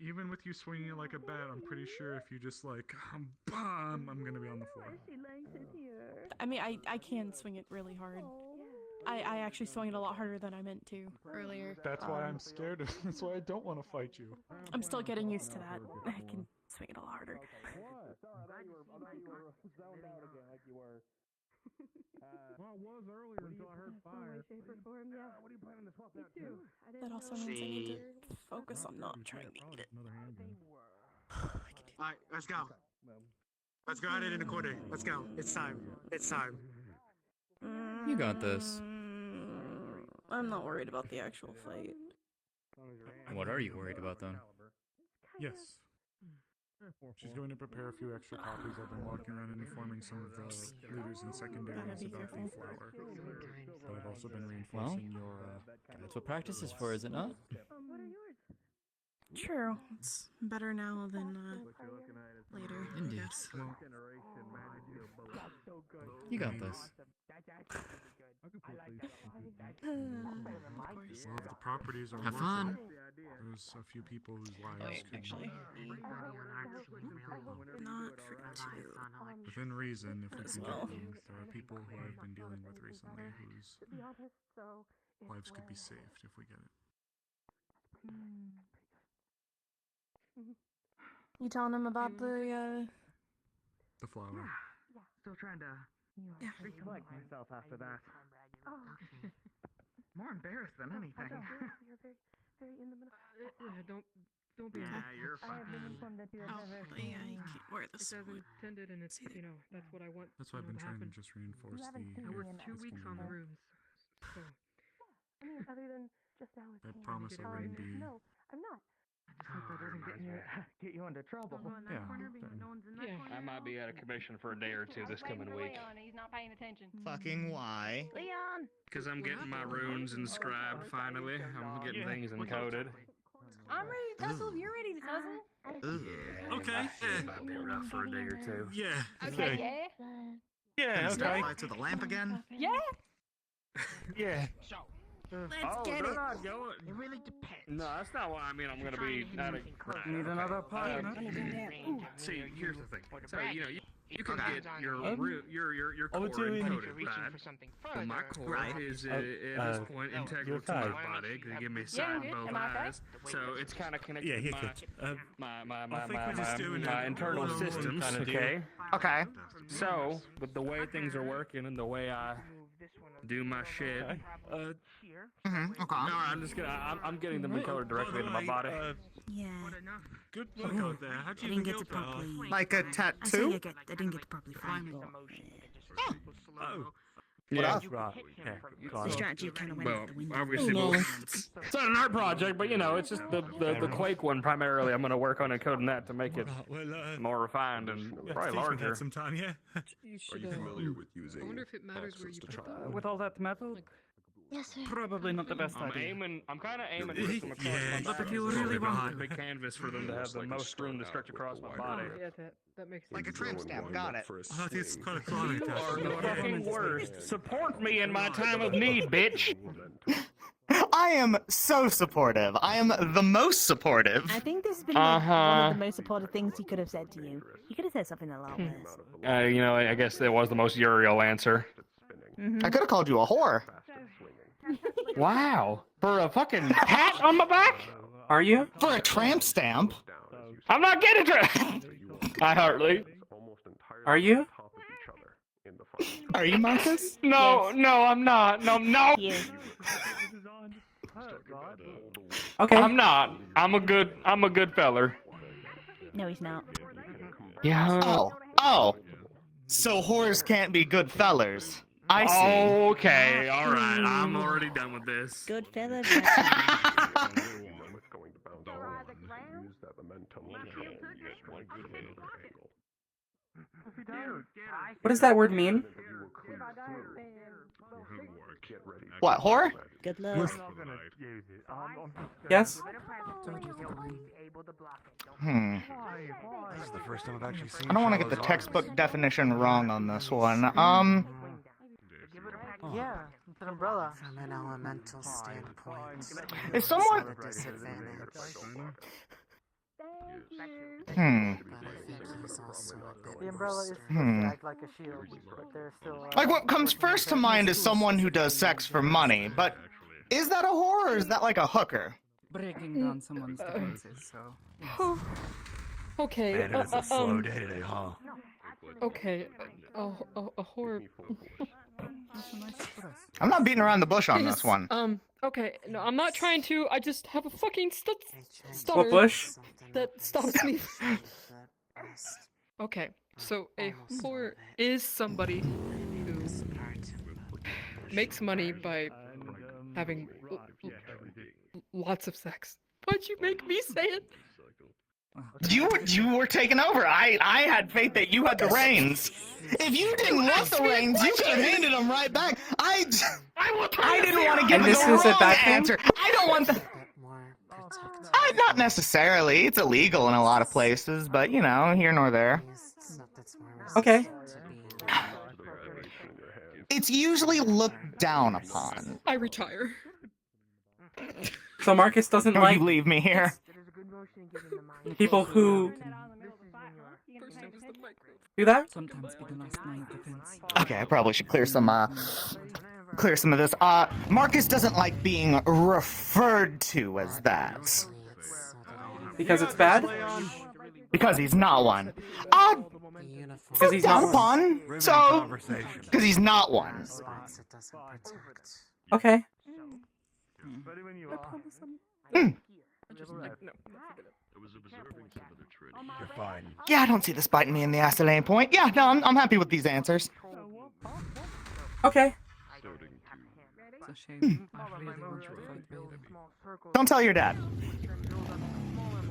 even with you swinging it like a bat, I'm pretty sure if you just like bam, I'm gonna be on the floor. I mean, I can swing it really hard. I actually swung it a lot harder than I meant to earlier. That's why I'm scared of. That's why I don't want to fight you. I'm still getting used to that. I can swing it a lot harder. Well, it was earlier until I heard fire. What are you planning to swap that to? That also means I need to focus on not trying to eat it. Another handgun. Alright, let's go. Let's go ahead and record it. Let's go. It's time. It's time. You got this. I'm not worried about the actual fight. What are you worried about then? Yes. She's going to prepare a few extra copies. I've been walking around and informing some of the leaders and secondaries about the flower. But I've also been reinforcing your. That's what practice is for, is it not? True. It's better now than later. Indeed. Yes. You got this. Well, the properties are Have worth fun. it. There's a few people whose lives could actually. Not for two. within reason, if we As can well. get them. There are people who I've been dealing with recently whose lives could be saved if we get it. You telling him about the The flower. Still trying to recollect myself after that. More embarrassed than anything. Don't be. Yeah, you're fine. yeah, you can't wear this It's as one. intended, and it's that's what I want. That's why I've been to trying to happen. just reinforce the. I worked 2 weeks on the rooms, so I promise I wouldn't be. I just hope that doesn't get you into trouble. I might be out of commission for a day or two this coming week. He's not paying attention. Fucking why? Leon! Because I'm getting my runes inscribed finally. I'm getting things encoded. I'm ready to tussle. You're ready to tussle. Okay. Might be rough for a day or two. Yeah. Okay, yeah? Gonna start fights with the lamp again? Yeah? Yeah. Let's get it. Not going. It really depends. No, that's not what I mean. I'm gonna be out of. Need another partner? See, here's the thing. So you can Okay. get your core encoded, right? But my core is at this point integral to my body. They give me sight in both eyes, so it's kind of connected to my internal systems. Okay. Okay. So with the way things are working and the way I do my shit. Okay. No, I'm getting them encoded directly into my body. Yeah. Good work out there. How'd I you didn't even get go to for that? properly. Like a I tattoo? didn't get to properly find it. Oh. Yeah. The strategy kind of went Well, out the window. obviously, it's not an art project, but it's just the Quake one primarily. I'm gonna work on encoding that to make it more refined and probably larger. Some time, yeah. you Are should. you familiar with using I wonder if it matters where access you to put child? that. With all that metal, Yes, sir. probably not the best idea. I'm kind of aiming to put them across my But back. if you really want a big canvas for them to have the most room to stretch across my body. Yeah, that makes sense. Like a tramp stamp. Got it. Oh, it's quite a chronic You are the test. fucking worst. Support me in my time of need, bitch. I am so supportive. I am the most supportive. I think this has been like, one of the most supportive things he could have said to you. He could have said something a lot worse. I guess that was the most Uriel answer. I could have called you a whore. Wow. For a fucking pat on my back? Are you? For a tramp stamp. I'm not getting it. Hi, Hartley. Are you? Are you, Marcus? No, I'm not. No. Yes. Okay. I'm not. I'm a good feller. No, he's not. Yeah. Oh. So whores can't be good fellers. I see. Okay, all right. I'm already done with this. Good fella. What does that word mean? What, whore? Good luck. Yes? This is the first time I've actually seen. I don't want to get the textbook definition wrong on this one. Yeah, it's an umbrella. From an elemental standpoint, Is someone... it's a disadvantage. Hmm. But I think he's also a bit The umbrella is Hmm. act like a shield, but there's still. Like, what comes first to mind is someone who does sex for money, but is that a whore or is that like a hooker? Breaking down someone's defenses, so. Okay. Man, it's a slow day today, huh? Okay. A horror. I'm not beating around the bush on this one. Okay. No, I'm not trying to. I just have a fucking stutter. What bush? That stops me. Okay. So a whore is somebody who makes money by having lots of sex. Why'd you make me say it? You were taking over. I had faith that you had the reins. If you didn't want the reins, you could have handed them right back. I didn't want to give And the this is a wrong bad thing? answer. I don't want the. Not necessarily. It's illegal in a lot of places, but you know, here nor there. Okay. It's usually looked down upon. I retire. So Marcus doesn't Don't like you leave me here. people who do that? Sometimes be the last line of defense. Okay, I probably should clear some of this. Marcus doesn't like being referred to as that. Because it's bad? Because he's not one. Because he's not one. So, because he's not one. Okay. You're fine. Yeah, I don't see this biting me in the ass at any point. Yeah, no, I'm happy with these answers. Okay. It's a shame. I really want you to fight Bailey. Don't tell your dad.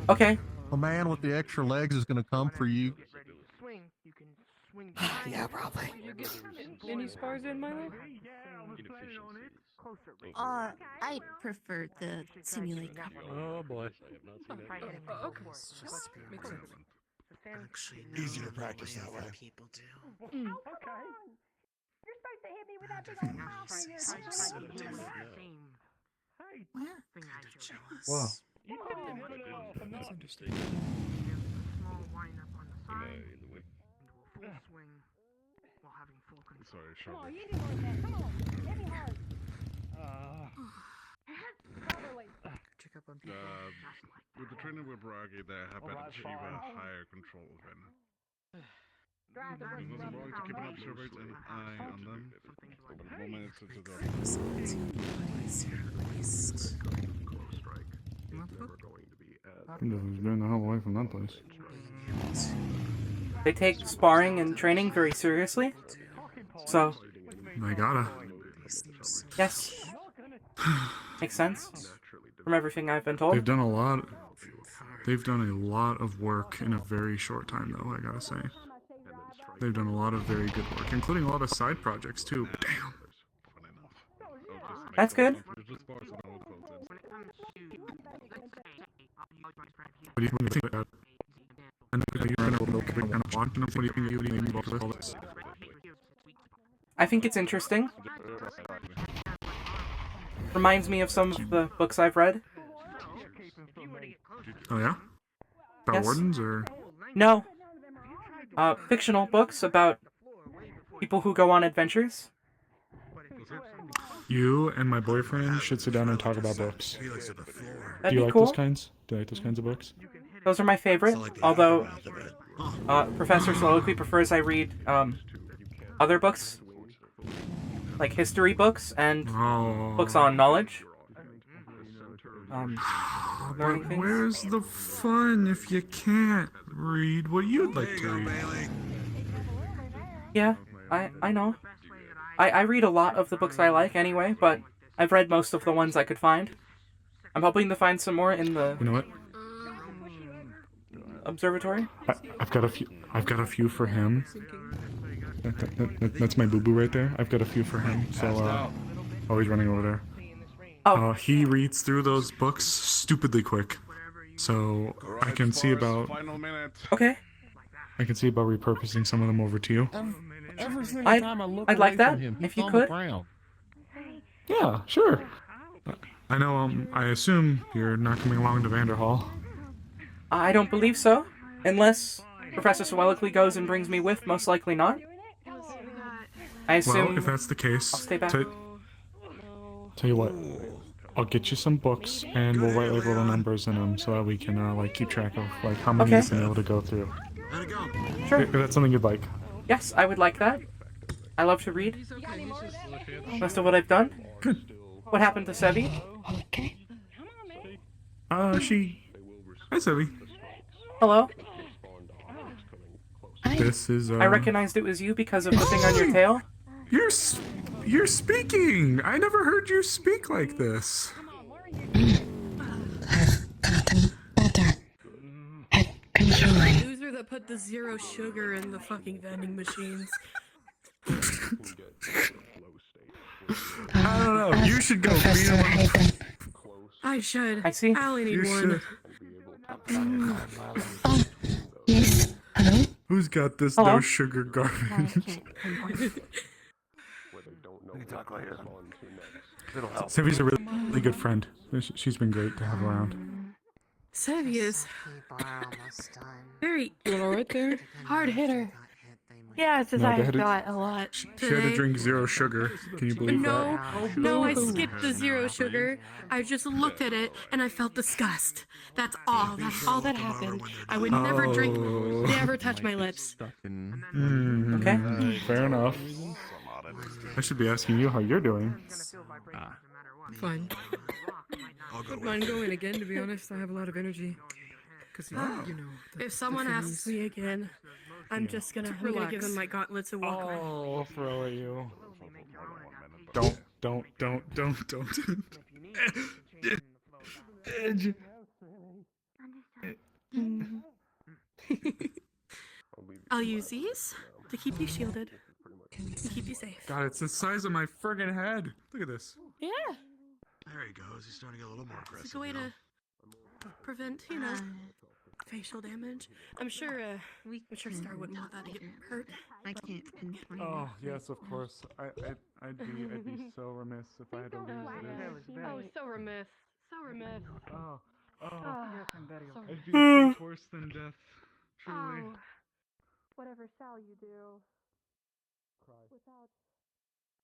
Okay. A man with the extra legs is gonna come for you. Yeah, probably. Any spars in, Milo? I prefer the simulate. Oh boy. Okay. Makes sense. Actually, easier to practice that way. People do. Okay. You're supposed to hit me with that big old mouth right there. So different. Whoa. That's interesting. Small wind up on the side into a full swing while having full control. Sorry, Come on, you do more than that. Come on, hit me hard. Properly. Check up on people. With the training with Baragi, they have been achieve a higher control then. Drive the It bus was from wrong to keep an observant and eye on them. But the moment it's into He's been the hell away from that place. They take sparring and training very seriously. So, I gotta. yes. Makes sense. From everything I've been told. They've done a lot. They've done a lot of work in a very short time, though. I gotta say. They've done a lot of very good work, including a lot of side projects too. Damn. That's good. What do you think about that? And you're kind of want what do you think about all this? I think it's interesting. Reminds me of some of the books I've read. Oh yeah? About Yes. wardens or? No. Fictional books about people who go on adventures. You and my boyfriend should sit down and talk about books. Do That'd you be like cool. those kinds? Do you like those kinds of books? Those are my favorite, although Professor Soliloquy prefers I read other books, like history books and books on knowledge. But where's the fun if you can't read what you'd like to read? Yeah, I know. I read a lot of the books I like anyway, but I've read most of the ones I could find. I'm hoping to find some more in the You know what? observatory. I've got a few for him. That's my boo boo right there. I've got a few for him. So oh, he's running over there. Oh. He reads through those books stupidly quick. So I can see about Okay. I can see about repurposing some of them over to you. Every single time I look I'd away like that, from him, he's if you on could. the ground. Yeah, sure. I know. I assume you're not coming along to Vanderhall. I don't believe so, unless Professor Soliloquy goes and brings me with. Most likely not. I assume. Well, if that's the case, I'll stay back. Tell you what, I'll get you some books and we'll write like little numbers in them so that we can like keep track of like how many you've been able to go through. Sure. If that's something you'd like. Yes, I would like that. I love to read. Most of what I've done. Good. What happened to Sevi? Hi, Sevi. Hello. I This is. I recognized it was you because of the thing on your tail. You're speaking. I never heard you speak like this. Loser that put the 0 sugar in the fucking vending machines. I don't know. You should go. I should. I see. I only need You one. Yes. Hello? Who's got this Hello? no sugar garbage? Sevi's a really good friend. She's been great to have around. Sevi is very right there. Hard hitter. Yeah, it's just No, I they had to- got a lot. She had to drink 0 sugar. Can you believe No, that? no, I skipped the 0 sugar. I just looked at it and I felt disgust. That's all. That's all that happened. I would never drink, never touch my lips. Okay. Fair enough. I should be asking you how you're doing. Fine. Wouldn't mind going again, to be honest. I have a lot of energy. Cause you know. If someone asks me again, I'm just gonna give them my gauntlets and walk away. Oh, I'll throw at you. Don't. Edge. I'll use these to keep you shielded. To keep you safe. God, it's the size of my friggin' head. Look at this. Yeah. There he goes. He's starting to get a little more aggressive. It's a way to prevent, facial damage. I'm sure Star wouldn't want that to get hurt. I can't pinpoint. Oh, yes, of course. I'd be so remiss if I had to lose this. Oh, so remiss. So remiss. Oh. Sorry. I'd be much worse than death. Truly. Oh, whatever shall you do? Without,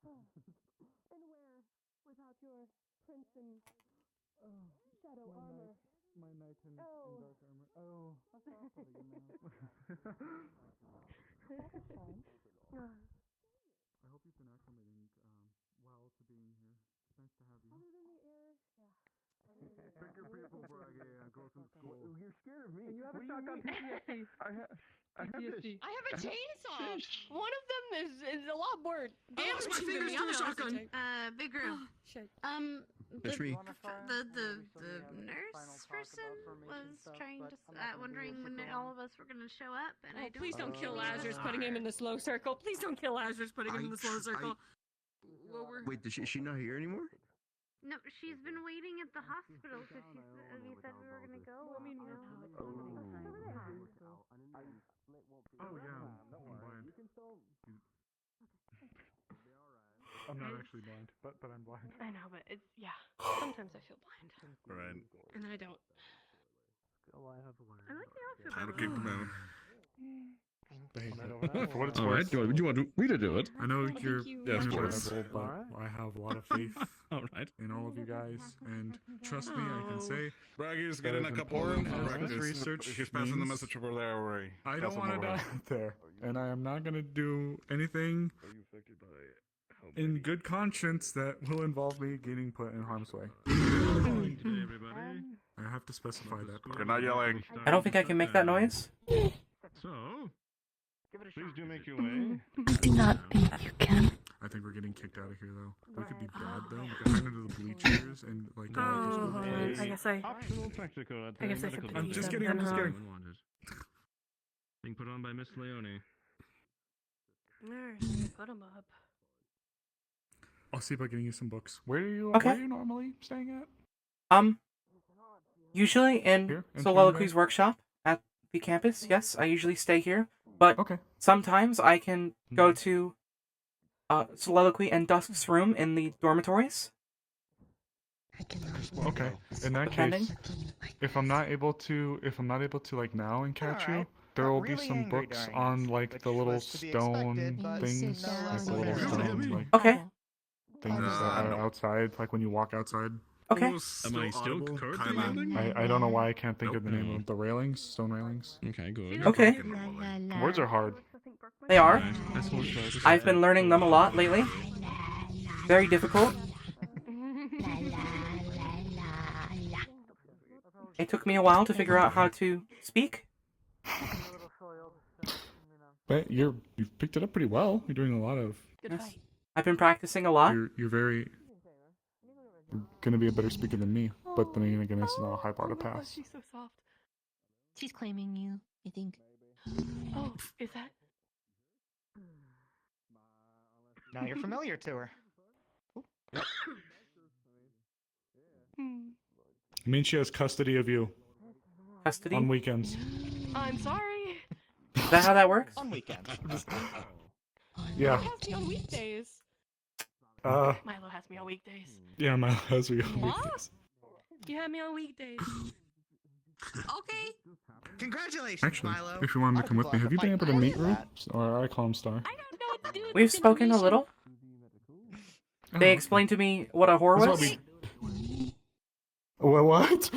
and where, without your prince and shadow armor. My knight and dark armor. Oh, that's awful, you know. I hope you've been acclimating well to being here. It's nice to have you. Bigger people bragging go through school. You're scared of me. And you have a shotgun PTSD. I have a chainsaw. One of them is a lot more damage my than fingers the to the other. shotgun. Big Girl. Shit. The nurse person was trying to, wondering when all of us were going to show up, and I don't. Please don't kill Lazarus, putting him in the slow circle. Please don't kill Lazarus, putting him in the slow circle. Wait, is she not here anymore? No, she's been waiting at the hospital because we said we were going to go. I mean, Oh, yeah. I'm blind. I'm not actually blind, but I'm blind. I know, but it's, sometimes I feel blind. Right. And then I don't. I like the outfit. Time to kick them out. For what it's All worth. right. Do you want me to do it? I know you're Yes, of course. incredible, but I have a lot of faith All right. in all of you guys, and trust me, I can say Braggy's that getting as a couple important of as this practice. research He's passing the means, message over there, Ray. I don't want to die out there, and I am not going to do anything in good conscience that will involve me getting put in harm's way. I have to specify that. You're not yelling. I don't think I can make that noise. So, please do make your way. I do not think you can. I think we're getting kicked out of here, though. That could be bad, though. We got into the bleachers and, like, I guess I guess I should put I'm these just up kidding, then, I'm just huh? kidding. Being put on by Miss Leone. There, put them up. I'll see about getting you some books. Where are you normally staying at? Usually in Here? In Soliloquy's Trinidad? workshop at the campus. Yes, I usually stay here. But sometimes I can go to Soliloquy and Dusk's room in the dormitories. Okay. In that Depending. case, if I'm not able to like now and catch you, there will be some books on like the little stone things, like the little stone like things that are outside, like when you walk outside. Okay. Am I still currently yielding? I don't know why I can't think of the name of the railings, stone railings. Okay, good. Okay. Words are hard. They are. I've been learning them a lot lately. Very difficult. It took me a while to figure out how to speak. But you've picked it up pretty well. You're doing a lot of. Yes. I've been practicing a lot. You're gonna be a better speaker than me, but then again, it's not a high bar to pass. She's so soft. She's claiming you, I think. Oh, is that? Now you're familiar to her. I mean, she has custody of you. Custody? On weekends. I'm sorry. Is that how that works? On weekends. Yeah. Milo has me on weekdays. Milo has me on weekdays. Yeah, Milo has me on What? weekends. You have me on weekdays. Okay. Congratulations, Actually, Milo. if you wanted to come with me, have you been able to meet Rue? Or I call him Star. We've spoken a little. They explained to me what a whore That's was. What?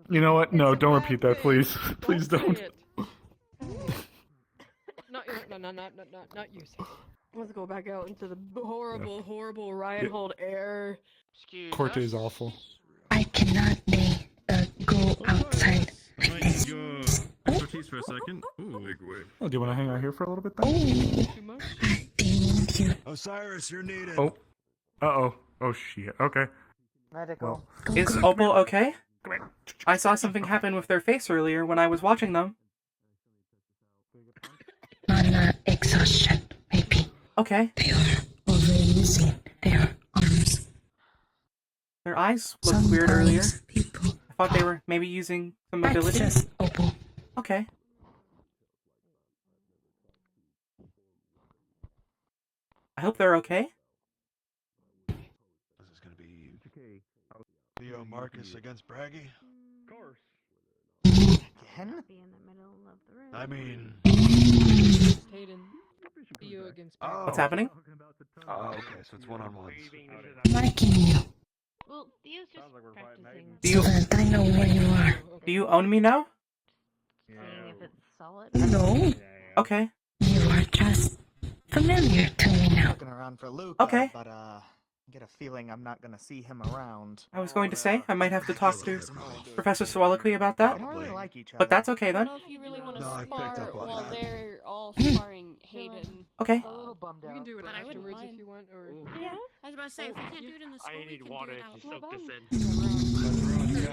You know what? No, don't repeat that, please. Please don't. Not you. Sir. Let's go back out into the horrible Reinhold air. Corte is awful. I cannot go outside. Might your expertise for a second. Ooh, big way. Oh, do you want to hang out here for a little bit then? Osiris, you're needed. Oh. Uh-oh. Oh, shit. Okay. Medical. Well. Is Opal okay? I saw something happen with their face earlier when I was watching them. Mana exhaustion, maybe. Okay. They are overusing their arms. Their eyes looked weird earlier. I thought they were maybe using some ability. Just Opal. Okay. I hope they're okay. This is gonna be Leo Marcus against Braggy. Of course. Again? Be in the middle of the room. I mean. Hayden. Theo against. What's happening? Oh, okay, so it's one-on-ones. Marking you. Well, Theo's just practicing. Do So that I know where you are. Do you own me now? Seeing if it's solid. No. Okay. You are just familiar to me now. Looking around for Luca, Okay. but I get a feeling I'm not gonna see him around. I was going to say I might have to talk to Professor Soliloquy about that. They don't really like each other. But that's okay I then. don't know if you really want to No, I spar picked up on while that. they're all sparring Hayden. Okay. A little bummed out. We can do it But I wouldn't afterwards mind. if you want, or. Yeah, I was about to say, if we can't do it in the school, I we need can water do it to out. soak this in.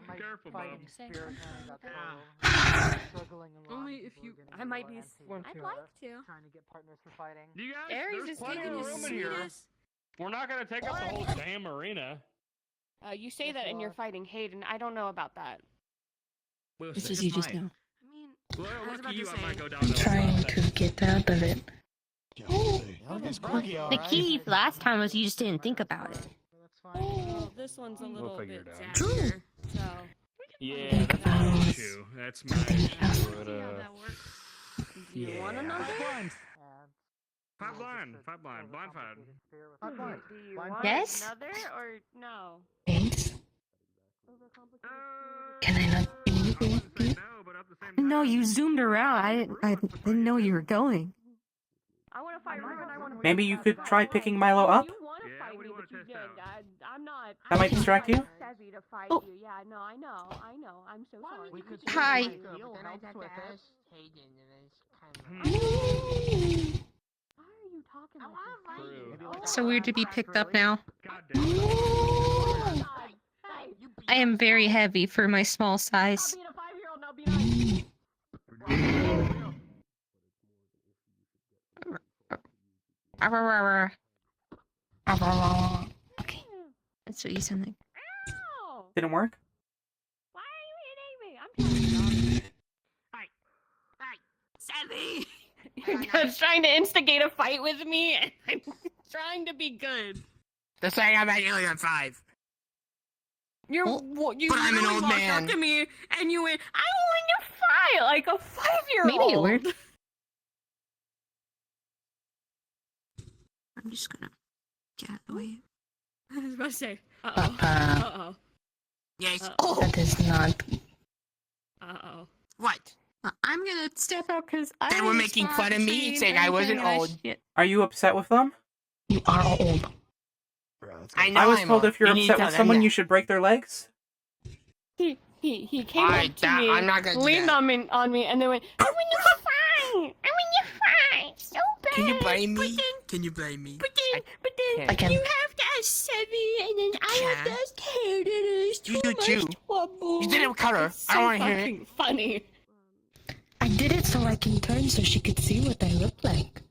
My Careful, fighting Bob. spirit kind of got thrown. Struggling a lot. Only if you. before I getting might to be Atlantis. one I'd too. like to. Trying to get partners for fighting. You guys, Aries there's is plenty taking of his room in Sweet here. ass. We're not gonna take up the whole damn arena. You say that and you're fighting Hayden. I don't know about that. We'll This see. is you just now. I mean, Well, I was lucky about you, to I say. might go down I'm to trying to get out of it. He's Braggy, all The right. key last time was you just didn't think about it. That's fine. Well, this one's a little figure bit it out. zazzier, so. Yeah, Think that's my about issue. That's my something issue. else. But, See how that works. Do you want another? Five blind, blind five. Not blind. Do you Blind want Yes? another or no? Thanks. Can I not be with you? No, but at the same No, time, you zoomed around. I didn't know you were going. I want to fight Rue and I want to. Maybe you could try picking Milo up? You want to Yeah, fight what do me, you but wanna you test didn't. I'm not. That might distract you? Savvy to fight Oh. you. Yeah, no, I know. I'm so sorry. We could Hi. Heal helps with it. Why are you talking like this? True. Maybe like So weird to be picked up now. God damn it. I am very heavy for my small size. Stop being a 5-year-old now. Be nice. Okay, that's what you sound like. Ow! Didn't work? Why are you hitting me? I'm Savvy! You're just trying to instigate a fight with me, and I'm trying to be good. The saying I'm at Alien 5. You but I'm an really old walked man. up to me, and you went, "I want to fight like a 5-year-old." Maybe it worked. I'm just gonna get out of the way. I was about to say, Papa. Yes. That is not. What? I'm gonna step out because I. They were making fun of me and saying I wasn't old. Are you upset with them? You are old. Bro, let's I go. know I was I'm told old. if you're You need to upset tell with them someone, that. you should break their legs. He came up to me, I'm not gonna do leaned that. on me, and then went, "I'm in your fight! I'm in your fight! So bad!" Can you blame But me? then, Can you blame me? but then I can. you have to ask Sebby, and then I have to ask Taylor. It's too You do much too. trouble. You did it with Cutter. It's I don't so want to hear fucking it. funny. I did it so I can turn so she could see what I look like.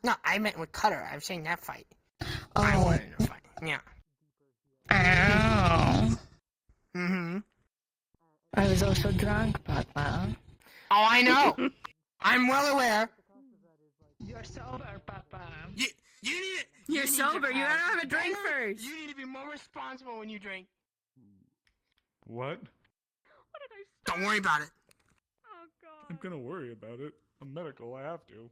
No, I meant with Cutter. I'm saying that fight. Oh. I wanted to fight. Yeah. Ow. Mm-hmm. I was also drunk, Papa. Oh, I know. I'm well aware. You're sober, Papa. You need it. You're sober. You gotta have a drink first. You need to be more responsible when you drink. What? Don't worry about it. Oh god. I'm gonna worry about it. I'm medical, I have to.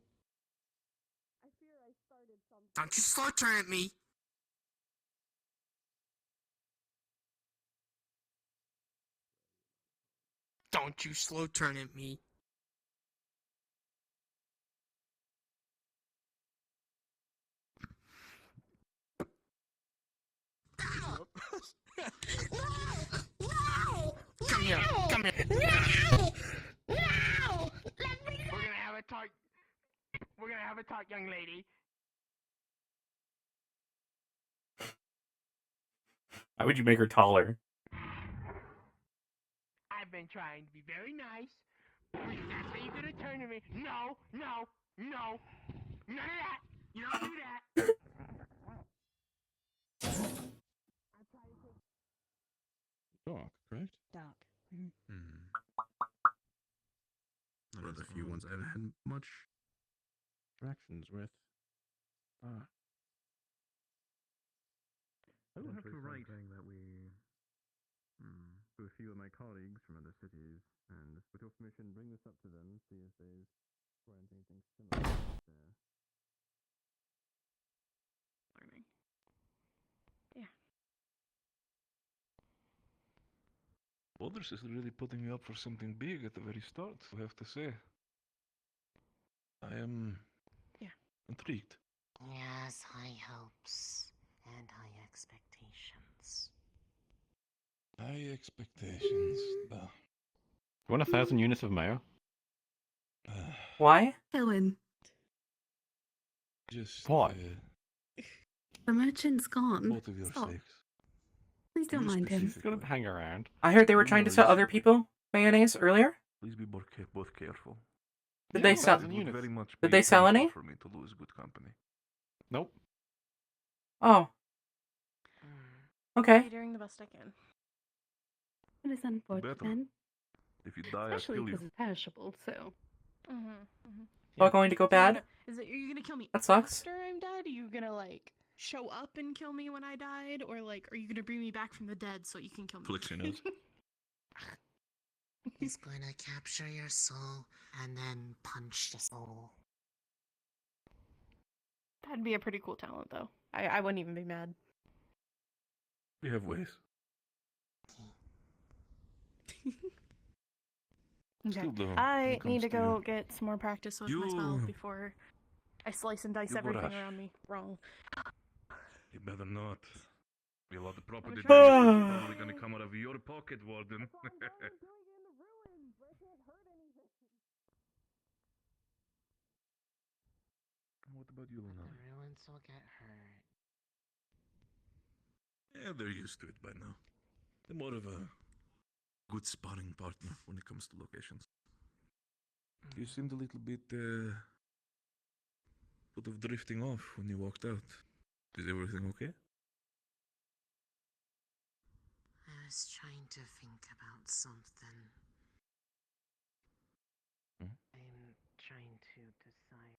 Don't you slow turn at me. Don't you slow turn at me. Come here. Come here. We're gonna have a talk. We're gonna have a talk, young lady. Why would you make her taller? I've been trying to be very nice. That's how you're gonna turn to me. No, no, no. None of that. You don't do that. Doc, correct? Doc. One of the few ones I haven't had much interactions with. I will have to write saying that we, to a few of my colleagues from other cities, and with your permission, bring this up to them, see if they've run anything similar. Learning. Yeah. Others is really putting me up for something big at the very start, I have to say. I am intrigued. Yes, high hopes and high expectations. High expectations. You want 1,000 units of mayo? Why? Helen, Just what? the merchant's gone. Both of your Stop. sakes. Please don't mind him. He's gonna hang around. I heard they were trying to sell other people mayonnaise earlier. Please be both careful. Did they sell? It would very much Did be they sell painful any? for me to lose good company. Nope. Oh. Okay. Doing the best I can. It is unfortunate. If you die, Especially I kill you. because it's perishable, so. All going to go bad? Is it? Are you gonna kill me That sucks. after I'm dead? Are you gonna like show up and kill me when I died, or like are you gonna bring me back from the dead so you can kill me? Flicks He's going to capture your soul and then punch the soul. That'd be a pretty cool talent, though. I wouldn't even be mad. We have ways. Okay. Still though, when I it need to comes go get some more practice with my spell You- before I slice and dice You everything rush. around me wrong. You better not. Be a lot of property damage trying. is probably gonna come out of your pocket, Warden. What about you, Luna? The ruins will get hurt. Yeah, they're used to it by now. They're more of a good sparring partner when it comes to locations. You seemed a little bit sort of drifting off when you walked out. Is everything okay? I was trying to think about something. I'm trying to decide.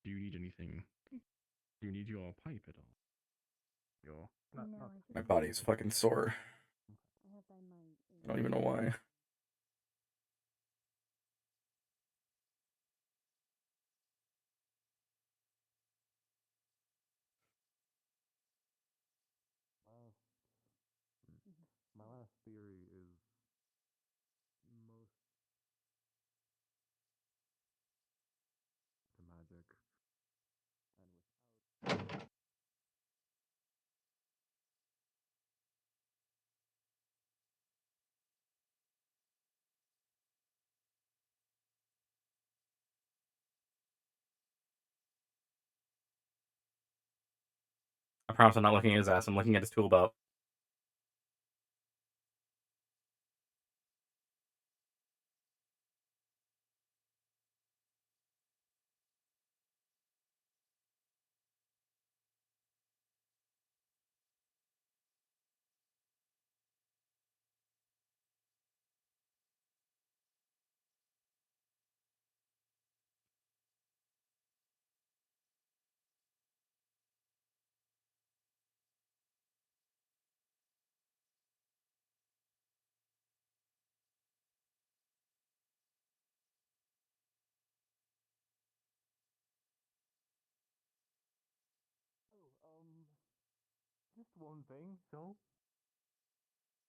Do you need anything? Do you need your pipe at all? Your My body is fucking sore. I don't even know why. My last theory is most promise I'm not looking at his ass. I'm looking at his tool belt. Just one thing, so.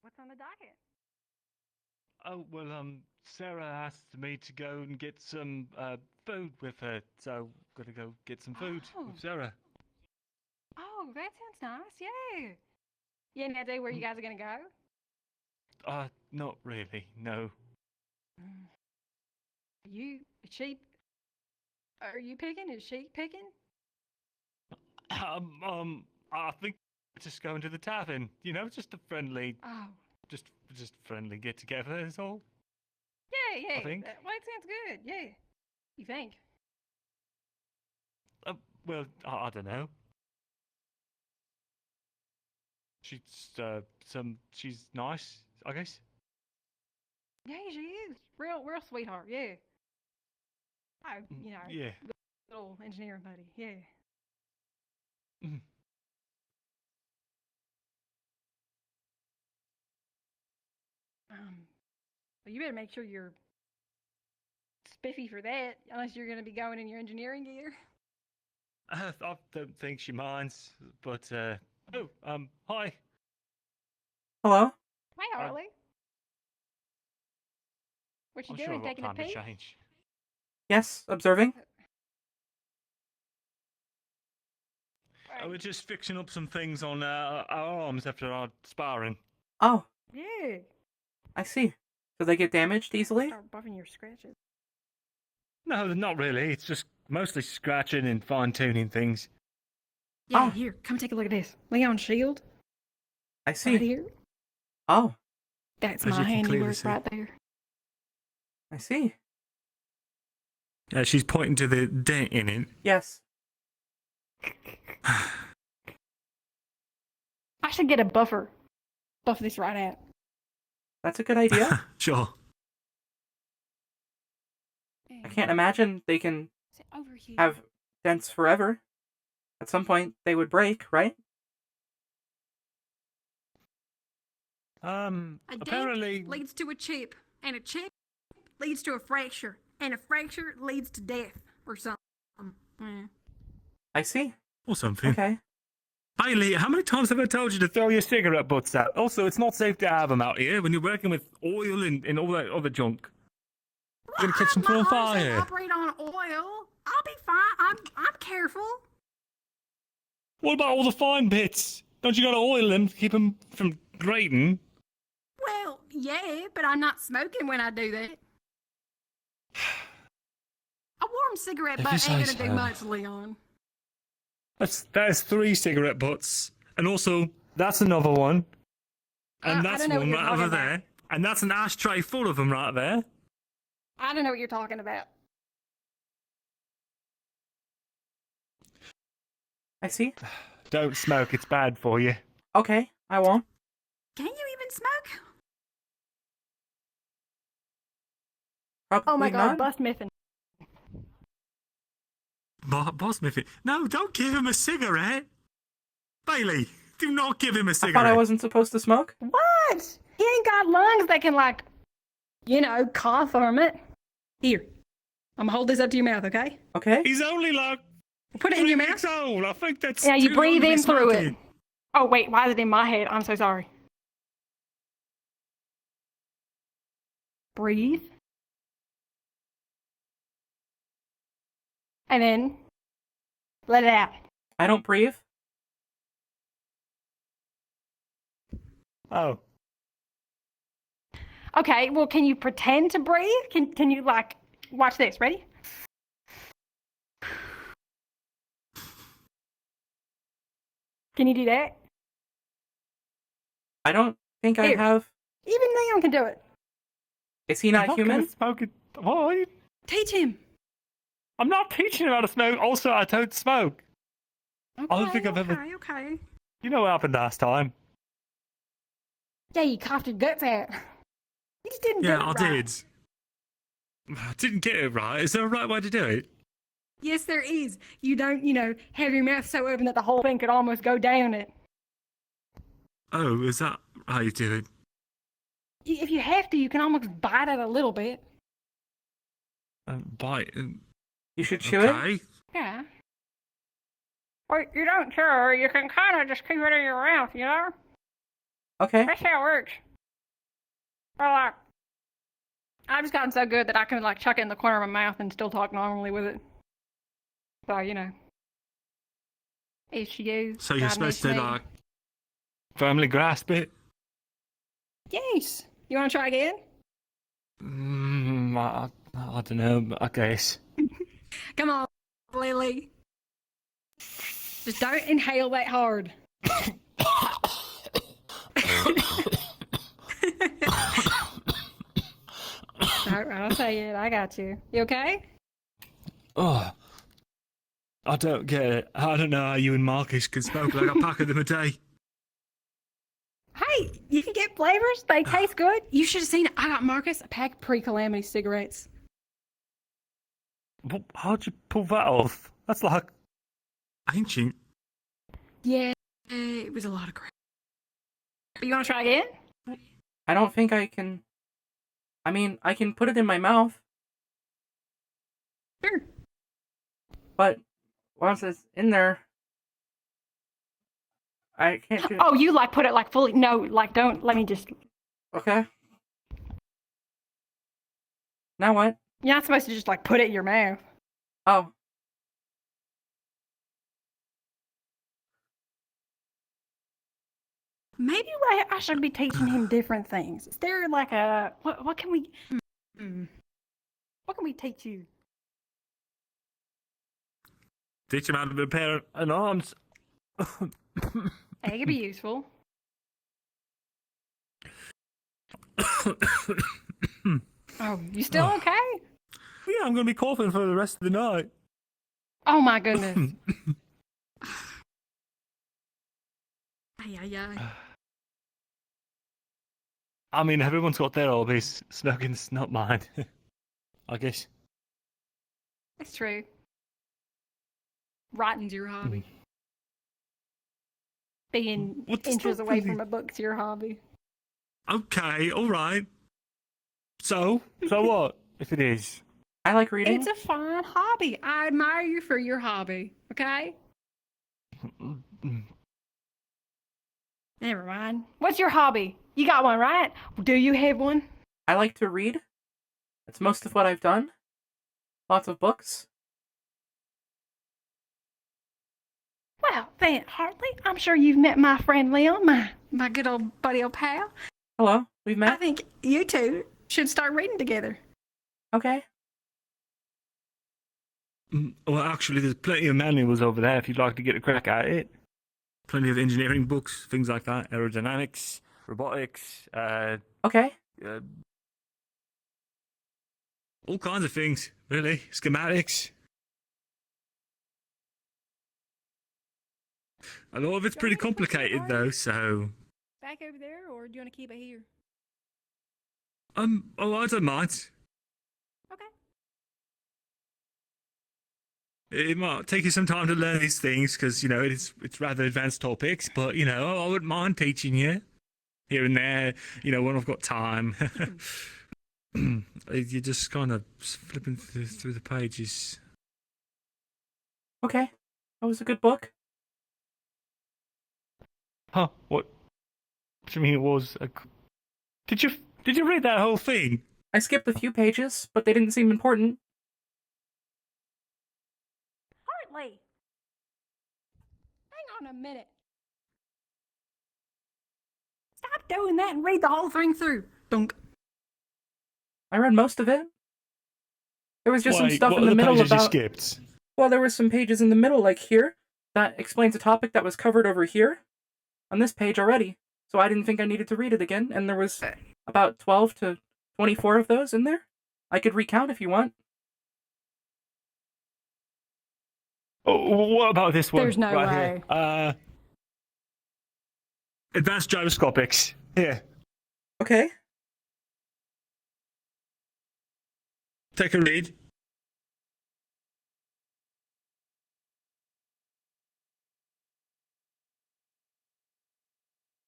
What's on the docket? Oh, well, Sarah asked me to go and get some, food with her, so gotta go get some food with Sarah. Oh, that sounds nice. Yeah. Yeah, any idea where you guys are gonna go? Not really, no. Are you sheep? Are you picking? Is she picking? I think just going to the tavern, you know, just a friendly, Oh. just friendly get together is all. Yeah. I think. Well, that sounds good. Yeah. You think? Well, I don't know. She's she's nice, I guess. Yeah, she is. Real sweetheart. Yeah. Yeah. Little engineering buddy. Yeah. Mm. Well, you better make sure you're spiffy for that, unless you're going to be going in your engineering gear. I don't think she minds, but hi. Hello? Hi, Hartley. What you I'm doing? sure I've got Taking a time to peek? change. Yes, observing. We're just fixing up some things on our arms after our sparring. Oh, Yeah. I see. Do they get damaged easily? Start buffing your scratches. No, not really. It's just mostly scratching and fine-tuning things. Yeah, here, come take a look at this. Leon's shield. I see. Right here. Oh. That's As my you can clearly handiwork see. right there. I see. She's pointing to the dent in it. Yes. I should get a buffer. Buff this right out. That's a good idea. Sure. I can't imagine they can Over here. have dents forever. At some point, they would break, right? A apparently dent leads to a chip, and a chip leads to a fracture, and a fracture leads to death or something. Yeah. I see. Or something. Okay. Bailey, how many times have I told you to throw your cigarette butts out? Also, it's not safe to have them out here when you're working with oil and all that other junk. You're gonna catch them on fire. Operate on oil. I'll be fine. I'm careful. What about all the fine bits? Don't you gotta oil them to keep them from grating? Well, yeah, but I'm not smoking when I do that. A warm cigarette If butt you ain't say gonna so. do much, Leon. That's 3 cigarette butts. And also, that's another one. And I that's don't know what one you're right over talking there. And that's an ashtray full of them right there. I don't know what you're talking about. I see. Don't smoke, it's bad for you. Okay, I won't. Can you even smoke? Probably Oh my god, not. bust miffin. Boss Miffy. No, don't give him a cigarette. Bailey, do not give him a I cigarette. thought I wasn't supposed to smoke. What? He ain't got lungs that can, like, cough from it. Here. I'm gonna hold this up to your mouth, okay? Okay. He's only like Put it in your mouth. weeks old. I think that's Yeah, you too breathe long to be in through it. smoking. Oh, wait, why is it in my head? I'm so sorry. Breathe. And then let it out. I don't breathe. Oh. Okay, well, can you pretend to breathe? Can you, like, watch this? Ready? Can you do that? I don't think I Here. have. Even Leon can do it. Is he not human? Smoking. What? Teach him. I'm not teaching him how to smoke. Also, I don't smoke. Okay, I don't think I've ever. Okay. You know what happened last time? Yeah, you coughed your guts out. You just didn't do it Yeah, I right. did. I didn't get it right. Is there a right way to do it? Yes, there is. You don't, have your mouth so open that the whole thing could almost go down it. Oh, is that how you do it? If you have to, you can almost bite it a little bit. Bite. You should chew it? Yeah. Or you don't chew, you can kind of just keep it in your mouth, you know? Okay. That's how it works. Or like, I've just gotten so good that I can like chuck it in the corner of my mouth and still talk normally with it. So, If she goes. So you're supposed to, like, firmly grasp it? Yes. You want to try again? I don't know, I guess. Come on, Lily. Just don't inhale that hard. I'll say it. I got you. You okay? Oh, I don't get it. I don't know how you and Marcus can smoke like a pack of them a day. Hey, you can get flavors. They taste good. You should have seen it. I got Marcus a pack of pre-calamity cigarettes. How'd you pull that off? That's like ancient. Yeah, it was a lot of crap. You want to try again? I don't think I can. I mean, I can put it in my mouth. Sure. But once it's in there, I can't do it. Oh, you like put it like fully? No, like don't. Let me just. Okay. Now what? You're not supposed to just like put it in your mouth. Oh. Maybe I should be teaching him different things. Is there like a what can we? What can we teach you? Teach him how to prepare an arms. It could be useful. Oh, you still okay? Yeah, I'm going to be coughing for the rest of the night. Oh my goodness. Ay. I mean, everyone's got their hobbies. Smoking's not mine. I guess. That's true. Writing's your hobby. Being inches away from a book's your hobby. Okay, alright. So what, if it is? I like reading. It's a fine hobby. I admire you for your hobby, okay? Never mind. What's your hobby? You got one, right? Do you have one? I like to read. That's most of what I've done. Lots of books. Well, then, Hartley, I'm sure you've met my friend Leon, my good old buddy old pal. Hello, we've met. I think you two should start reading together. Okay. Well, actually, there's plenty of manuals over there if you'd like to get a crack at it. Plenty of engineering books, things like that. Aerodynamics, robotics, Okay. All kinds of things, really. Schematics. A lot of it's pretty complicated, though, so... Back over there, or do you want to keep it here? Oh, I don't mind. Okay. It might take you some time to learn these things, because, it's rather advanced topics, but, I wouldn't mind teaching you. Here and there, when I've got time. You're just kind of flipping through the pages. Okay. That was a good book. Huh? What do you mean it was? Did you read that whole thing? I skipped a few pages, but they didn't seem important. Hartley! Hang on a minute. Stop doing that and read the whole thing through. Dunk. I read most of it. There was just some stuff what in the are middle pages about. You skipped? Well, there were some pages in the middle, like here, that explains a topic that was covered over here on this page already. So I didn't think I needed to read it again, and there was about 12 to 24 of those in there. I could recount if you want. Oh, what about this one? There's no right way. Here? Advanced gyroscopics. Here. Okay. Take a read.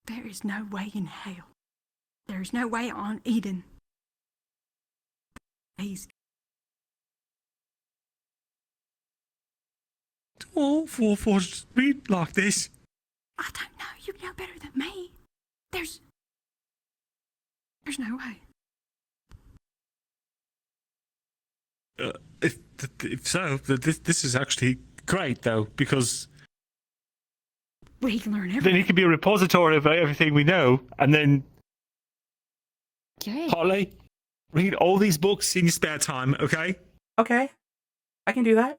There is no way in hell. There is no way on Eden. He's All 4 read like this. I don't know. You know better than me. There's no way. If so, this is actually great though, because we can learn everything. Then he could be a repository of everything we know, and then Hartley, read all these books in your spare time, okay? Okay. I can do that.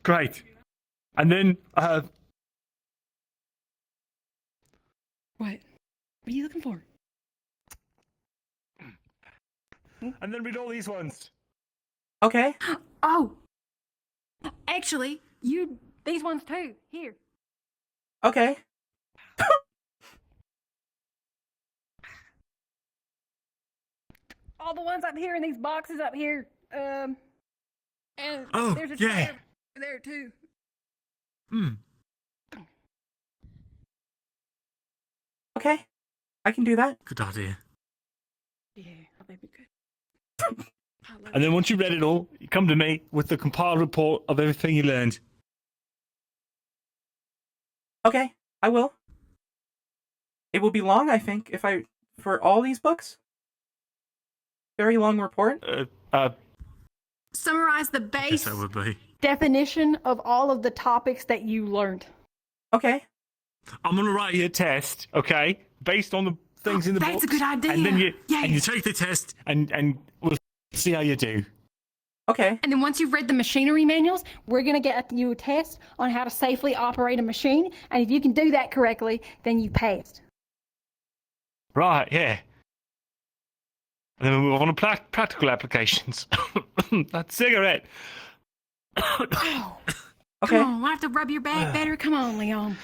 Great. And then What? What are you looking for? and then read all these ones. Okay. Oh. Actually, these ones too. Here. Okay. All the ones up here in these boxes up here. And Oh, there's a yeah. tab there too. Okay. I can do that. Good idea. Yeah, that'd be good. And then once you read it all, you come to me with the compiled report of everything you learned. Okay, I will. It will be long, I think, for all these books. Very long report. Summarize the base That would be. definition of all of the topics that you learned. Okay. I'm gonna write you a test, okay, based on the things in the That's books. a good idea. And then you Yeah. and you take the test, and we'll see how you do. Okay. And then once you've read the machinery manuals, we're going to get you a test on how to safely operate a machine. And if you can do that correctly, then you passed. Right, yeah. And then we move on to practical applications. That cigarette. Oh. Okay. Come on, I have to rub your back better. Come on, Leon.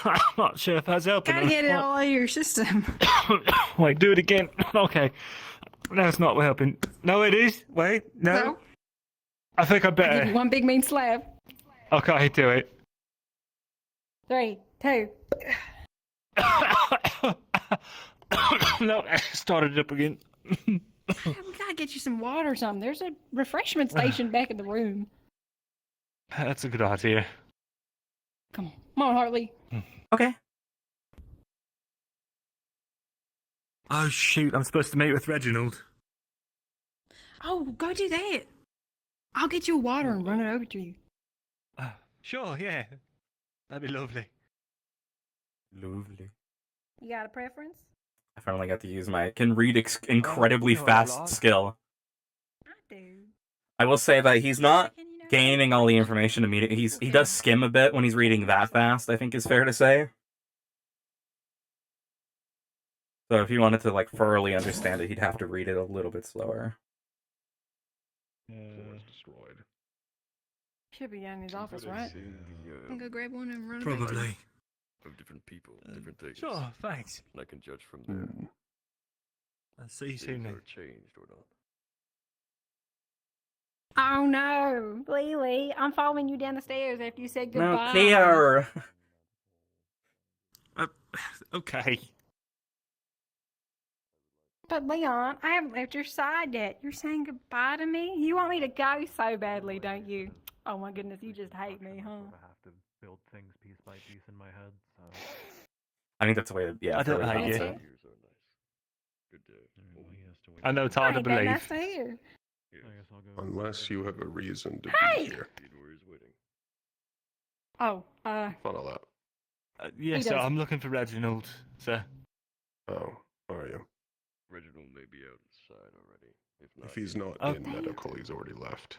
I'm not sure if that's helping. Gotta get it all out of your system. Wait, do it again. Okay. That's not helping. No, it is. Wait, no. I think I I'll give you better. one big mean slab. Okay, do it. 3, 2. No, I started it up again. We gotta get you some water or something. There's a refreshment station back in the room. That's a good idea. Come on, Hartley. Okay. Oh, shoot. I'm supposed to meet with Reginald. Oh, go do that. I'll get you a water and run it over to you. Sure, yeah. That'd be lovely. Lovely. You got a preference? I finally got to use my can read incredibly fast skill. I do. I will say that he's not gaining all the information immediately. He does skim a bit when he's reading that fast, I think is fair to say. So if he wanted to like thoroughly understand it, he'd have to read it a little bit slower. Destroyed. Should be down in his office, right? I'll go grab one and run. Probably. Of different people, different things. Sure, thanks. And I can judge from there. I'll see you soon, Things then. are changed or not. Oh no, Lily, I'm following you down the stairs after you said goodbye. No, Claire. Okay. But Leon, I haven't left your side yet. You're saying goodbye to me? You want me to go so badly, don't you? Oh my goodness, you just hate me, huh? I have to build things piece by piece in my head, so. I think that's the way to, yeah. I don't that's the way hate to you. do it. Good day. I know it's hard to Ain't that believe. nice to hear. Unless you have a reason to Hey! be here. Oh, Follow that. Yes, He sir, does. I'm looking for Reginald, sir. Oh, are you? Reginald may be outside already. If not, If he's not Oh. in medical, he's already left.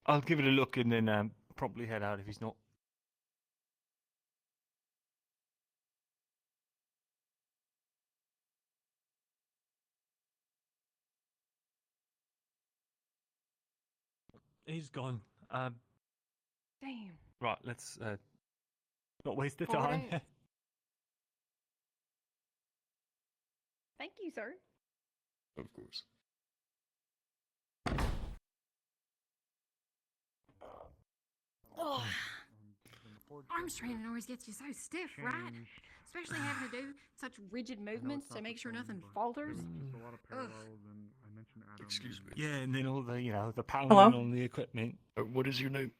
I'll give it a look and then probably head out if he's not. He's gone. Damn. Right, let's not waste the Forward time. eight. Thank you, sir. Of course. Oh. Arm training always gets you so stiff, right? Especially having to do such rigid movements to make sure nothing falters. Ugh. Excuse me. Yeah, and then all the the pounding Hello? on the equipment. What is your name?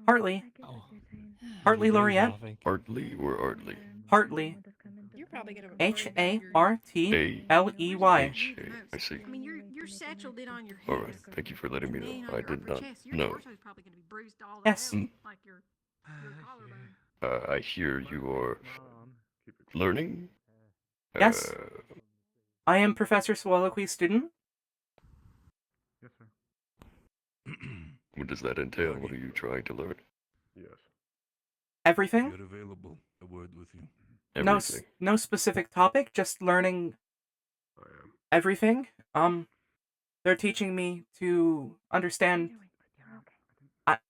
Hartley. Oh. Hartley Laureate. Hartley or Hartley? Hartley. You're probably gonna Hartley. I see. I mean, you're satcheled in on your All hips. right. Thank you for letting me Laying know. on I your did upper not chest. Your know. torso's probably gonna be bruised all Yes. out, like your collarbone. I hear you are learning. Yes. I am Professor Swalloqui's student. Yes, sir. What does that entail? What are you trying to learn? Yes. Everything. You're available. A word with you. Everything. No specific topic, just learning everything. They're teaching me to understand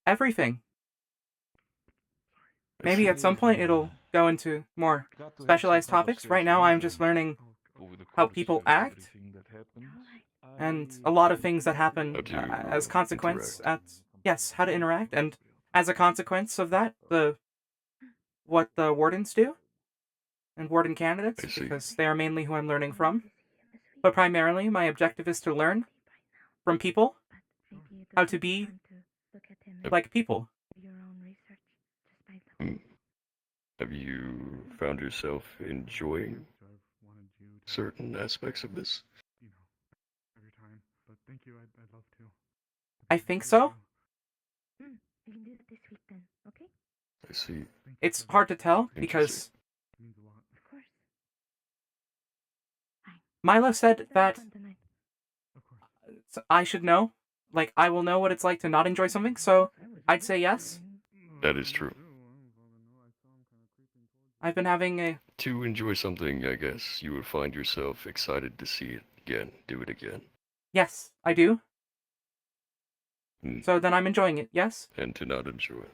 everything. Maybe at some point it'll go into more specialized topics. Right now I'm just learning how people act and a lot of things that happen as consequence how to interact, and as a consequence of that, what the wardens do and warden candidates, because they are mainly who I'm learning from. But primarily my objective is to learn from people how to be like people. Have you found yourself enjoying certain aspects of this? Every time. But thank you. I'd love to. I think so. We can do it this week then, okay? I see. It's hard to tell because Of course. Milo said that I should know. Like, I will know what it's like to not enjoy something, so I'd say yes. That is true. I've been having a... To enjoy something, I guess, you would find yourself excited to see it again, do it again. Yes, I do. So then I'm enjoying it, yes? And to not enjoy.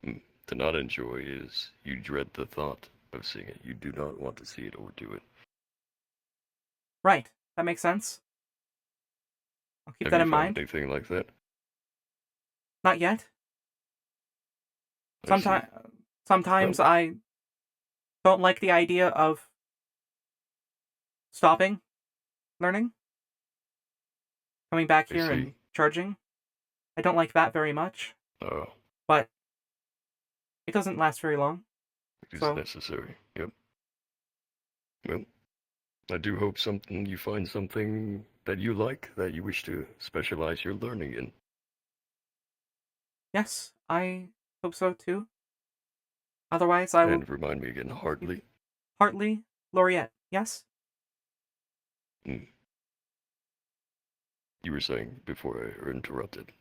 To not enjoy is you dread the thought of seeing it. You do not want to see it or do it. Right, that makes sense. I'll keep Have that you in found mind. anything like that? Not yet. I see. Sometimes I don't like the idea of stopping learning. Coming back here and charging. I don't like that very much. Oh. But it doesn't last very long. It is necessary. Yep. Well, I do hope you find something that you like, that you wish to specialize your learning in. Yes, I hope so too. Otherwise, I will... And remind me again, Hartley. Hartley Laureate, yes? You were saying before I interrupted.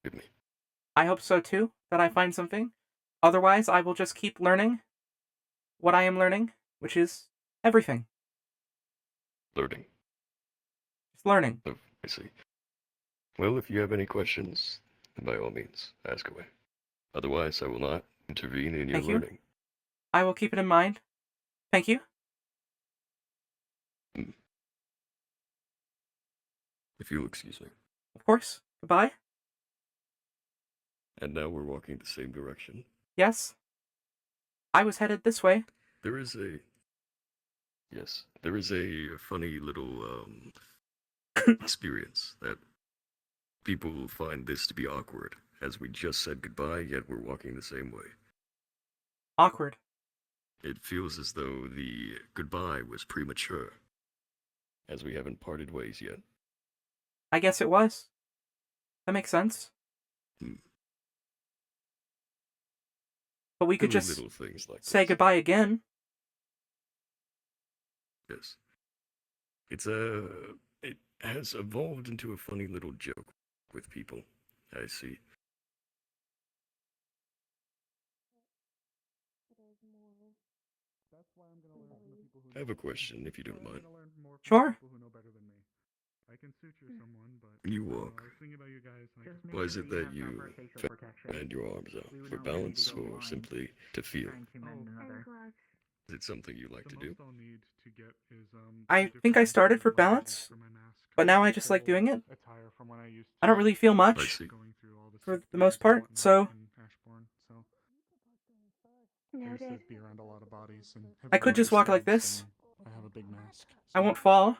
Give me. I hope so too, that I find something. Otherwise, I will just keep learning what I am learning, which is everything. Learning. Just learning. Oh, I see. Well, if you have any questions, then by all means, ask away. Otherwise, I will not intervene in your Thank you. learning. I will keep it in mind. Thank you. If you'll excuse me. Of course. Goodbye. And now we're walking the same direction. Yes. I was headed this way. There is a funny little experience that people will find this to be awkward, as we just said goodbye, yet we're walking the same way. Awkward. It feels as though the goodbye was premature, as we haven't parted ways yet. I guess it was. That makes sense. But we could Silly just little things like say goodbye again. Yes. It has evolved into a funny little joke with people, I see. I have a question, if you don't mind. Sure. I can suture someone, but When you walk, I was thinking about you guys. And I why is it that you bend your arms out? For balance or simply to feel? Is it something you like to do? I think I started for balance, but now I just like doing it. I don't really feel much for the most part, so Noted. Be around a lot of bodies and I could just walk like this. I have a big mask. I won't fall,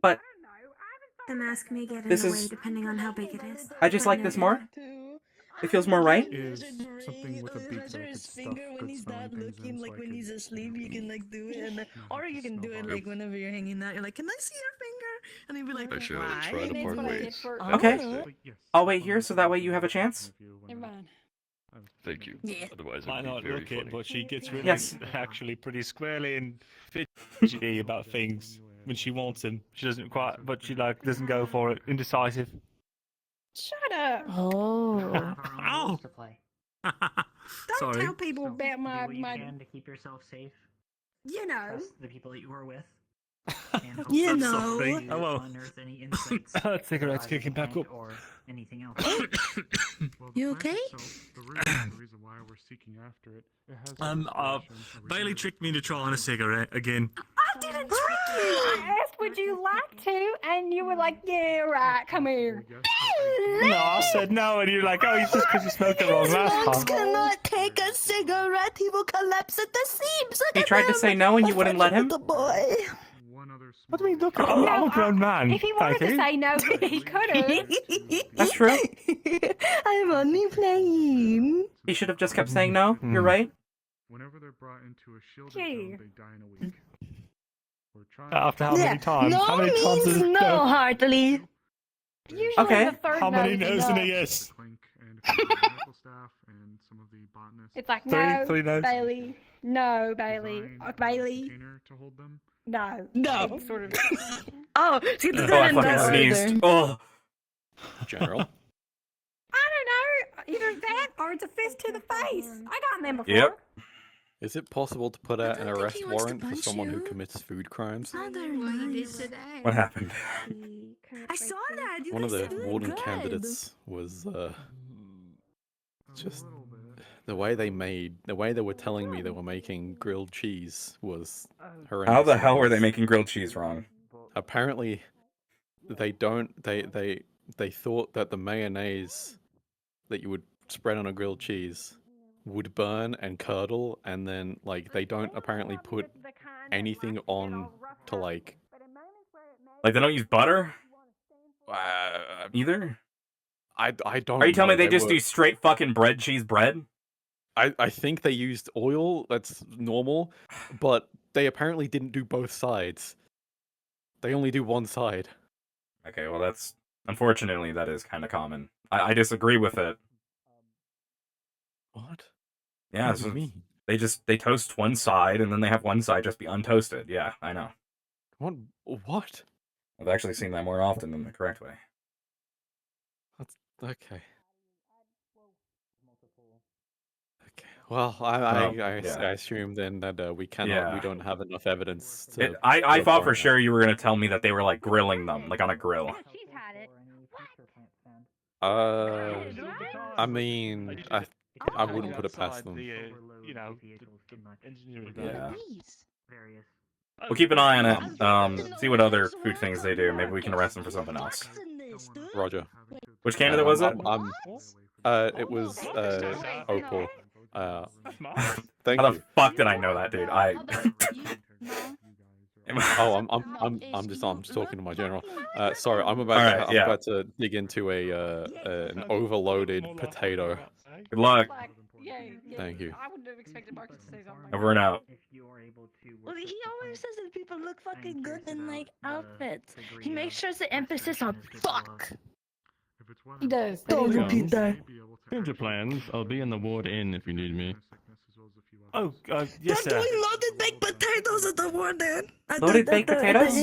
but The mask may get in This the is- way depending on how big it is. I just like this more. It feels more right. Is something with a beak that could stuff good smelling things in, so I could asleep, you can like do it, and or you can do it like whenever you're hanging out. You're like, "Can I see your finger?" And you'd be like, I shall "Why?" try to part ways. Okay. I'll wait here so that way you have a chance. You're fine. Thank you. Yeah. Otherwise, Might it'd be not very look funny. it, but she gets really Yes. actually pretty squarely and fidgety about things when she wants them. She doesn't quite, but she like doesn't go for it. Indecisive. Shut up. Oh. Ow! Don't Sorry. tell people about my to keep yourself safe. you know. Trust the people that you are with. And hope You that know. you Hello. unearth any insights. Cigarettes kicking back up. Or anything else. You okay? The reason why we're seeking after it. It has Bailey tricked me into trying a cigarette again. I didn't trick you. I asked, would you like to? And you were like, yeah, right, come here. No, I said no, and you're like, oh, you just because you smoked the wrong last Lungs time. cannot take a cigarette. He will collapse at the seams. Look He at tried to him. say no and you My wouldn't let him? little boy. What do you mean, look? I'm a grown man. If he wanted Thank to you. say no, he could have. That's true. I'm only playing. He should have just kept saying no. You're right. Whenever they're brought into a shielded Yeah. zone, they die in a week. We're trying After how many times? No How many times means does it no, go? Hartley. Usually Okay. the third How many no is no's and a enough. yes? Clink and a few of the medical staff and some of the botanists. It's like, Three no, no's. Bailey. No, Bailey. Design a Bailey. container to hold them. No. No. It's sort of. Oh, she Oh, I doesn't fucking know sneezed. either. Oh. General. I don't know. Either that or it's a fist to the face. I got them before. Yep. Is it possible to put out an don't think arrest he wants to warrant for punch someone who you. commits food crimes? Oh, they're What he did nice. today. What happened? I saw that. You One of guys the are doing warden good. candidates was just the way they were telling me they were making grilled cheese was horrendous. How the hell were they making grilled cheese wrong? Apparently, they thought that the mayonnaise that you would spread on a grilled cheese would burn and curdle, and then like they don't apparently put anything on to like Like they don't use butter either. I don't. Are you telling me know. they just do straight fucking bread cheese bread? I think they used oil. That's normal, but they apparently didn't do both sides. They only do one side. Okay, well that's unfortunately that is kind of common. I disagree with it. What? Yeah, What do so you mean? they toast one side and then they have one side just be untoasted. Yeah, I know. What? I've actually seen that more often than the correct way. That's okay. Okay. Well, I assume then that we cannot. Yeah. We don't have enough evidence. To, I to thought for find sure you were gonna tell me that they were like grilling them, like on a grill. She's had it. I mean, I wouldn't put it past them. You know, the engineering. Yeah. Various. We'll keep an eye on it. See what other food things they do. Maybe we can arrest them for something else. Roger. Which candidate was it? It was Opal. Thank How you. the fuck did I know that, dude? Oh, I'm just talking to my general. Sorry, I'm about Alright, I'm yeah. about to dig into an overloaded potato. Good luck. Thank you. I wouldn't have expected Marcus to say something. Over and out. Well, he always says that people look fucking good in like outfits. He makes sure the emphasis on fuck. He does. Don't repeat that. Change your plans. I'll be in the ward inn if you need me. Oh, yes, sir. Doing loaded baked potatoes at the warden. Loaded baked potatoes?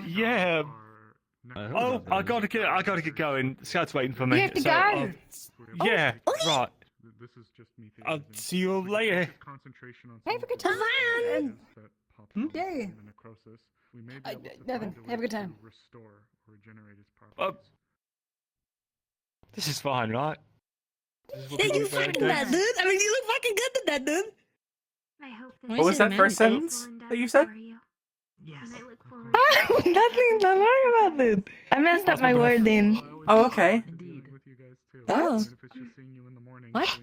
Yeah. Oh, I gotta get going. Scout's waiting for me. You have to so, go. yeah, right. this is just me. I'll see you later. Concentration on Have a good time. Yeah. necrosis. We may be able to Nothing. find a Have a way good time. to restore or regenerate its properties. This is fine, right? Yeah, you fucking that, dude. I mean, you look fucking good to that, dude. I hope What was that first sentence that you said? Yes. Nothing to learn about it. I messed up my wording. Oh, okay. Oh. What?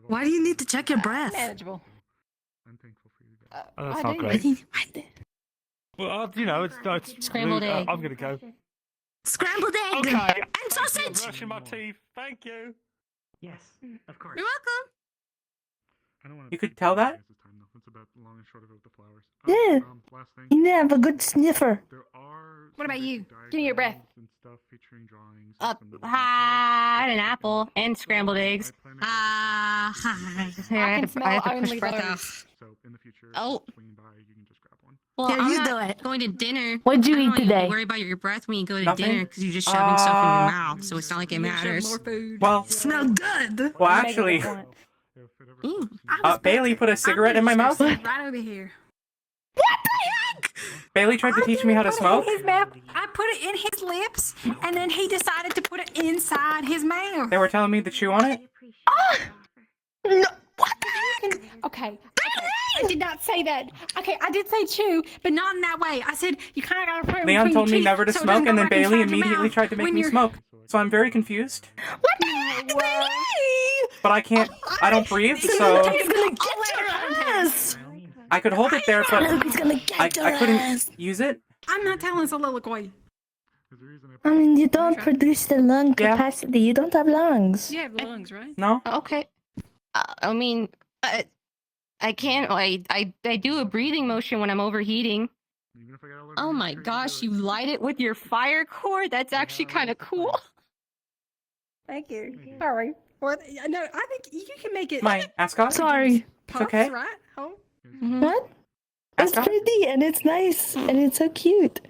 Why do you need to check your breath? Manageable. Oh, that's I not do. great. Well, you know, it's Scrambled egg. I'm gonna go. Scrambled egg. Okay. And Thank you for sausage. brushing my teeth. Thank you. Yes, of course. You're welcome. I don't want You could tell that? That's about the long and short of it with the flowers. Yeah. Last thing. You need to have a good sniffer. There are What about you? Give me your breath. and stuff featuring drawings. Had an apple and scrambled eggs. I can smell only those. So in the future, Oh. swinging by, you can just grab one. Well, Here, I'm you not do it. going to dinner. What'd you I don't eat want today? to worry about your breath when you go to Nothing? dinner because you're just shoving stuff in your mouth, so it's not like it matters. More food. Well, Smell good. well, actually, Ooh. Bailey put a cigarette in my mouth. Right over here. What the heck? Bailey tried to teach me how to smoke. His mouth. I put it in his lips, and then he decided to put it inside his mouth. They were telling me to chew on it. No. What the heck? Okay. I did not say that. Okay, I did say chew, but not in that way. I said you kind of gotta put it Leon between told your me teeth never to so it smoke, doesn't and go then right Bailey inside your immediately mouth tried to make when me you're- smoke. So I'm very confused. What the heck, Bailey? But I can't. I don't breathe, He's so gonna get your ass. I could hold it there, but He's gonna get I your couldn't ass. use it. I'm not telling soliloquy. I mean, you don't produce the lung capacity. You don't have lungs. You have lungs, right? No. Okay. I mean, I can't. I do a breathing motion when I'm overheating. Oh my gosh, you light it with your fire cord? That's actually kind of cool. Thank you. Sorry. What? No, I think you can make it. My ascot? Sorry. It's okay. Right? Oh. What? It's Ascot? pretty and it's nice and it's so cute.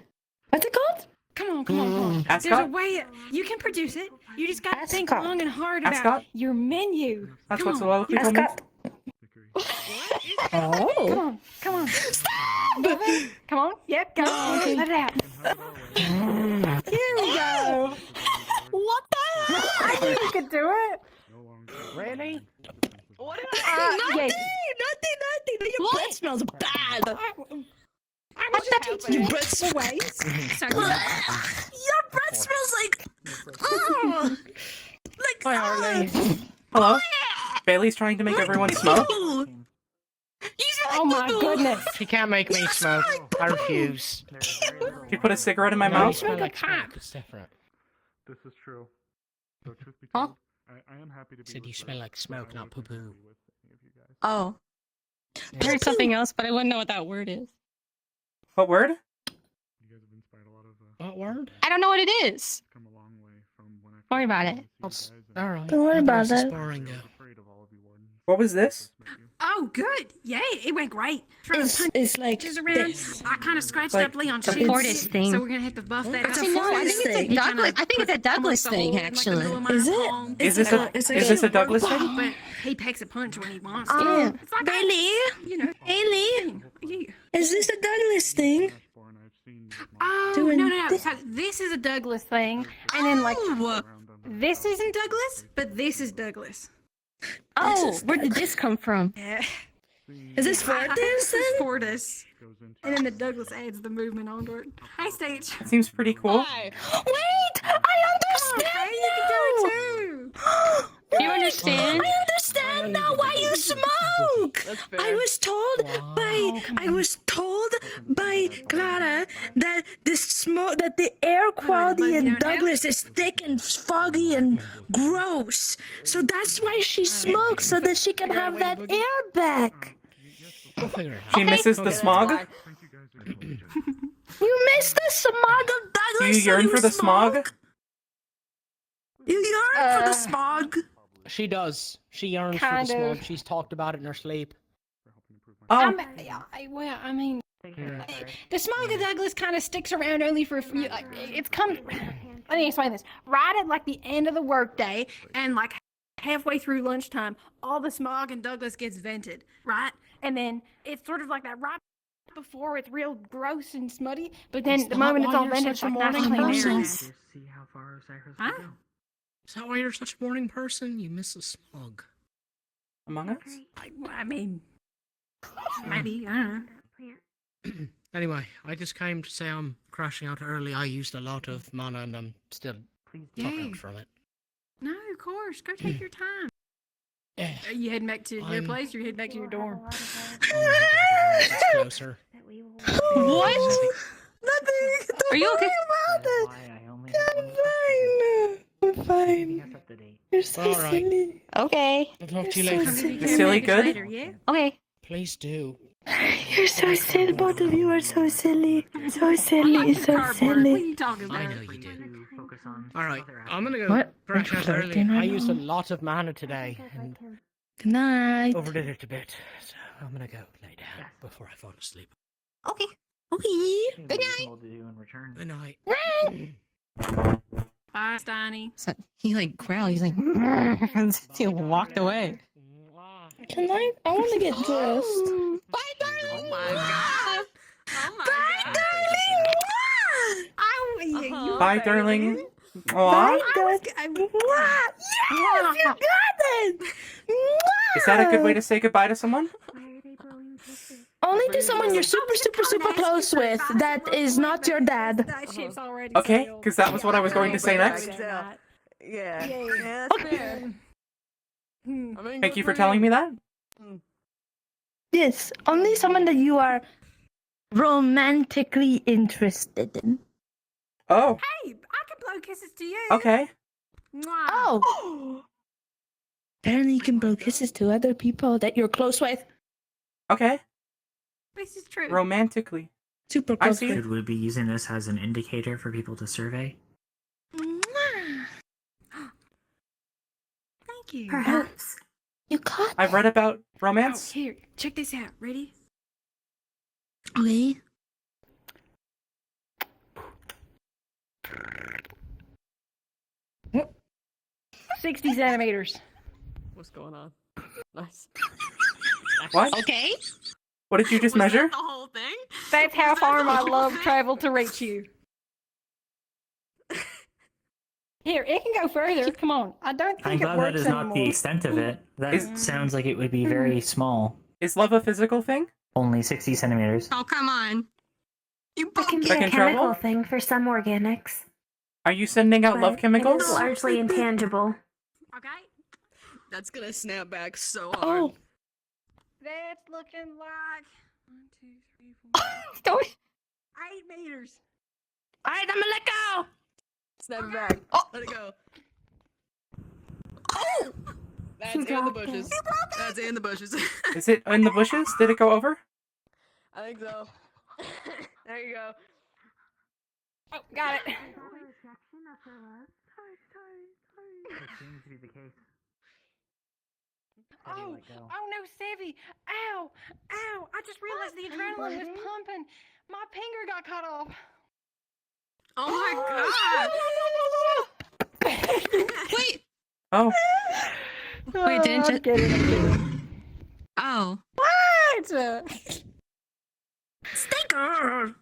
What's it called? Come on, come on, come on. There's a Ascot? way you can produce it. You just got to think Ascot. long and hard about Ascot? your menu. That's Come what on. soliloquy told me. Ascot. Oh. Come on, come on. Stop! Come on. Yep, go. Let it out. Here we go. What the hell? I knew you could do it. Really? What? Nothing, Yes. nothing. Your breath smells bad. I'm just Your breath smells. ways. Your breath smells like. Like. Hi, Hartley. Hello. Bailey's trying to make everyone smoke. Oh my goodness. She can't make me smoke. I refuse. She put a cigarette in my No, you mouth. smell Smoke a like smoke. pipe. It's different. This is true. So truth be Huh? told, I am happy to be Said you with smell Brett, like but smoke, I not wasn't poo-poo. happy with any of you guys. Oh. I heard something else, but I wouldn't know what that word is. What word? You guys have inspired a lot of What word? I don't know what it is. come a long way from when I Worry about it. first met you guys, and All right. Don't worry How about does this it. sparring go? I'm afraid of all of you wardens. What was this? Oh, good. Yeah, it went great. Throwing It's like punches around. this. I kind of scratched Like up Leon's the shins, Fortis thing. so we're gonna have to buff that It's up. a Fortis thing. He kinda I think it's a put Douglas almost the thing, whole, like, the actually. middle of my Is it? palm. Is this a It's is this a Douglas thing? But he packs a punch when he wants to. Yeah. It's like Bailey. you know. Bailey. Yeah. Is this a Douglas thing? Before, and I've seen Oh, Doing no. this. So this is a Douglas thing, and then like Oh. this isn't Douglas, but this is Douglas. Oh, where did this come from? Yeah. Is this Fortis This is then? Fortis. And then the Douglas adds the movement onto it. Hi, Stage. It seems pretty cool. Wait, I understand You can do it too. Do you understand? I understand now why you smoke. I was told by Clara that the air quality in Douglas is thick and foggy and gross. So that's why she smokes, so that she can have that air back. We'll figure it out. She misses the smog. You missed the smog of Do Douglas. you so yearn for the smog? smoke? You yearn for the smog. She does. She yearns for Kind the smog. of. She's talked about it in her sleep. Oh, I mean, the smog of Douglas kind of sticks around only for a few. It's come. Let me explain this. Right at like the end of the workday, and like halfway through lunchtime, all the smog in Douglas gets vented, right? And then it's sort of like that right before it's real gross and smutty. But then the moment it's all vented, it's like nice clean air. See how far Cyrus Huh? will go. Is that why you're such a morning person? You miss the smog. Among Us? I mean, maybe, I don't know. Anyway, I just came to say I'm crashing out early. I used a lot of mana and I'm still fucking from it. No, of course. Go take your time. Yeah. Are you heading back to your place or you heading back to your dorm? It's closer. What? Nothing. Are you okay? I'm fine. You're so All right. silly. Okay. I'll talk to you You're later. so silly. Is silly good? Later, yeah? Okay. Please do. You're so silly. Both of you are so silly. So silly. So What are silly. you talking about? I know you do. Alright, I'm gonna go What? crash Are out you early. flirting right I used a now? lot of mana today and Good night. overdid it a bit. So I'm gonna go lay down before I fall asleep. Okay. Okay. Good night. Good night. Bye, Steiny. So he like growled. He's like, he walked away. Can I want to get dressed. Bye, darling. Oh my god. Oh my Bye, god. darling. Bye, darling. Aw. Bye, darling. Yes, you got it. Is that a good way to say goodbye to someone? Only to someone you're super, super, super close with. That is not your dad. That ship's already Okay, sailed. because that was what I was going to say next. Yeah, that's fair. Thank you for telling me that. Yes, only someone that you are romantically interested in. Oh, Hey, I can blow kisses to you. okay. Mwah. Oh. Apparently you can blow kisses to other people that you're close with. Okay. This is true. Romantically. Super I close see. with. Should we be using this as an indicator for people to survey? Mwah. Thank you. Perhaps. You caught I've read about Oh, romance. here, check this out. Ready? Okay. What? 60 centimeters. What's going on? Nice. What? Okay. What did you just measure? The whole thing? That's how far my love traveled to reach you. Here, it can go further. Come on. I don't I'm think it glad works that is not anymore. the extent of it. That Is- sounds like it would be very small. Is love a physical thing? Only 60 centimeters. Oh, come on. You It broke can be Second a chemical travel? thing for some organics. Are you sending out love but chemicals? It is largely intangible. Okay? That's gonna snap back so hard. Oh. That's looking like 1, 2, 3, 4, Don't. 8 meters. All right, I'm gonna let go. Snap it back. Oh. Let it go. Oh. That's She in the dropped bushes. it. That's in the bushes. Is it in the bushes? Did it go over? I think so. There you go. Oh, got it. seems to be the case. Oh, oh no, Savvy. Ow, ow. I just realized the adrenaline was pumping. My finger got cut off. Oh my god! Wait. Oh. Wait, didn't I'm you? kidding. Oh. What? Stinker!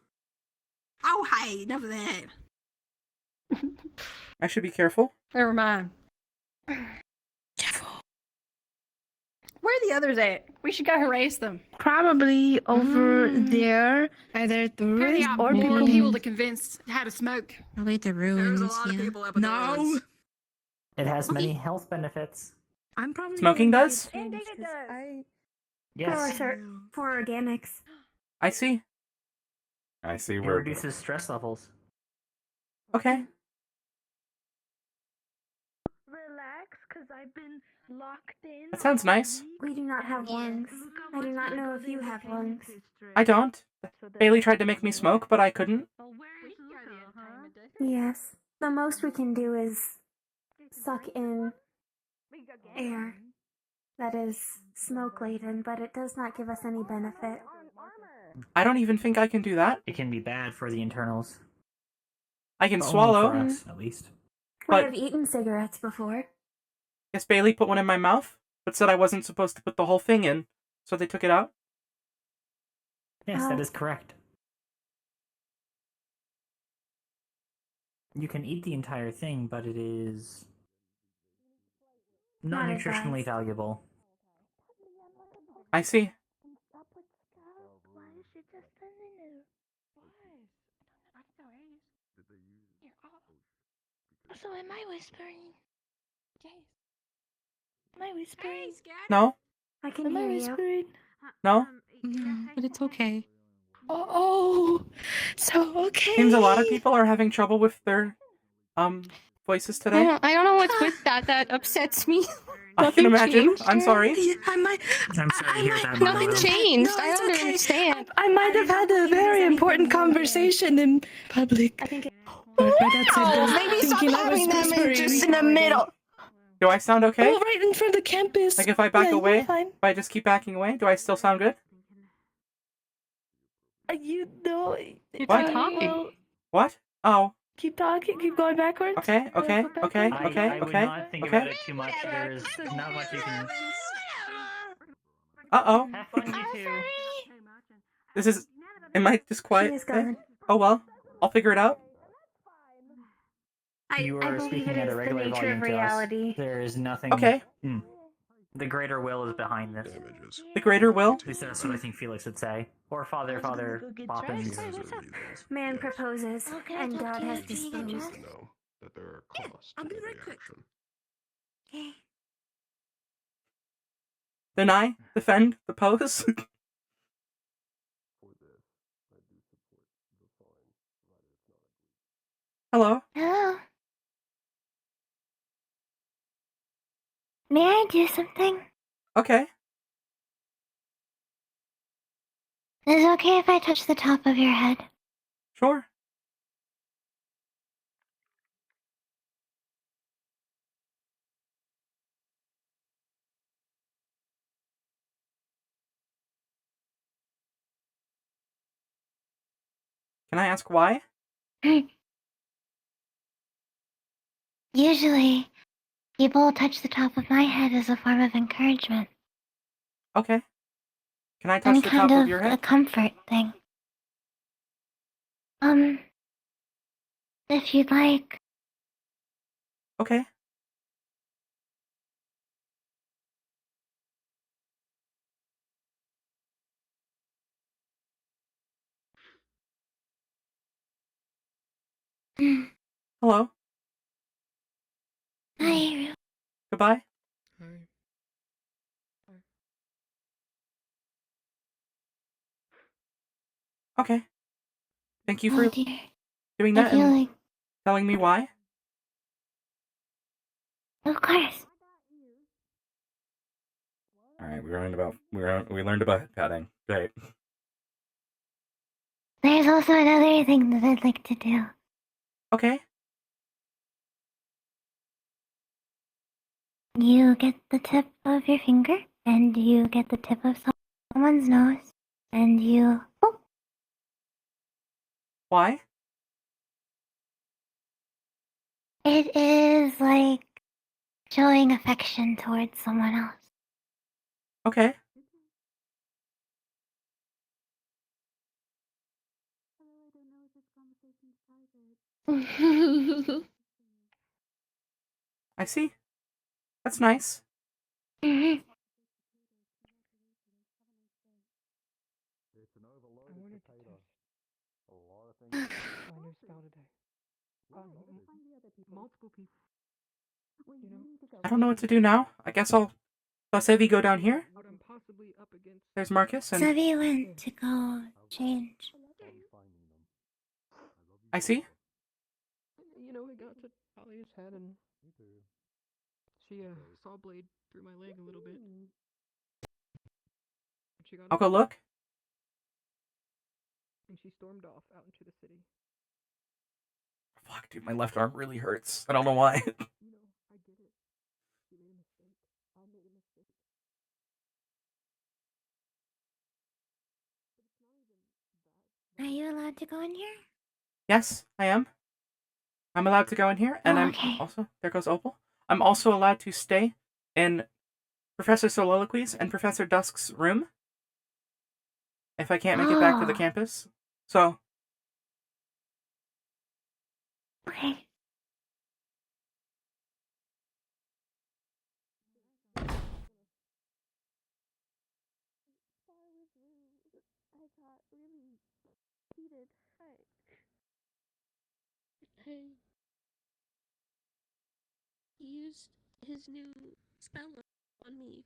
Oh, hey, enough of that. I should be careful. Never mind. Careful. Where are the others at? We should go harass them. Probably over there, either the Apparently roof I'm or more below. people to convince how to smoke. Probably the There's ruins. a lot of Yeah. people up at the No. ruins. It has Okay. many health benefits. I'm probably Smoking gonna does? change Indeed it 'cause does. I- Yes. For organics. I see. I see It where. reduces stress levels. Okay. Relax, because I've been locked in. That sounds nice. We do not have lungs. I do not know if you have lungs. I don't. Bailey tried to make me smoke, but I couldn't. Yes. The most we can do is suck in air that is smoke laden, but it does not give us any benefit. I don't even think I can do that. It can be bad for the internals. I can Only swallow. for us, at least. But- We have eaten cigarettes before. Yes, Bailey put one in my mouth, but said I wasn't supposed to put the whole thing in, so they took it out. Yes, that is correct. You can eat the entire thing, but it is not Not nutritionally advised. valuable. I see. So am I whispering? Am I whispering? No? I can Am I hear you. whispering? No? But it's okay. Oh, so okay. Seems a lot of people are having trouble with their voices today. I don't know what's with that. That upsets me. I can Nothing imagine. changed. I'm sorry. I'm sorry to hear that, Nothing Milo. changed. No, I it's don't okay. understand. I might have had a very important conversation in public. But by that said, Oh, they're maybe stop thinking I was having them in whispering. just in the middle. Do I sound okay? Oh, right in front of the campus. Like if I back Yeah, away, you're fine. if I just keep backing away, do I still sound good? You know, What? well, What? Oh. keep talking, keep going backwards. Okay, okay, okay, okay, I would okay, not think okay. about it too much. There is not much you can. Uh-oh. Have fun, you two. This is... Am I just quiet? She is gone. Oh well. I'll figure it out. You I are believe speaking it at a is the regular nature volume of to us. reality. There is nothing. Okay. The greater will is behind this. The greater will? At least that's what I think Felix would say. Or Father Poppins. Man proposes, and God has You just disposed. know that there are costs to every action. Deny? Defend? Depose? Hello? Hello. May I do something? Okay. Is it okay if I touch the top of your head? Sure. Can I ask why? Usually, people touch the top of my head as a form of encouragement Okay. Can I touch and the kind top of of your a head? comfort thing. If you'd like. Okay. Hello? Hi. Goodbye? Okay. Thank you Oh for dear. doing I that feel and like. telling me why. Of course. Alright, we learned about head patting. Great. There's also another thing that I'd like to do. Okay. You get the tip of your finger, and you get the tip of someone's nose, and you. Oh, Why? it is like showing affection towards someone else. Okay. I see. That's nice. Mhm. I don't know what to do now. I guess I'll Sevi go down here. There's Marcus and Sevi went to go change. I see. You know, I got to Talia's head and she saw blade through my leg a little bit. She got I'll go look. and she stormed off out into the city. Fuck, dude, my left arm really hurts. I don't know why. You know, I get it. She made a mistake. I made a mistake. Are you allowed to go in here? Yes, I am. I'm allowed to go in here, and Oh, I'm okay. also there goes Opal. I'm also allowed to stay in Professor Soliloquies and Professor Dusk's room. If I can't make it back to the Oh. campus. So, Okay. He used his new spell on me.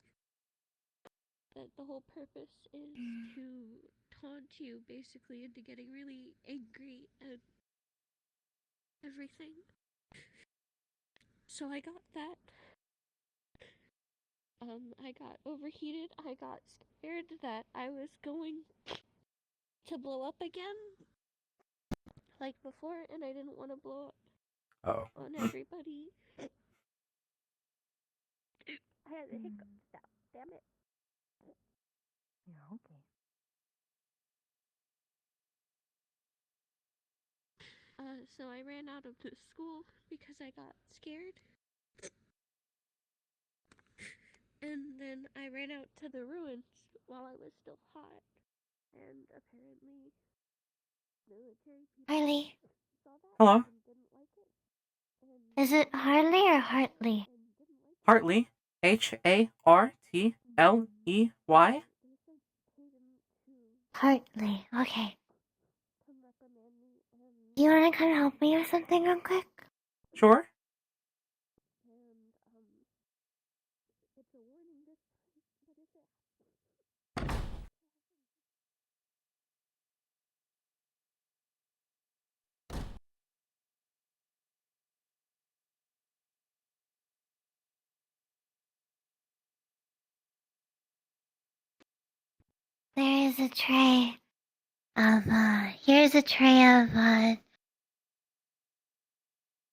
That the whole purpose is to taunt you basically into getting really angry at everything. So I got that. I got overheated. I got scared that I was going to blow up again. Like before, and I didn't want to blow up on everybody. I had the hiccup stuff. Damn it. Yeah, okay. So I ran out of the school because I got scared. And then I ran out to the ruins while I was still hot. And apparently, military people Harley. saw that hello, and didn't like it. And Is it Harley or Hartley? Hartley, Hartley. Hartley. Okay. Do you want to come help me with something real quick? Sure. It's a warning this time, but if it There is a tray of, here's a tray of,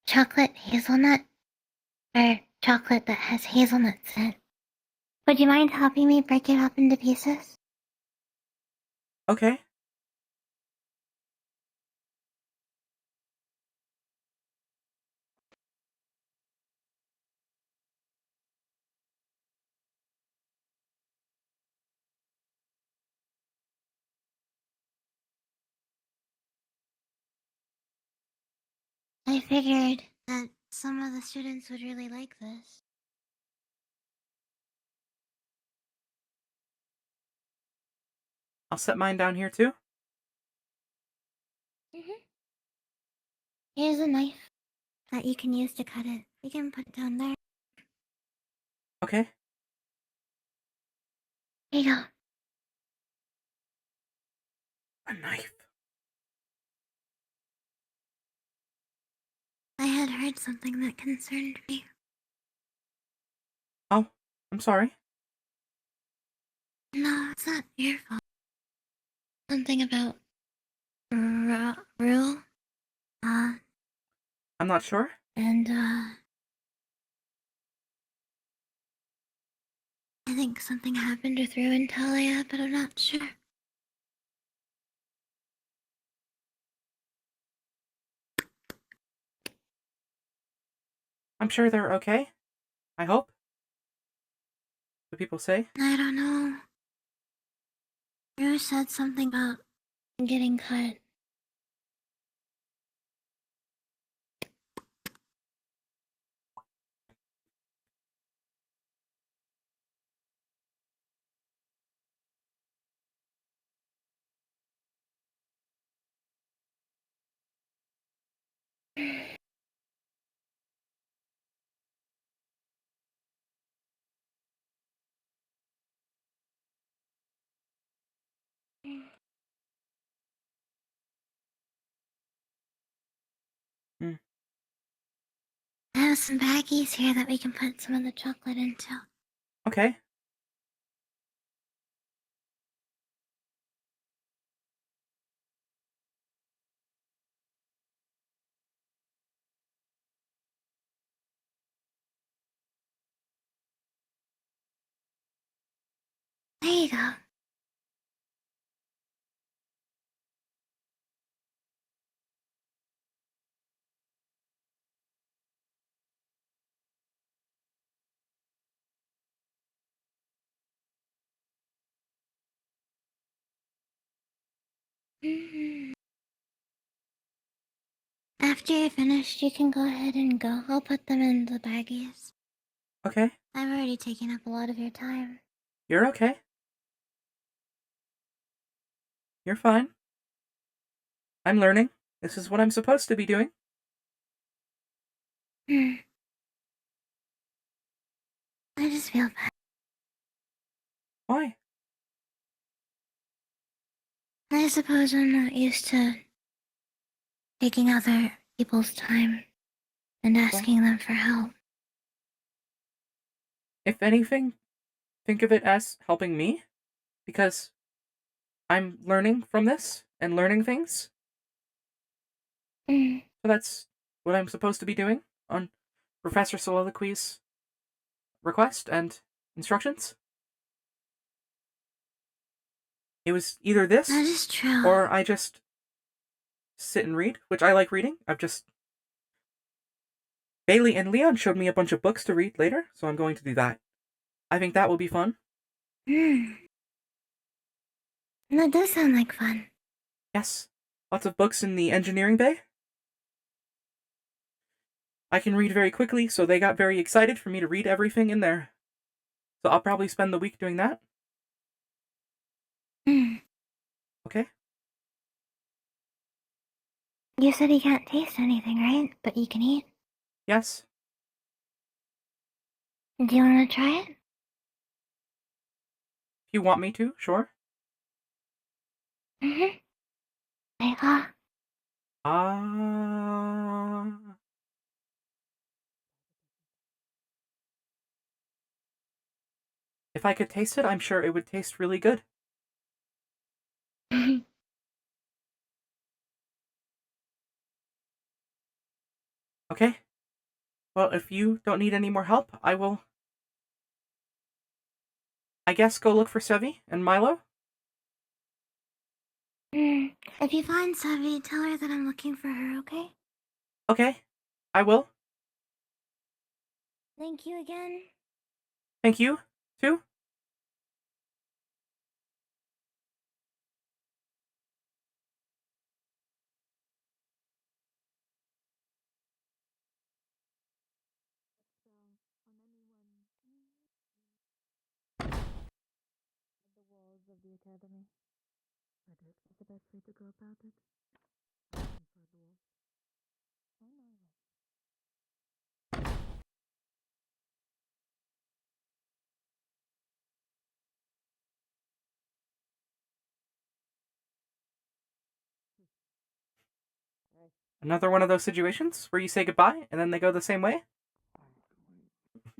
chocolate hazelnut, or chocolate that has hazelnuts in it. Would you mind helping me break it up into pieces? Okay. I figured that some of the students would really like this. I'll set mine down here too. Here's a knife that you can use to cut it. You can put it down there. Okay. Here you go. A knife. I had heard something that concerned me. Oh, I'm sorry. No, it's not your fault. Something about rule. I'm not sure. And, I think something happened with Rue and Talia, but I'm not sure. I'm sure they're okay. I hope. What people say. I don't know. Rue said something about getting cut. I have some baggies here that we can put some of the chocolate into. Okay. There you go. After you're finished, you can go ahead and go. I'll put them in the baggies. Okay. I've already taken up a lot of your time. You're okay. You're fine. I'm learning. This is what I'm supposed to be doing. I just feel bad. Why? I suppose I'm not used to taking other people's time and asking them for help. If anything, think of it as helping me, because I'm learning from this and learning things. So that's what I'm supposed to be doing on Professor Soliloquy's request and instructions. It was either this, That is true. or I just sit and read, which I like reading. Bailey and Leon showed me a bunch of books to read later, so I'm going to do that. I think that will be fun. That does sound like fun. Yes. Lots of books in the engineering bay. I can read very quickly, so they got very excited for me to read everything in there. So I'll probably spend the week doing that. Okay? You said you can't taste anything, right? But you can eat. Yes. Do you want to try it? If you want me to, sure. Say If I could taste it, I'm sure it would taste really good. Okay? Well, if you don't need any more help, I will, I guess, go look for Sevi and Milo. If you find Savi, tell her that I'm looking for her, okay? Okay, I will. Thank you again. Thank you, too. The walls of the academy. I did. What's the best way to go about it? Inside the walls. Oh no. Another one of those situations where you say goodbye and then they go the same way?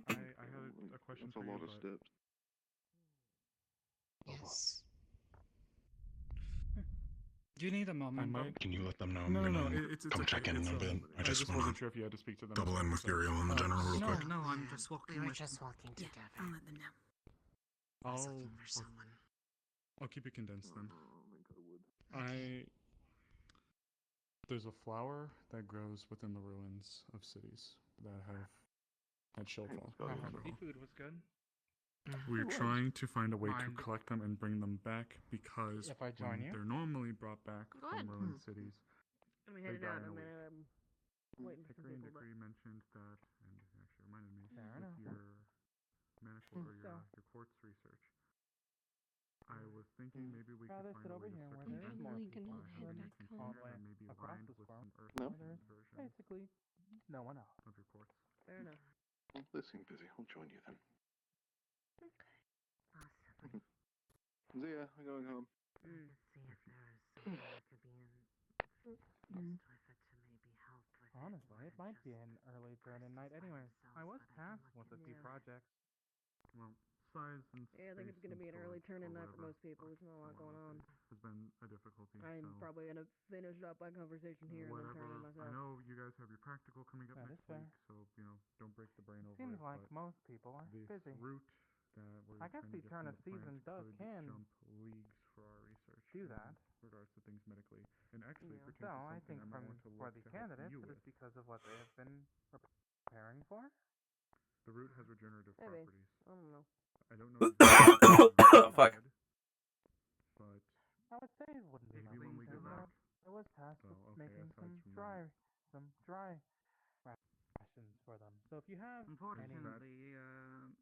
I had a question for you, but... Yes. Do you need a moment? Can you let them know? No, I'm no, gonna it's come okay. check in It's, a bit. I just wanna wasn't sure if you had to speak to them. double in with Uriel in the general real No, quick. no, I'm just walking. We were with just them. walking together. I'll let them know. I was looking for someone. I'll keep it condensed then. There's a flower that grows within the ruins of cities that have had shellfall. Seafood was good. We're trying to find a way to collect them and bring them back because If I join you? they're normally brought back Go from ahead. ruined cities. I mean, They headed die out in in a a week. minute. I'm waiting for some Hickory and people, but... Dickory mentioned that, and it actually reminded me, Fair with enough. your manifold or your quartz research. I was thinking maybe we could find a way to circumvent that Probably gonna by head having a back container home. that may be Across aligned the with square. some earth No. version Basically, no one else. of your quartz. Fair enough. Well, they seem busy. I'll join you then. Awesome. Zia, I'm going home. See if there's something that could be in with it to maybe help with Honestly, it might be an early turn-in night anyways. I was tasked with a few projects. Well, size and Yeah, I think it's space gonna and be an early storage turn-in or night for whatever most people. There's not a lot going on. has been a difficulty. I'm so probably gonna finish up my conversation here and then turn in myself. I know you guys have your practical coming up That next is fair. week, so don't break the brain over Seems it. like but most people are this busy. route that we're I guess trying to the get turn from of the season plant can jump leagues for our research. do in that. regards to things medically, and actually So pertains to I something think I might from want to for look the to help candidates, you it with. is because of what they have been preparing for. The root has regenerative Maybe. properties. I don't know. I don't know exactly what Fuck. but I would say it wouldn't be Maybe when we get back. I was tasked with Oh, okay, making aside from some dry rations for them. So if you have Unfortunately,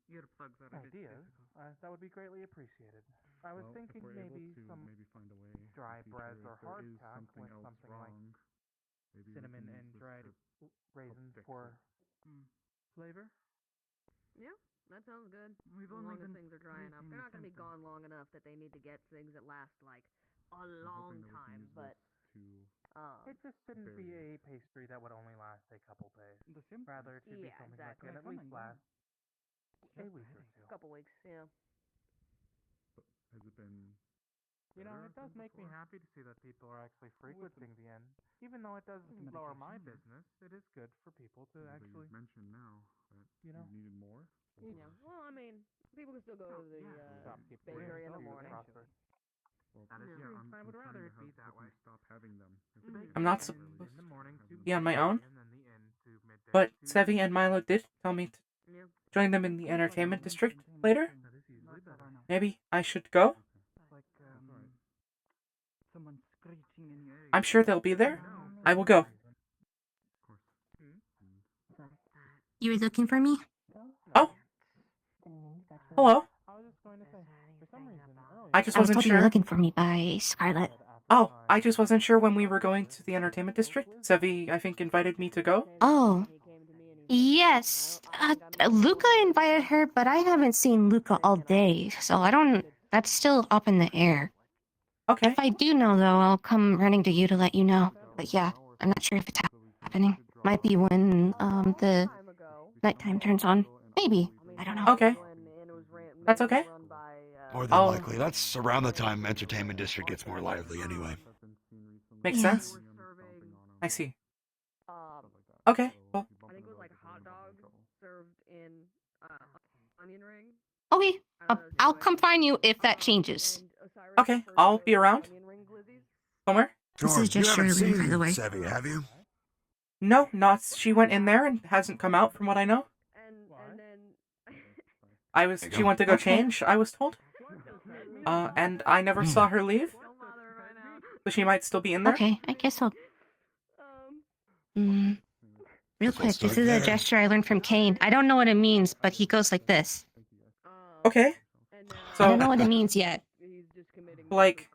earplugs are a bit ideas, difficult. that would be greatly appreciated. I was Well, thinking if we're maybe able to some maybe find a way dry in the breads future, or if there is hardtack something with else something wrong, like maybe we cinnamon can use and this dried to raisins fix for Mm. flavor. Yeah, that sounds good. We've As only long as been things are dry enough. They're tweaking not going to be symptoms. gone long enough that they need to get things that last like a I'm long hoping that we can time, use but this It just shouldn't be bury a pastry that would only last a couple days. The symptoms? Rather, it should be yeah, something exactly. that can at Come least and go. last a week or two. A couple weeks, yeah. to. Has it been? You know, better it does than make me before? happy to see that people are actually frequenting the inn. Even though it does the lower my medication. business, it is good for people to But actually. you've mentioned now that you know. you needed more. Yeah. Well, I mean, people can still go to the Shopkeep bakery in the themselves morning. prosper. Well, That is yeah, true. I'm I would trying rather to it be have that way. stop having them. If The it's I'm not really supposed in the morning to be on my own, and then the inn to midday. but to Sevi and Milo did tell me to Yeah. join them in the entertainment district later. That is usually better. Maybe I should go. Like someone screeching in your ear. I'm sure they'll be there. I will go. You were looking for me? Oh, hello. I was just going to say, for some reason, earlier. I just I was wasn't told you were sure. looking for me by Scarlet. Oh, I just wasn't sure when we were going to the entertainment district. Sevi, I think, invited me to go. Oh. Yes. Luca invited her, but I haven't seen Luca all day, so I don't. That's still up in the air. Okay. If I do know, though, I'll come running to you to let you know. But yeah, I'm not sure if it's happening. Might be when the nighttime turns on. Maybe. I don't know. Okay. That's okay. More than likely. That's around the time Entertainment District gets more lively anyway. Makes Yeah. sense. I see. Okay. Well, I think it was like hot dogs served in onion ring. Okay. I'll come find you if that changes. okay. I'll be around. Somewhere. This is just you haven't Shirley, seen by the way. Sevi, have you? No, not. She went in there and hasn't come out, from what I know. And then She went to go change, I was told. And I never saw her leave. So she might still be in there. Okay, I guess I'll. Real quick, this is a gesture I learned from Kane. I don't know what it means, but he goes like this. Okay. So I don't know what it means yet. like,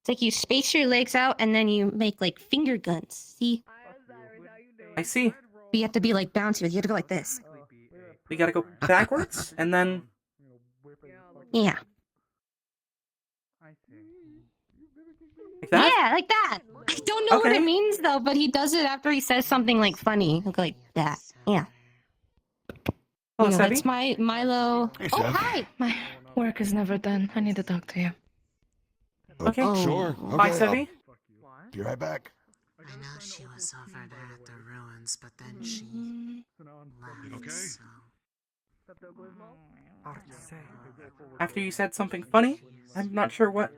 It's like you space your legs out and then you make like finger guns. See? I see. But you have to be like bouncy. You have to go like this. We gotta go backwards and then. Yeah. Like that? Yeah, like that. I don't know what Okay. it means though, but he does it after he says something like funny. He'll go like that. Yeah. Hello, You know, that's Sevi. my Milo. Hey, Oh, Sev. hi. My work is never done. I need to talk to you. Okay. Sure. Okay. Bye, Sevi. Be right back. I know she was over there at the ruins, but then she left. Okay? So. After you said something funny, I'm not sure what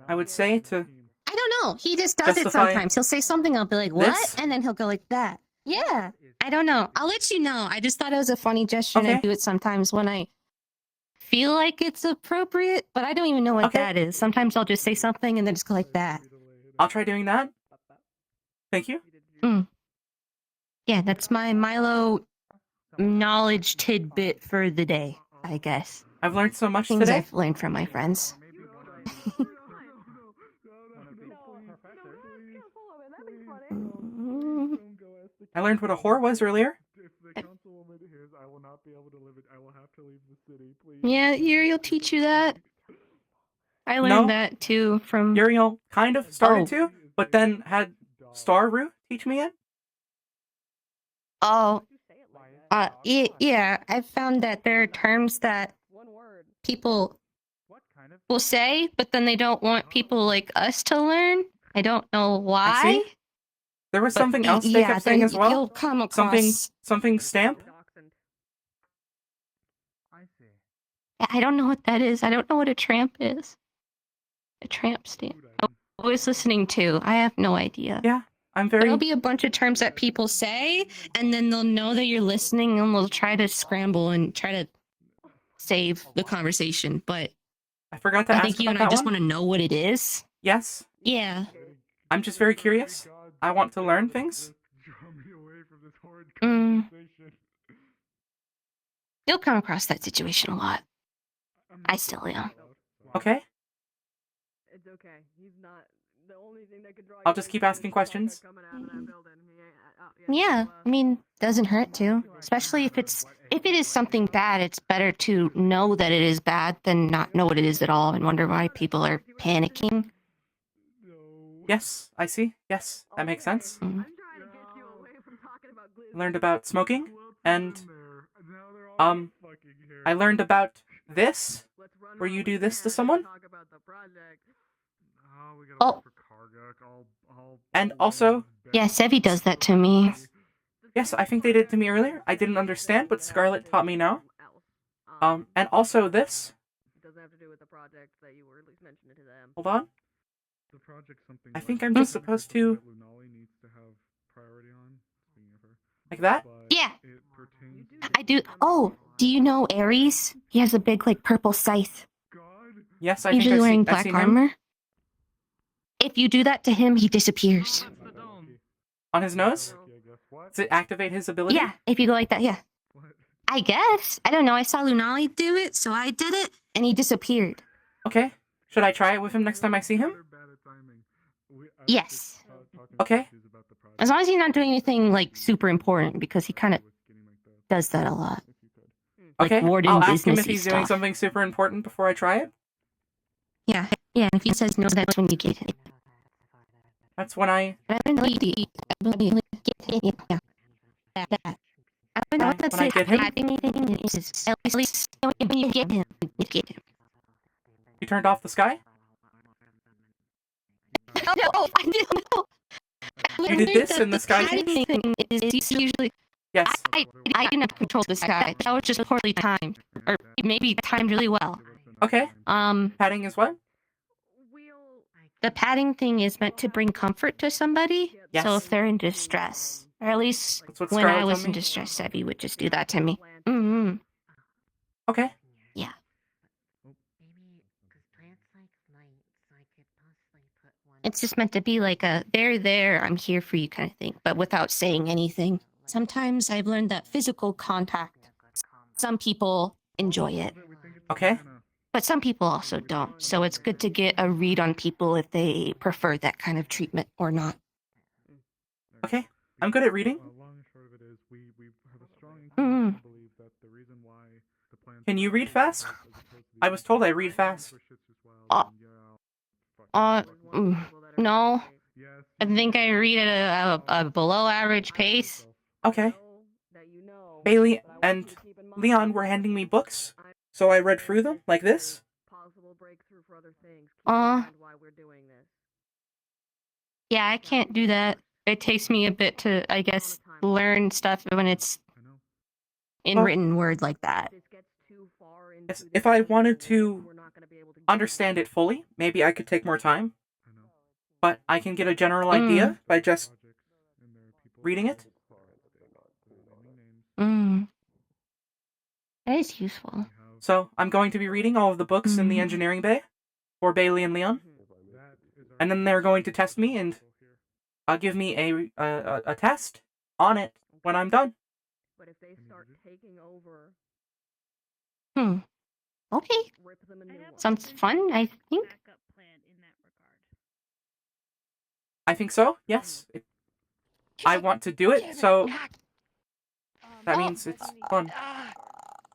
I would say to. I don't know. He just does it Justify sometimes. He'll say something, I'll be like, what? this? And then he'll go like that. Yeah. I don't know. I'll let you know. I just thought it was a funny gesture and I Okay. do it sometimes when I feel like it's appropriate, but I don't even know what Okay. that is. Sometimes I'll just say something and then just go like that. I'll try doing that. Thank you. Yeah, that's my Milo knowledge tidbit for the day, I guess. I've learned so much Things today. I've learned from my friends. I learned what a whore was earlier. If the councilwoman hears, I will not be able to live it. I will have to leave the city, please. Yeah, Uriel teach you that. I No. learned that too from Uriel kind of started to, but then had Starru teach me it. Oh, yeah, I found that there are terms that people will say, but then they don't want people like us to learn. I don't know why. I see. There was but something else they yeah, kept saying then as well. You'll come across Something stamp. I don't know what that is. I don't know what a tramp is. A tramp stamp. I was listening to. I have no idea. Yeah, I'm very. There'll be a bunch of terms that people say, and then they'll know that you're listening, and they'll try to scramble and try to save the conversation. But I forgot to I ask think you about and I that just one. want to know what it is. Yes, Yeah. I'm just very curious. I want to learn things. Mm. You'll come across that situation a lot. I still am. Okay, It's okay. He's not the only thing that could draw I'll you just in keep is asking questions. coming out of that building. He ain't, Yeah, I mean, doesn't hurt to. Especially if it is something bad, it's better to know that it is bad than not know what it is at all and wonder why people are panicking. Yes, I see. Yes, that makes sense. Mm. Learned about smoking, and I learned about this, where you do this to someone. Oh. And also, Yeah, Sevi does that to me. yes, I think they did it to me earlier. I didn't understand, but Scarlett taught me now. And also this. It doesn't have to do with the project that you were at least mentioning to them. Hold on. I think I'm just supposed to. Like that? Yeah. I do. Oh, do you know Ares? He has a big, like, purple scythe. Yes, I Usually think wearing I've black seen him. armor. If you do that to him, he disappears. On his nose? Does it activate his ability? Yeah, if you go like that, yeah. I guess. I don't know. I saw Lunali do it, so I did it, and he disappeared. Okay. Should I try it with him next time I see him? Yes. Okay. As long as he's not doing anything, like, super important, because he kind of does that a lot. Like, Okay. warden I'll ask him businessy if he's doing stuff. something super important before I try it. Yeah, and if he says no, that's when you get him. That's when I. Yeah. I don't know what that's When I get him? anything is. At least when you get him, you get him. You turned off the sky? No, I didn't know. You did this in the sky thing is usually. Yes. I didn't have to control the sky. That was just poorly timed, or maybe timed really well. Okay. Padding is what? The padding thing is meant to bring comfort to somebody. Yes. So if they're in distress, or at least what when Scarlett I was told in me. distress, Sevi would just do that to me. Mm-hmm. Okay. Yeah. It's just meant to be like a they're there, I'm here for you kind of thing, but without saying anything. Sometimes I've learned that physical contact, some people enjoy it. Okay. But some people also don't. So it's good to get a read on people if they prefer that kind of treatment or not. Okay. I'm good at reading. Mm. Can you read fast? I was told I read fast. No. I think I read at a below average pace. Okay. Bailey and Leon were handing me books, so I read through them like this. Yeah, I can't do that. It takes me a bit to, I guess, learn stuff when it's in written word like that. Yes, if I wanted to understand it fully, maybe I could take more time. But I can get a general idea by just reading it. That is useful. So I'm going to be reading all of the books in the engineering bay for Bailey and Leon. And then they're going to test me and give me a test on it when I'm done. But if they start taking over, Okay. Sounds fun, I think. I think so, yes. I want to do it, so that means it's fun.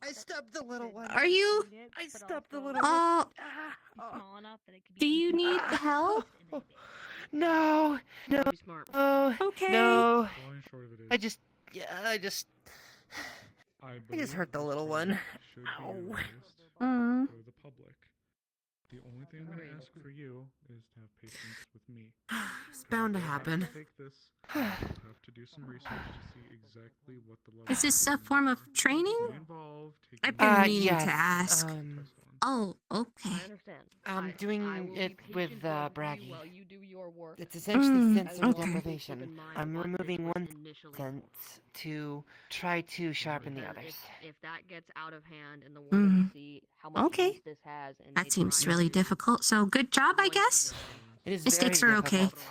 I stubbed the little one. Are you? I stubbed the little one. Do you need help? No. Okay. No. I just hurt the little one. Ow. The only thing I'm going to ask for you is to have patience with me. It's bound to happen. Take this. You'll have to do some research to see exactly what the level Is this a form of training? involved. I've been meaning yes, to ask. Oh, okay. I understand. I'm I doing will it be with patient with you Braggy. while you do your work. It's essentially As sensory long as you keep deprivation. in mind I'm what this removing was one initially sense to try to sharpen the Because others. if that gets out of hand and the Wardens see how much Okay. use this has, and That they seems try really to difficult, so good job, I guess. It is Mistakes very are okay. difficult.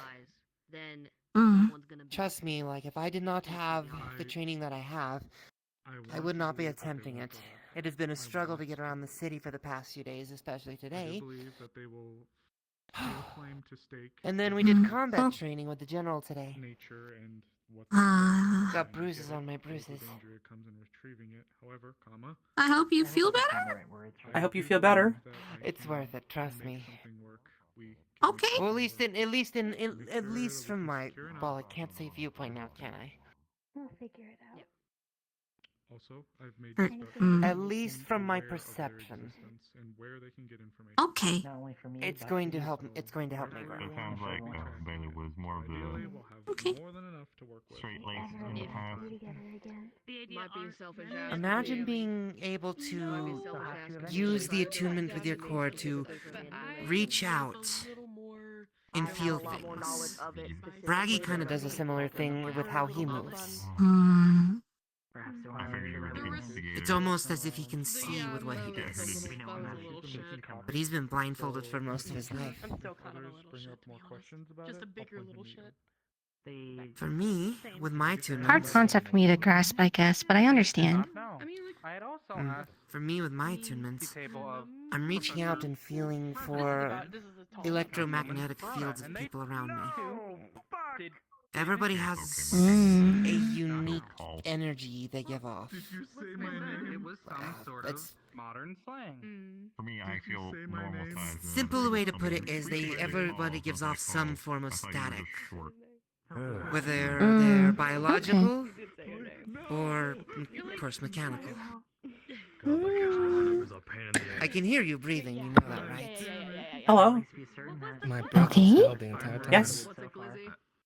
then Mm. someone's gonna be Trust me, like, if I did not have the training that I have, I would not be attempting it. It has been a struggle to get around the city for the past few days, especially I do today. believe that they will lay claim to stake And then we its did combat training with the general today. nature and what Got bruises on my bruises. danger it comes in retrieving it. However, comma, I hope you feel better. I hope you feel better. It's worth it, trust me. Okay. Well, at least from my, well, I can't say viewpoint now, can I? We'll figure it out. Also, I've made Er, this about mm. At least from my aware of their perception. existence and where they can get information. Okay. Not only for me, It's but going for to you, help. so It's going to help me grow. So it sounds like Bailey was more of Ideally, the we'll have Okay. more than enough to work with. straight-laced in the past. might be selfish. Imagine being able to use the attunement with your core to reach out and feel things. Braggy kind of does a similar thing with how he moves. Mm. I figured you were looking to investigate It's it. almost as if he can see with what he does. But he's been blindfolded for most of his life. I'm still kind of a Others little bring shit, up to more be honest. questions about Just it, a bigger I'll little point them shit. For me, with my attunements... Hard concept for me to grasp, I guess, but I understand. I mean, like, I had also Mm. asked For me, with my attunements, table of I'm reaching out and feeling for this is a tall electromagnetic fields of and they- people around me. No, fuck. Did Everybody has Mm. a unique energy they give off. Did you say my name? it was some sort of It's modern slang. Mm. For me, I Did you feel say my normal name? size. simple way to put it is everybody gives off some form of static, whether they're biological or, of course, mechanical. I can hear you breathing. You know that, right? Hello? My breath Okay. was held the entire time. Yes?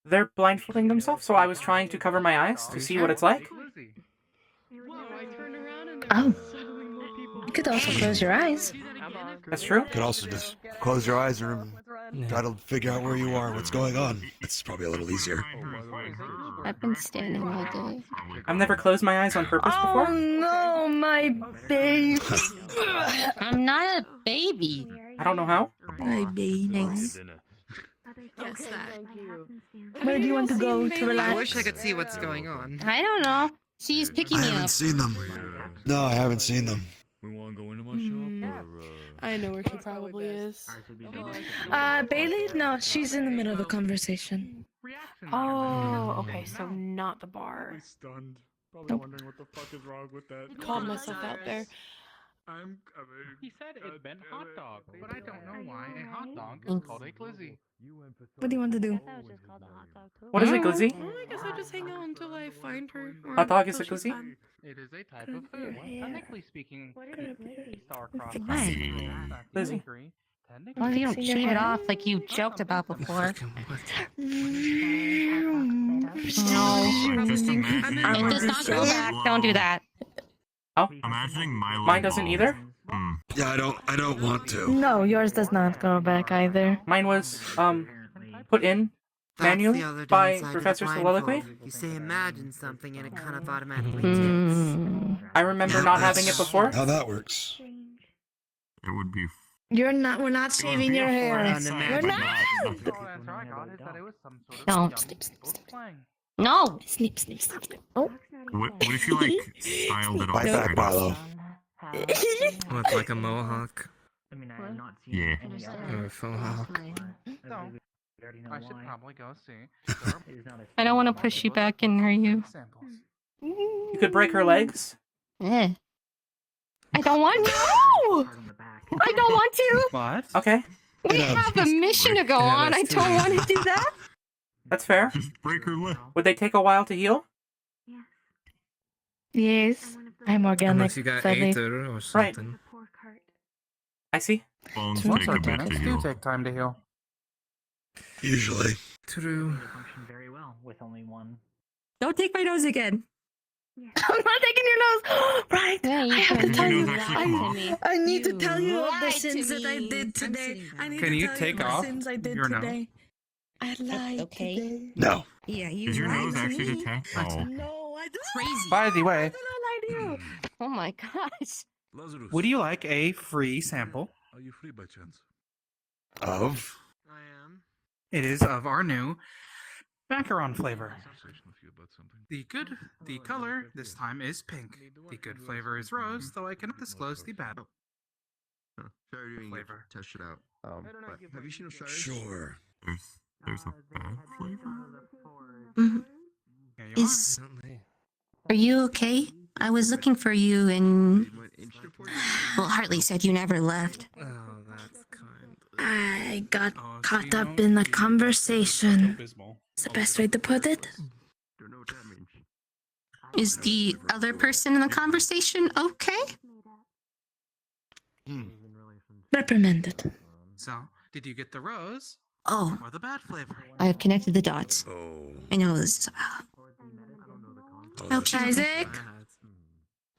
They're blindfolding themselves, so I was trying to cover my eyes to see what it's like. Lizzie. Whoa, I turned around and Oh. suddenly more people. You could also close your eyes. That's true. You could also just close your eyes and try to figure out where you are, what's going on. It's probably a little easier. I've been standing all day. I've never closed my eyes on purpose Oh before. no, my baby. I'm not a baby. I don't know how. My baby. Yes, Where do you want to go to I relax? wish I could see what's going on. I don't know. She's picking I me haven't up. seen them. No, I haven't seen them. We want to go into my shop or, I know where she probably is. Bailey? No, she's in the middle of a conversation. Oh, okay, so not the bar. Probably stunned. Probably Nope. wondering what the fuck is wrong with that. Called myself out there. He said it meant hot dog, but I don't know why a hot dog is Thanks. called a glizzy. What do you want to do? What is it, glizzy? Well, I guess I'll just hang out until I find her. or Hot dog is a until she's glizzy? done. It is a type of food. Technically speaking, sauerkraut. What? Lizzie. Well, you don't shave it off like you joked about before. No. It does not go back. Don't do that. Oh? Imagining Milo. Mine doesn't either? Yeah, I don't want to. No, yours does not go back either. Mine was, put in That's manually the other by downside of Professor the Soliloquy. blindfold. You say imagine something and it kind of automatically Mm. takes. I remember not having it before. How that works. It would be. We're not shaving your hair. We're not. No. No. Snip, snip, snip, snip. Oh. What if you like styled it off? Bite back, Milo. What, like a mohawk? Yeah. Or a faux hawk? I should probably go see. I don't want to push you back and hurt you. You could break her legs. Eh. I don't want to. I don't want to. What? Okay, We have a mission to go on. I don't want to do that. that's fair. Just break her leg. Would they take a while to heal? Yes, I'm organic. Unless you got sadly. Aether or something. I see. Bones Most take a bit to organics do heal. take time to heal. Usually. True. Function very well with only one. Don't take my nose again. I'm not taking your nose. Right. Yeah, you I have to can. tell You you. lied to me. I need to You tell you of the lied to sins that I me. did I'm today. sitting I need Can to you tell you take of the off sins I did your nose? today. I lied okay. today. No. Yeah, you Is your lied nose to actually me. detached? No, Oh. I don't. Crazy. By the way, I did not lie to you. Oh my gosh. would you like a free sample? Are you free by chance? Of? I am. It is of our new macaron flavor. Conversation with you about something. The color this time is pink. The good flavor is rose, though I cannot disclose the bad Sorry, doing it. flavor. Test it out. But have you seen Osiris? Sure. There's a bad flavor? Mhm. Here you Is are you okay? I was looking for you and well, Hartley said you never left. Oh, that's kind. I got Oh, so caught you up don't- in a you- conversation. Abysmal. It's the best way to put it. Don't know what that means. Is the other person in the conversation okay? Reprimanded. So, did you get the rose Oh, or the bad flavor? I have connected the dots. Oh. I know this. Oh, Okay. Isaac?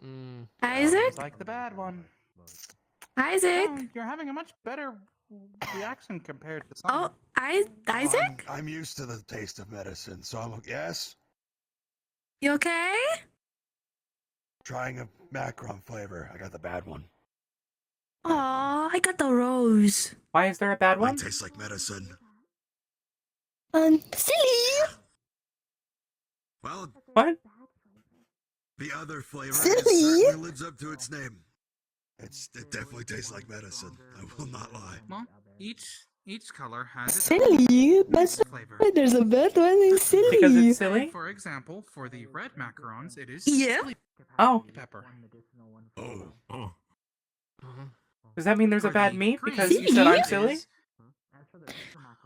Mm. Isaac? Like the bad one. Isaac? Oh, you're having a much better reaction compared to some. Oh, Isaac? I'm used to the taste of medicine, so I'm yes. You okay? Trying a macron flavor. I got the bad one. Aw, I got the rose. Why is there a bad Mine one? tastes like medicine. Silly. Well, What? the other flavor Silly. certainly lives up to its name. It definitely tastes like medicine. I will not lie. Well, each color has its Silly. That's flavor. why there's a bad one. It's silly. Because it's silly? For example, for the red macarons, it is Yeah. chili Oh. pepper. Oh. Does that mean there's a For bad the meat green, because you said I'm it silly? is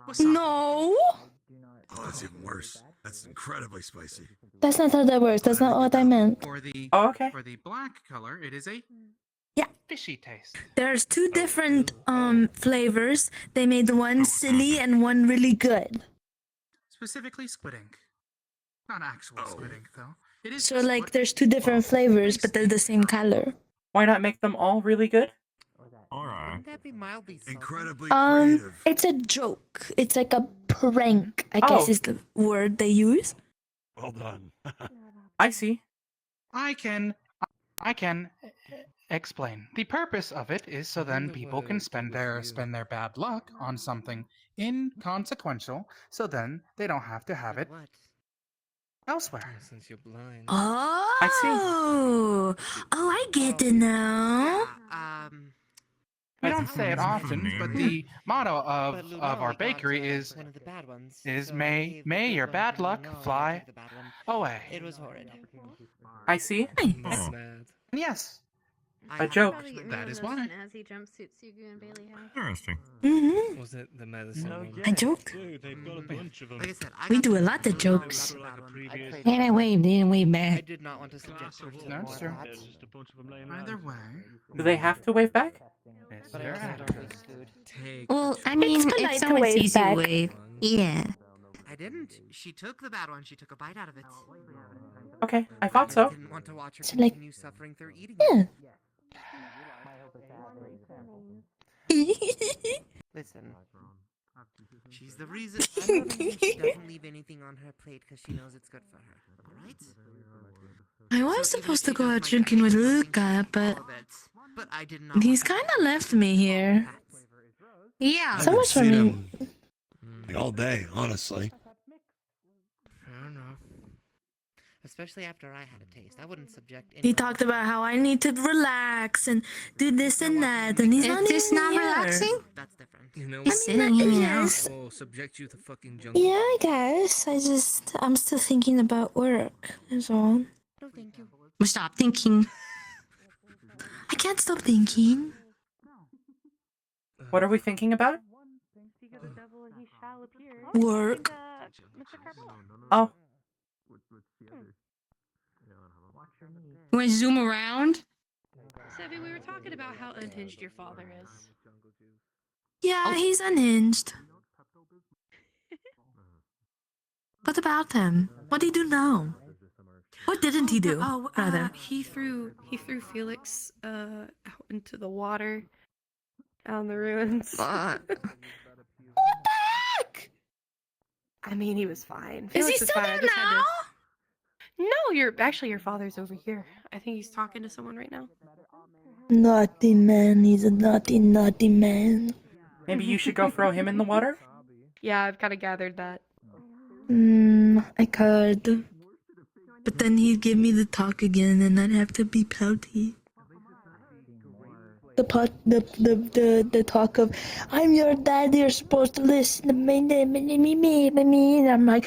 wasabi. No. Oh, that's even worse. That's incredibly spicy. That's not how that works. That's not what I meant. For the Oh, okay. for the black color, it is a Yeah. fishy taste. There's two different flavors. They made one silly and one really good. Specifically squid ink. Not actual squid ink though. It is So just like what- there's two different flavors, but they're the same color. Why not make them all really good? Wouldn't that be mildly salty? Incredibly creative. It's a joke. It's like a prank, I guess Oh. is the word they use. Well done. I see. I can explain. The purpose of it is so then people can spend their bad luck on something inconsequential, so then they don't have to have it What? elsewhere. Since you're blind. Oh. I see. Oh, I get it now. We don't say it often, but the motto But of Luna our only got, bakery is one of the bad ones. is so may gave may the your good bad one luck to Luna, fly took the bad one. away. It was horrid. I see. That's mad. And yes, A joke. that is why. Nazi jumpsuits Sugu and Bailey have. Interesting. Mm-hmm. Was it the medicine one? A joke. They've got a bunch of them. Like I said, I We got do a the lot of one jokes. like a previous- And I waved. They didn't wave I back. did not want to subject her to No, more sir. that. There's just a bunch of them laying Either around. way. Do they have to wave back? Yes, But sir. I also don't taste food. Take Well, I mean, polite if to someone wave sees you back. wave, yeah. I didn't. She took the bad one. She took a bite out of it. Okay, I thought so. Didn't want to watch her So, like- continue suffering through eating Yeah. it. Listen, she's the reason. I'm the reason she doesn't leave anything on her plate because she knows it's good for her. Alright? I was supposed to go out drinking with Luca, but But I did not. he's kind of left me here. Yeah. So much for seen me. him all day, honestly. Fair enough. Especially after I had a taste. I wouldn't subject He talked about how I need to relax and do this and that, and he's not Is this even not here. relaxing? That's different. You know He's what? sitting here. Yes. I will subject you to fucking jungle. Yeah, I guess. I'm still thinking about work. That's all. No, thank you. Stop thinking. I can't stop thinking. What are we thinking about? Work. Oh, You want to zoom around? Sevi, we were talking about how unhinged your father is. Yeah, he's unhinged. What about him? What do you do now? What didn't he do? Oh, rather? he threw Felix out into the water down the ruins. What the heck? I mean, he was fine. Is he Felix still fine. I there just had now? No, your father's over here. I think he's talking to someone right now. Naughty man. He's a naughty, naughty man. Maybe you should go throw him in the water? Yeah, I've kind of gathered that. I could. But then he'd give me the talk again, and I'd have to be pouty. The talk of, I'm your dad, you're supposed to listen to me, and I'm like,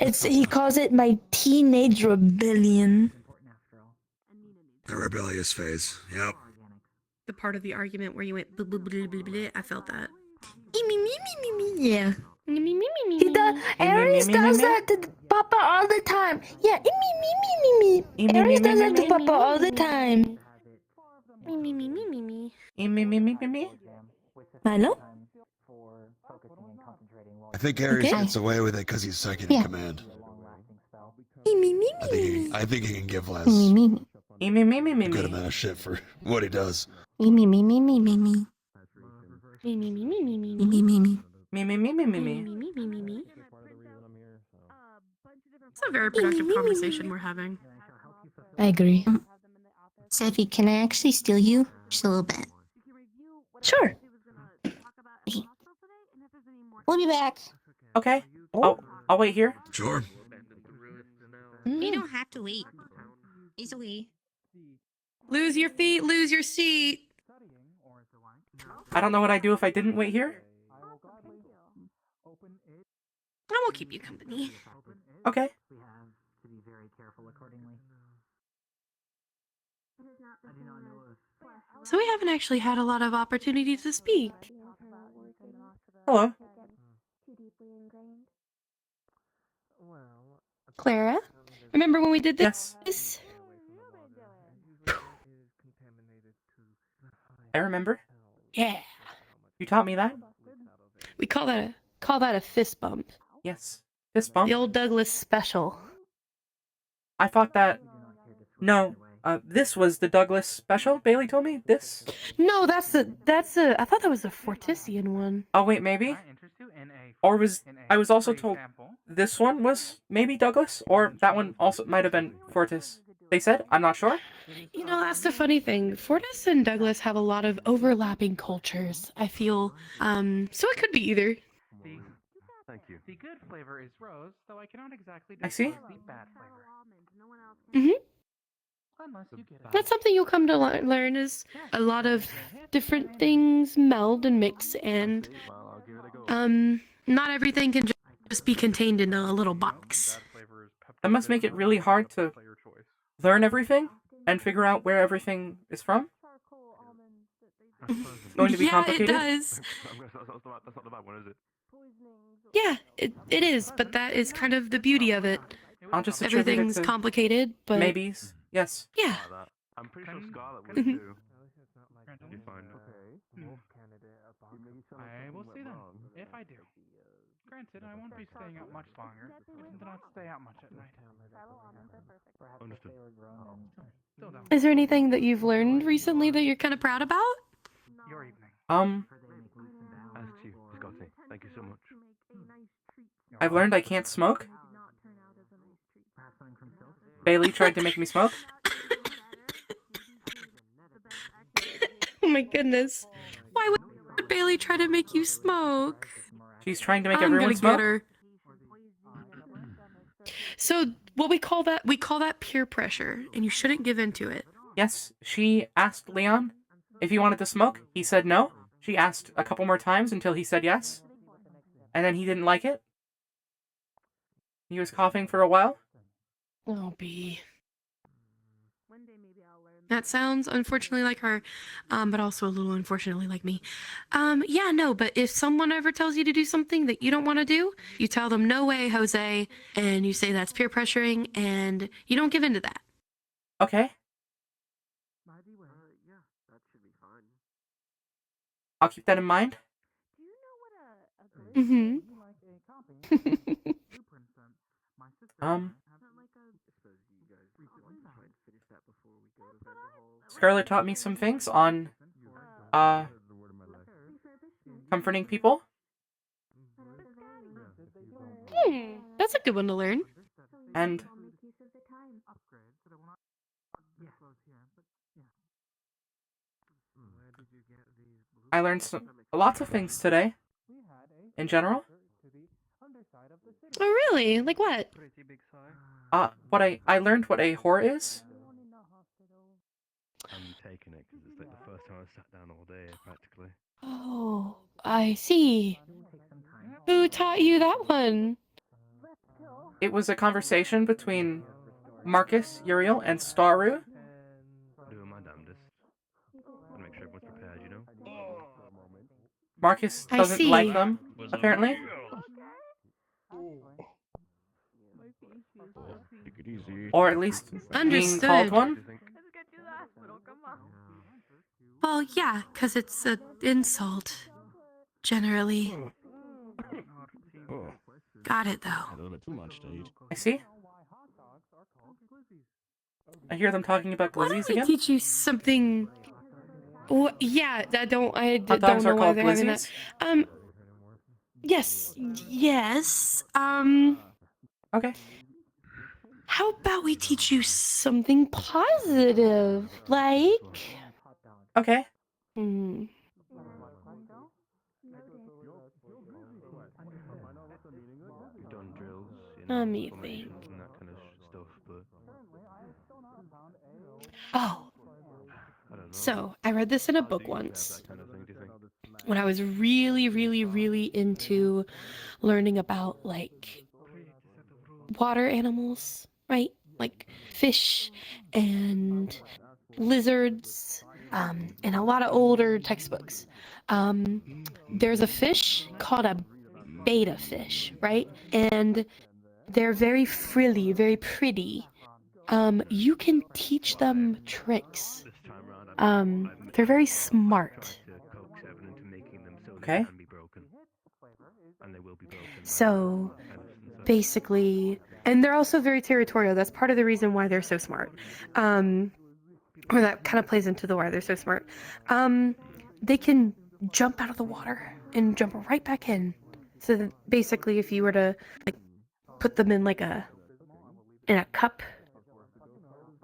he calls it my teenage rebellion. The rebellious phase. Yep. The part of the argument where you went blah, blah, blah, blah, blah, I felt that. Yeah. He does. Aries does that to Papa all the time. Yeah. Aries does that to Papa all the time. Milo? I think Aries Okay. gets away with it because he's second in command. I think he can give less. A good amount of shit for what he does. It's a very productive conversation we're having. I agree. Sevi, can I actually steal you? Just a little bit. Sure. We'll be back. Okay. I'll wait here. Sure. You don't have to wait. Easily. Lose your feet, lose your seat. I don't know what I'd do if I didn't wait here. I will keep you company. Okay. So we haven't actually had a lot of opportunity to speak. Hello. Clara, remember when we did this? Yes. I remember. Yeah. You taught me that? We call that a fist bump. Yes. Fist bump? The old Douglas special. I thought that... No. This was the Douglas special, Bailey told me? This? No, I thought that was a Fortisian one. Oh, wait, maybe? Or I was also told this one was maybe Douglas? Or that one also might have been Fortis. They said? I'm not sure. You know, that's the funny thing. Fortis and Douglas have a lot of overlapping cultures, I feel. So it could be either. Thank you. The good flavor is rose, though I cannot exactly I see. the bad flavor. Mm-hmm. Unless you get That's something you'll come to learn is a lot of different things meld and mix, and not everything can just be contained in a little box. That must make it really hard to learn everything and figure out where everything is from. It's going to be complicated. Yeah, it does. That's not the bad one, is it? Yeah, it is, but that is kind of the beauty of it. I'll just attribute it Everything's to complicated, but maybes. Yes. yeah. I'm pretty sure Scarlet would Mhm. too. You find I will see then, if I do. Granted, I won't be staying out much longer. I do not stay out much at night. Understood. Still don't. Is there anything that you've learned recently that you're kind of proud about? Your evening. Asks you, Scotty. Thank you so much. I've learned I can't smoke. Bailey tried to make me smoke. Oh my goodness. Why would Bailey try to make you smoke? She's trying to make I'm everyone gonna smoke. get her. So what we call that peer pressure, and you shouldn't give into it. Yes, she asked Leon if he wanted to smoke. He said no. She asked a couple more times until he said yes. And then he didn't like it. He was coughing for a while. Oh, B. That sounds unfortunately like her, but also a little unfortunately like me. Yeah, no, but if someone ever tells you to do something that you don't want to do, you tell them, no way, Jose, and you say that's peer pressuring, and you don't give in to that. Okay. I'll keep that in mind. Mm-hmm. Scarlett taught me some things on, comforting people. That's a good one to learn. And I learned lots of things today. In general. Oh, really? Like what? I learned what a whore is. I'm taking it because it's like the first time I've sat down all day, practically. Oh, I see. Who taught you that one? It was a conversation between Marcus, Uriel, and Staru. Doing my damnedest. To make sure everyone's prepared, you know? Marcus doesn't like them, apparently. Take it easy. Or at least being called one. Well, yeah, because it's an insult. Generally. Got it, though. A little bit too much to eat. I see. I hear them talking about Why glizzies don't I again. teach you something? Yeah, I don't Hot dogs know are why called they're having that. glizzies? Yes. Okay. How about we teach you something positive? Like. Okay. You've done drills, Let me formations think. and that kind of stuff, but Oh. I don't know. So, I read this in a book once. That kind of thing, do you think? When I was really, really, really into learning about, like, water animals, right? Like fish and lizards, and a lot of older textbooks. There's a fish called a betta fish, right? And they're very frilly, very pretty. You can teach them tricks. They're very smart. Okay. So basically, and they're also very territorial. That's part of the reason why they're so smart. Or that kind of plays into the why they're so smart. They can jump out of the water and jump right back in. So that basically, if you were to like put them in a cup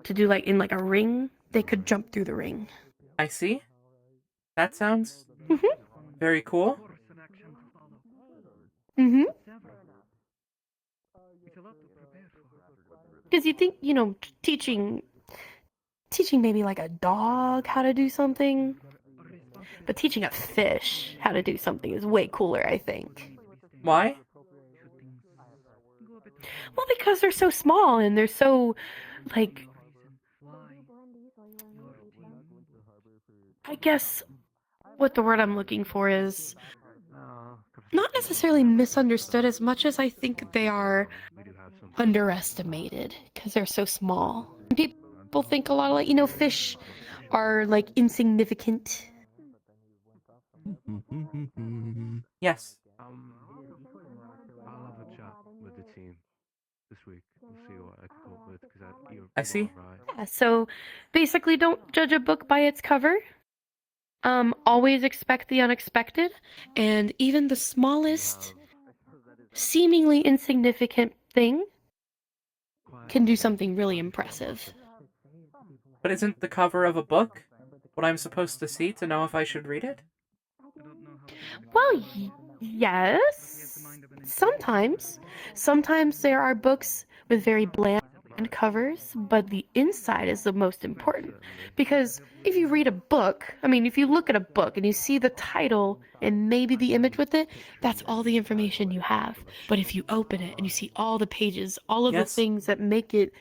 to do like in like a ring, they could jump through the ring. I see. That sounds very cool. Because you think, teaching maybe like a dog how to do something, but teaching a fish how to do something is way cooler, I think. Why? Well, because they're so small and they're so, like, I guess what the word I'm looking for is not necessarily misunderstood as much as I think they are underestimated because they're so small. People think a lot of, like, fish are, like, insignificant. Yes. I'll have a chat with the team this week. We'll see what I can come up with because I see. Right. Yeah, so basically don't judge a book by its cover. Always expect the unexpected, and even the smallest, seemingly insignificant thing can do something really impressive. But isn't the cover of a book what I'm supposed to see to know if I should read it? Well, yes. Sometimes. Sometimes there are books with very bland covers, but the inside is the most important. Because if you read a book, if you look at a book and you see the title and maybe the image with it, that's all the information you have. But if you open it and you see all the pages, all of the things that make it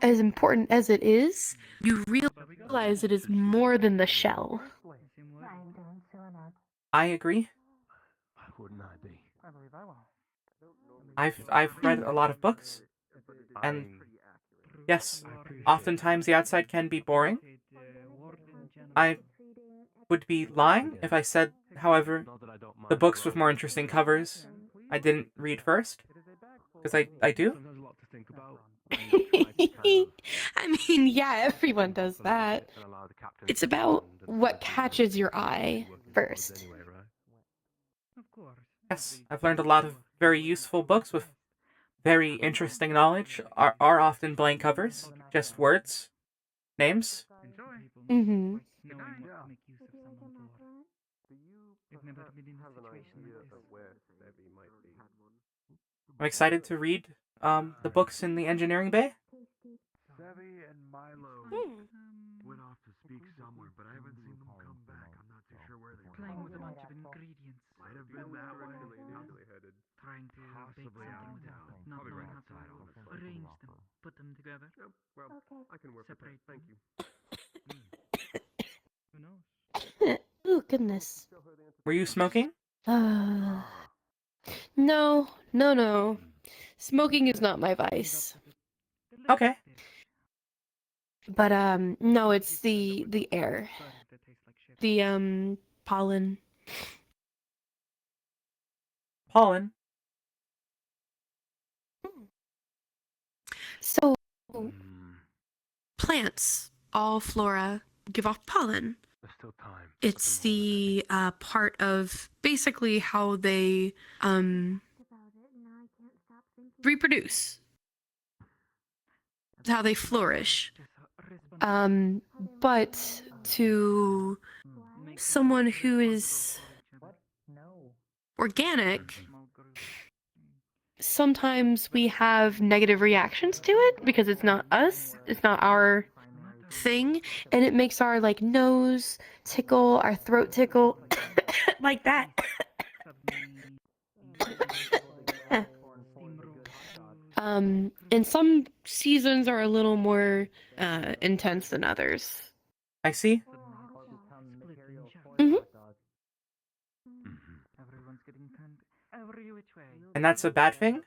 as important as it is, you realize it is more than the shell. I agree. Wouldn't I be? I've read a lot of books, and yes, oftentimes the outside can be boring. I would be lying if I said, however, the books with more interesting covers I didn't read first, because I do. I mean, yeah, everyone does that. It's about what catches your eye first. Yes, I've learned a lot of very useful books with very interesting knowledge. Are often blank covers, just words, names. Mm-hmm. I'm excited to read the books in the engineering bay. Sevi and Milo went off to speak somewhere, but I haven't seen them come back. I'm not too sure where they went. Playing with a bunch of ingredients. Might have been that way. Trying to bake Possibly something with out them, of town. not Probably knowing right how to outside, honestly. arrange them, put them together. Well, I can work with that. Separate Thank them. you. Who knows? Oh, goodness. Were you smoking? No, no. Smoking is not my vice. Okay. But no, it's the air. The pollen. Pollen. So plants, all flora, give off pollen. There's still time. It's the part of basically how they reproduce. How they flourish. But to someone who is organic, sometimes we have negative reactions to it because it's not us, it's not our thing, and it makes our like nose tickle, our throat tickle like that. And some seasons are a little more intense than others. I see. Mm-hmm. Everyone's getting turned every which way. And that's a bad thing?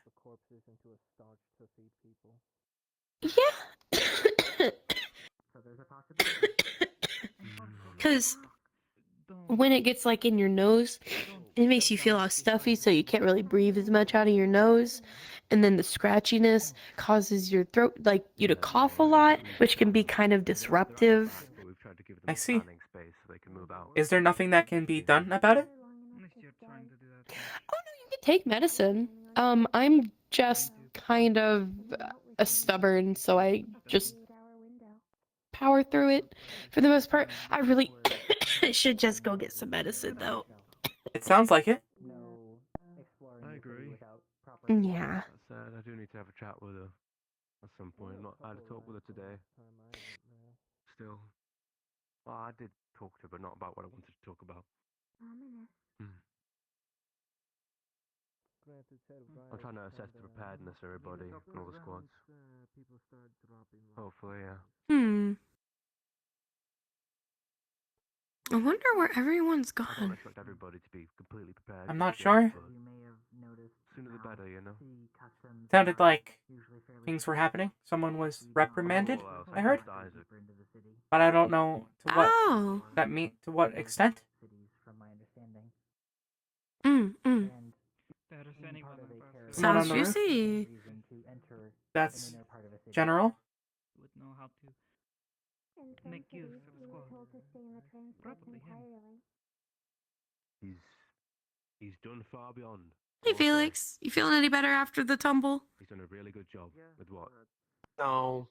Yeah. Because when it gets like in your nose, it makes you feel all stuffy, so you can't really breathe as much out of your nose. And then the scratchiness causes your throat, like you to cough a lot, which can be kind of disruptive. I see. Is there nothing that can be done about it? Oh no, you can take medicine. I'm just kind of stubborn, so I just power through it for the most part. I really should just go get some medicine though. It sounds like it. I agree. Yeah. That said, I do need to have a chat with her at some point. Not had a talk with her today. Still. Well, I did talk to her, but not about what I wanted to talk about. I'm trying to assess the preparedness of everybody and all the squads. Hopefully, yeah. I wonder where everyone's I don't gone. expect everybody to be completely prepared. I'm just not yet, sure. but Sooner the better, you know. Sounded like things were happening. Someone was reprimanded, I heard. But I don't know to what that mean, to what extent. Someone on Sounds the roof? juicy. That's general. Would know how to make use of the squad. Probably him. He's done far beyond. Hey Felix, you feeling any better after the tumble? He's done a really good job with what No.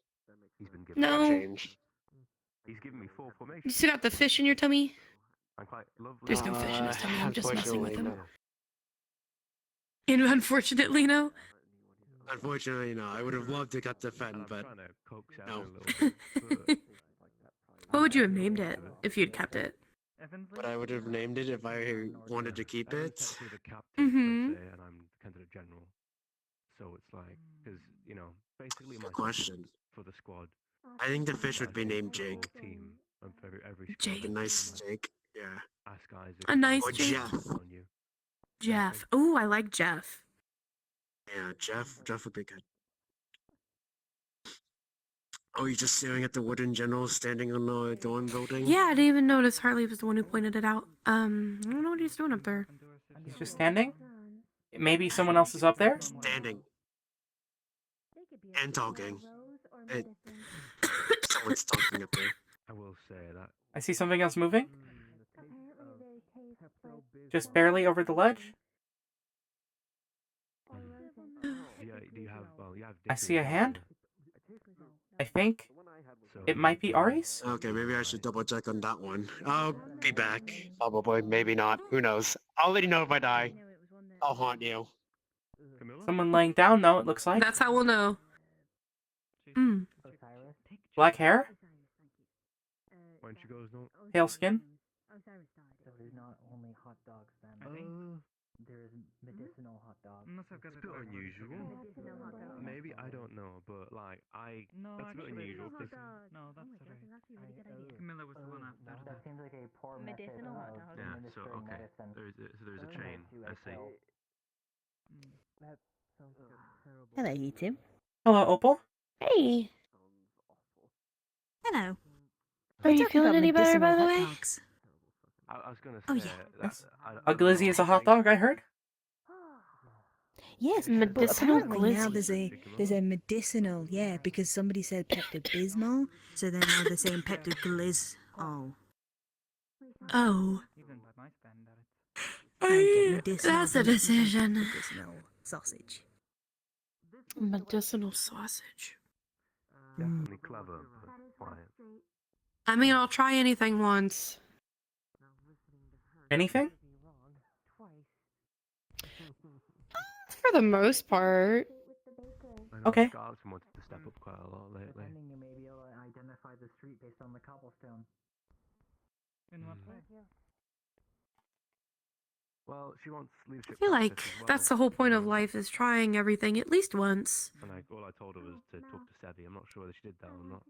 he's been given. No. Changed. He's given me full formation. You still got the fish in your tummy? I'm quite lovely. There's no fish in his tummy. I'm just messing with him. No. And unfortunately, no. Unfortunately, no. I would have loved to cut the Fen, but no. What would you have named it if you'd kept it? But I would have named it if I wanted to keep it. The captain, Mm-hmm. let's say, and I'm the candidate general. So it's like, because you know, basically my Good question. for the squad. I think the fish would be named Jake. Team and for every squad. Jake. A nice Jake. Yeah. Ask guys A nice Or Jake. Jeff. on you. Jeff. Oh, I like Jeff. Yeah, Jeff. Jeff would be good. Oh, you're just staring at the wooden general standing on the dorm building? Yeah, I didn't even notice Hartley was the one who pointed it out. I don't know what he's doing up there. He's just standing? Maybe someone else is up there? Standing. And talking. And someone's talking up there. I will say that. I see something else moving. Just barely over the ledge. Yeah, do you have, well, you have I see a dickery, hand. I think so it might be Ari's. Okay, maybe I should double check on that one. I'll be back. Probably, maybe not. Who knows? I'll let you know if I die. I'll haunt you. Someone laying down, though, it looks like. That's how we'll know. Mm. Black hair, Why don't you go, no? pale skin. So there's not only hot dogs then. There's medicinal hot dogs. It's a bit unusual. Maybe, I don't know, but like, No, that's a bit actually, unusual. no, that's right. Camilla was the one after. That seems like a poor Medicinal hot method of dogs. Yeah, so, administering okay. medicine. There's a chain, I see. Hello, you two. Hello, Opal. Hey. Hello. Are you feeling any better, by the way? I was gonna say, Oh, yeah. Yes. A glizzy is a hot dog, I heard. Yes, but Medicinal apparently now glizzy. there's a medicinal, yeah, because somebody said Pepto-Bismol, so then now they're saying Pepto-Gliz. Oh. Oh. Even by my standards. That's a decision. Medicinal sausage. Medicinal sausage. Definitely clever, but quiet. I mean, I'll try anything once. Anything? For the most part. I know Okay. Scarlett's wanted to step up quite a lot lately. Depending, you may be able to identify the street based on the cobblestone. In what way? Well, she wants leadership. I feel like practice as well. that's the whole point of life, is trying everything at least once. And like, all I told her was to talk to Sevi. I'm not sure whether she did that or not.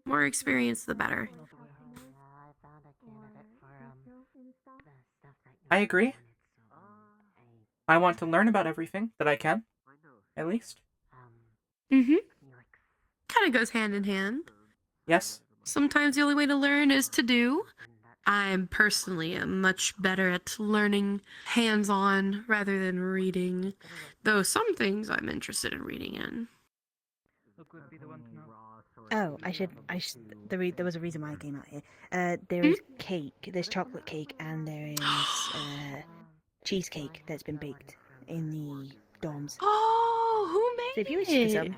More experience, the better. I agree. I want to learn about everything that I can, at least. Mm-hmm. Kind of goes hand in hand. Yes. Sometimes the only way to learn is to do. I'm personally much better at learning hands-on rather than reading, though some things I'm interested in reading in. Look would be the one to know. Oh, there was a reason why I came out here. There is cake, there's chocolate cake, and there is cheesecake that's been baked in the dorms. Oh, who made So if you wish for some,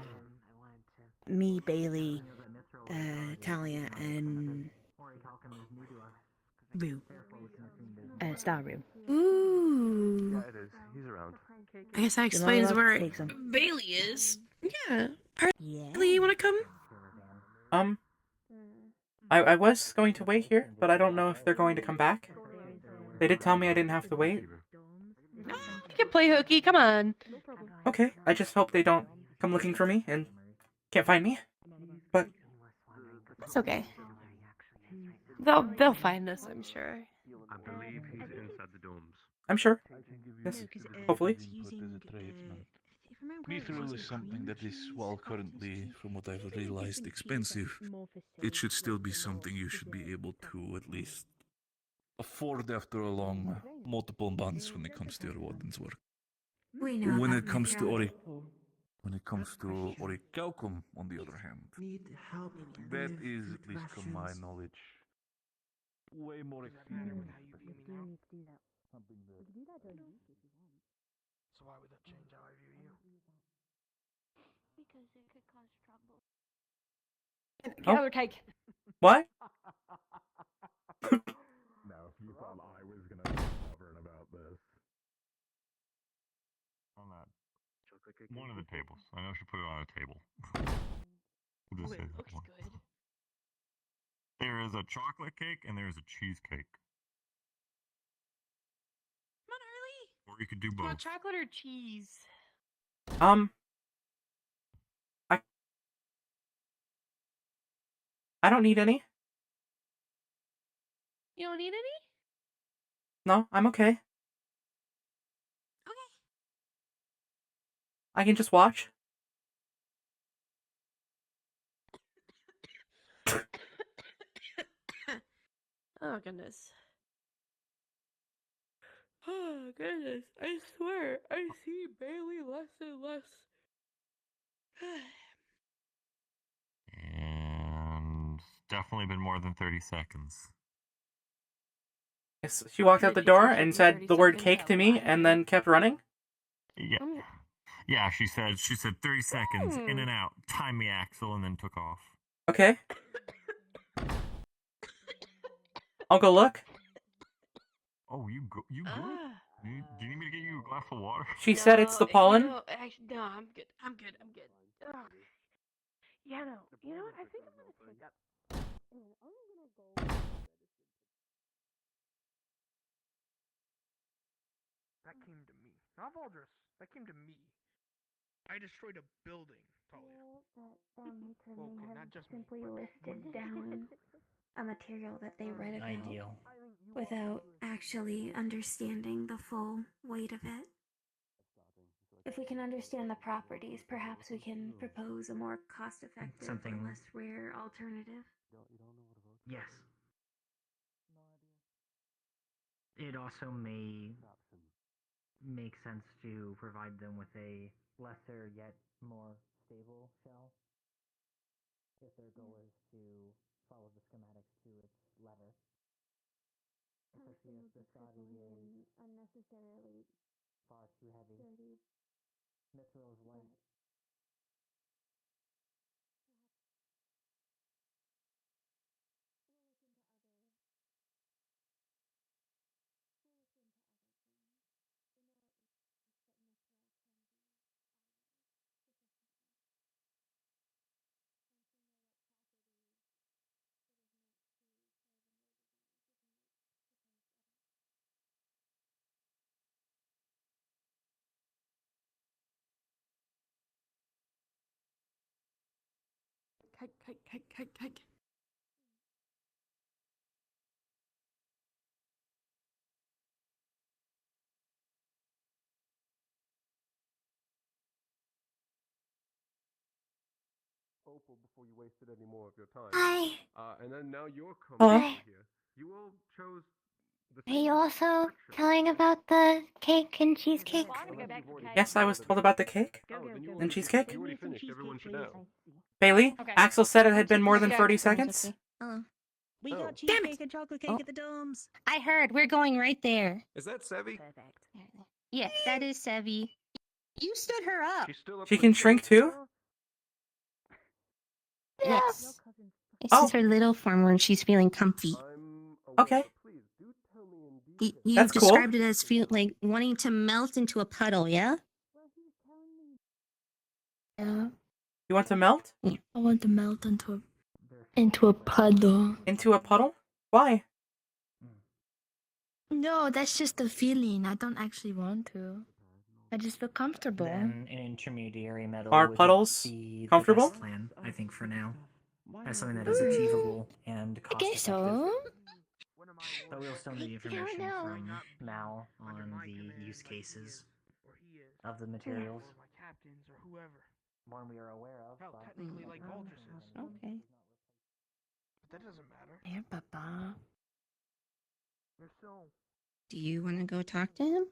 me, Bailey, Talia, and Rue. Star Rue. Ooh. Yeah, it is. He's around. I guess that You're explains allowed to where take some. Bailey is. Yeah. Yeah. Hartley, you want to come? I was going to wait here, but I don't know if they're going to come back. They did tell me I didn't have to wait. You can play hooky, come on. Okay, I just hope they don't come looking for me and can't find me. But It's okay. They'll find us, I'm sure. I believe he's inside the dorms. I'm sure. Yes, hopefully. Mithril is something that is, while currently, from what I've realized, expensive. It should still be something you should be able to at least afford after a long, multiple months when it comes to your warden's work. When it comes to orichalcum, on the other hand, that is, at least from my knowledge, way more expensive. So why would that change how I view you? Because it could cause trouble. Oh. Other cake. What? No, you thought I was gonna be stubborn about this. On that. One of the tables. I know she put it on a table. We'll just say that one. There is a chocolate cake and there is a cheesecake. Come on, Hartley. Or you could do You want both. chocolate or cheese? I don't need any. You don't need any? No, I'm okay. Okay. I can just watch. Oh, goodness. Oh goodness, I swear, I see Bailey less and less. And definitely been more than 30 seconds. Yes, she walked out the door and said the word cake to me and then kept running. Yeah. Yeah, she said 30 seconds, in and out. Time me, Axel, and then took off. Okay. I'll go look. Oh, you good? Do you need me to get you a glass of water? She said it's the pollen. No, actually, no, I'm good. I'm good. Ugh. Yeah, no. You know what? I think I'm gonna take up. That came to me. Not Valdris. That came to me. I destroyed a building, Talia. Okay, not just me. Simply listed down a material that they read about Ideal. without actually understanding the full weight of it. If we can understand the properties, perhaps we can propose a more cost-effective Something- or less rare alternative. Yes. It also may make sense to provide them with a lesser yet more stable shell if their goal is to follow the schematics to its letter. Especially if the body is unnecessarily far too heavy. Mithril is light. Cake. Opal before you wasted any more of your time. Hi. And then now you're coming Hello? over here. You all chose the Are you also telling about the cake and cheesecake? Yes, I was told about the cake and cheesecake. You already finished. Everyone should know. Bailey, Axel said it had been more than 30 seconds. Oh. We Oh. got cheesecake and chocolate cake at the Domes. I heard. We're going right there. Is that Sevi? Yes, that is Sevi. You stood her up. She's still up She for can the shrink cake? too? Yes. This Oh. is her little form when she's feeling comfy. Okay. You That's cool. described it as feel like wanting to melt into a puddle, yeah? Yeah. You want to melt? Yeah. I want to melt into a puddle. Into a puddle? Why? No, that's just a feeling. I don't actually want to. I just feel comfortable. Then an intermediary metal Are would puddles be the comfortable? best plan, I think, for now. As something that is achievable and I cost guess so. But we'll still need information from Mal on the use cases of the materials. My captains or whoever. One we are aware of. Hell, but- technically like Valdris is. Okay. But that doesn't matter. Here, Papa. You're so. Do you want to go talk to him?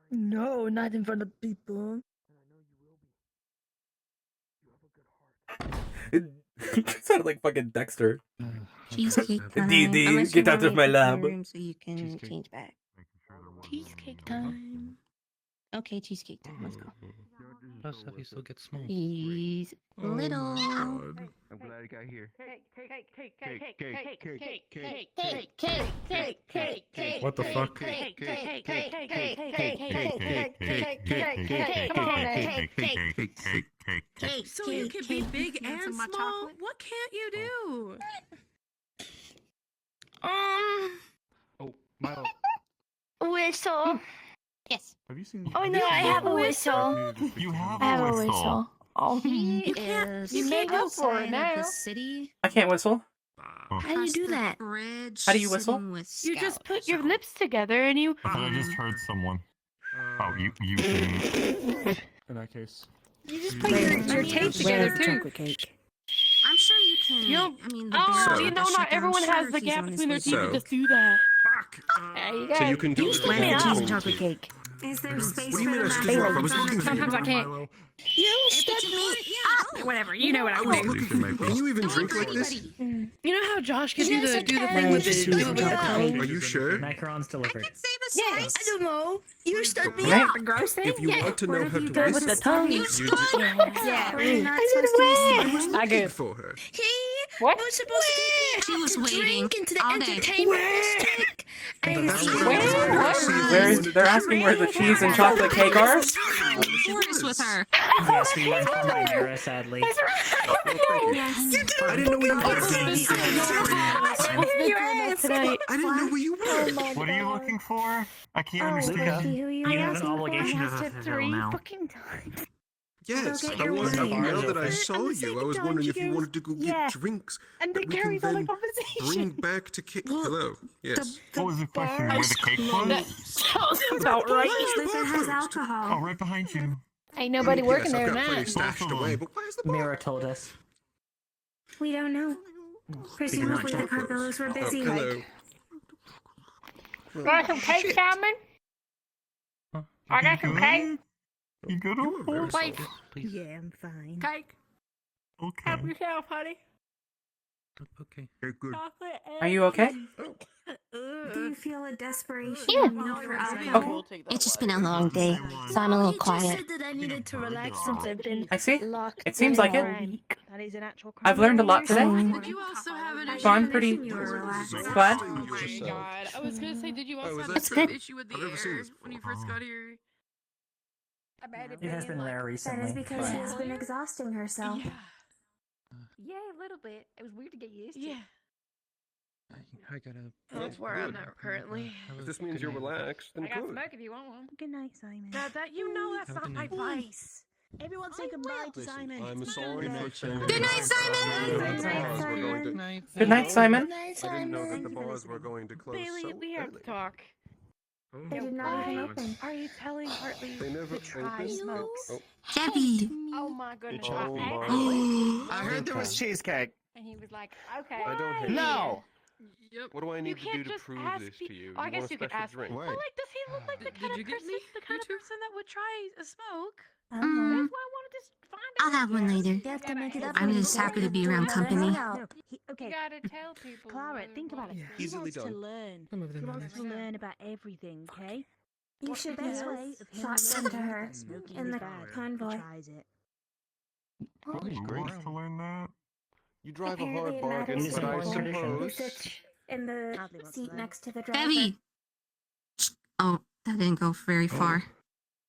No, not in front of people. It sounded like fucking Dexter. Cheesecake time. D&D, Unless you get out want me of my to put lab. your room so you can change back. Cheesecake time. Okay, cheesecake time. Let's go. How stuff you still get small? He's Oh little. I'm glad he got here. What the fuck? So you can be big and small? What can't you do? Oh, Milo. Whistle. Yes. Have you seen? Oh no, I have a whistle. You have I have a a whistle. whistle. Oh, he You can't- is. you can't go for it outside now. of the city. I can't whistle. How do you do that? How do you whistle? You just put your lips together and you. I thought I just heard someone. Oh, you didn't. In that case. You just put your tape together too. I'm sure you can. You know, I mean, oh, bear you know, shut not down. everyone Sure, has the he's gap on his between their way teeth to back. just do that. back. There you go. So you can do You it stood all me in up. between Chocolate two. cake. Is there space What do you for mean the I stood you up? I was looking for Sometimes I you. can't. You stood me up. Whatever, you know what I I can was do. looking for you. Can you even drink like this? You know how Josh can Yes, I do the can. thing with You the stood do it me with the up. tongue? Are you sure? Macaron's delivered. Yes. I don't know. You stood me Right. up. The gross thing? If you want to know how to Good with whistle, the tongue. you You just... Yeah. Were you not I supposed to be did I was singing? looking for her. He What? was supposed to take me She out was to waiting drink into the all day. entertainment district. And That's he what I was was looking to see if you Where's wanted they're to asking drink. where the cheese and chocolate cake are? Forest with her. Yes, we went from Chimera, sadly. That's right. Oh, thank you. Yes. I didn't know where you were. I didn't know where you were. What are you looking for? I can't Oh, understand. Lucky, who you You have an asking for? obligation to asked it fulfill 3 now. fucking times. Yes, Go get I your was. wine. Now that I Open. saw And the you, I second was time wondering she if you goes, wanted to go "Yeah." get drinks And that then we can carries on the then conversation. bring back to Kate. Hello. Yes. What was the question? Where the cake was? That sounds about right. Liquor has alcohol. Oh, right behind you. Ain't nobody Yes, working I've there got plenty tonight. stashed away, but where's the bar? Mira told us. We don't know. Presumably the Carvillos were busy. Hello. Want some cake, Simon? I got some cake. You good? You are very Wait. sorry. Yeah, I'm fine. Cake. Okay. Help yourself, honey. Okay. Okay, good. Chocolate and Are you okay? Do you feel a desperation Yeah. and need for alcohol? It's just been a long day, so I'm a little He just quiet. said that I needed to relax since I've been I see. locked It seems like it. in. That is an actual I've learned a lot today. Did you also have an So I'm pretty You were relaxed. glad. Oh my god. I was gonna say, did you also Oh, is have that the true? same issue with the I've never seen air this when you first got here? It has been rare That recently. is because she has been exhausting herself. Yeah, a little bit. It was weird to get used to. Yeah. I gotta. That's where I'm at currently. If this means you're relaxed, then I got good. smoke if you want one. Good night, Simon. That you know that's Have a not good my night. place. Everyone say goodbye to Simon. I'm sorry for saying. Good night, Simon. Good night, Simon. Good night, Simon. Good night, I didn't know Simon. that the bars were going to close Bailey, so we have to early. talk. They did not even open. Are you telling Hartley They never to try opened. smokes? Oh, Debbie. Oh my goodness. Oh I my. actually- I heard there was cheesecake. And he was like, okay. I don't hate No. Yep. What do I need to do can't to just prove ask this pe- to you? Oh, I You guess want a you could special ask. drink? But like, does he look like the kind of person that would try a smoke? That's why I wanted to find out. I'll have one later. You have to make it up. I'm when just you happy to go be to around another company. hangout. Okay, You gotta tell people. Clara, think about it. He Easily wants to done. learn. Some of them He are wants to nice. learn about everything, okay? You What's should the best have way of him thought learning to her that smoking in is the bad? convoy. He tries it. Who wants to learn that? You drive a Apparently hard it bargain, matters but I to people who suppose. sit in the Hardly wants to seat learn. next to the driver. Debbie. Oh, that didn't go very far.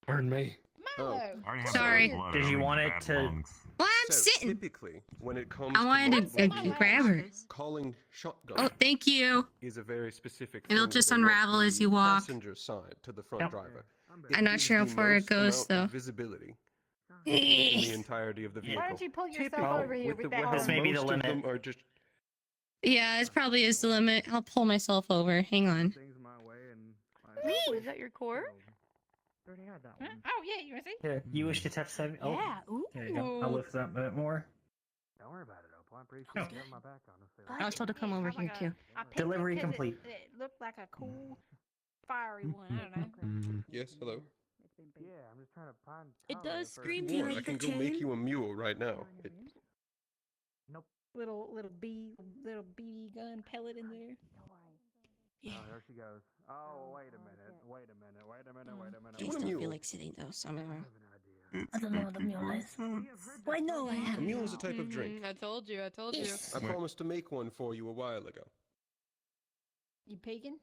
Pardon me. Oh. I already have Sorry. blood Did you on want it bad to- lungs. Well, I'm So sitting. typically, when it comes I wanted to to multiple grab her. vehicles, calling shotgun Oh, thank you. is a very specific. It'll thing just that they want unravel as the you walk. Passenger side to the front Yep. driver. I'm not gives sure how the far it most goes, amount of though. Visibility in the entirety of the vehicle. Why don't you pull yourself Well, over here With with the that how This may be the most of limit. them are just Yeah, it probably is the limit. I'll pull myself over. Hang on. Oh, is that your core? Already had that Huh? one. Oh, yeah, you wanna see? Here, you wish to touch that? Oh, Yeah, ooh. there you go. I'll lift that a bit more. Don't worry about it, Opal. I'm pretty sure I got my back on this. I was told to come over here, too. I picked it Delivery 'cause complete. It looked like a cool, fiery one. I don't know. yes. Hello. Yeah, I'm just trying to find. It does scream Do you Or like I can the go make chain? you a mule right now. Little BB gun pellet in there. Oh, there she goes. Oh, wait a minute. Wait a minute. Wait a minute. Wait a minute. I want a still mule? feel like sitting, though, so I'm gonna... I don't know what a mule is. Why no, I A have. mule is a type of drink. I told you. I told you. Yes. I promised to make one for you a while ago. You peeking?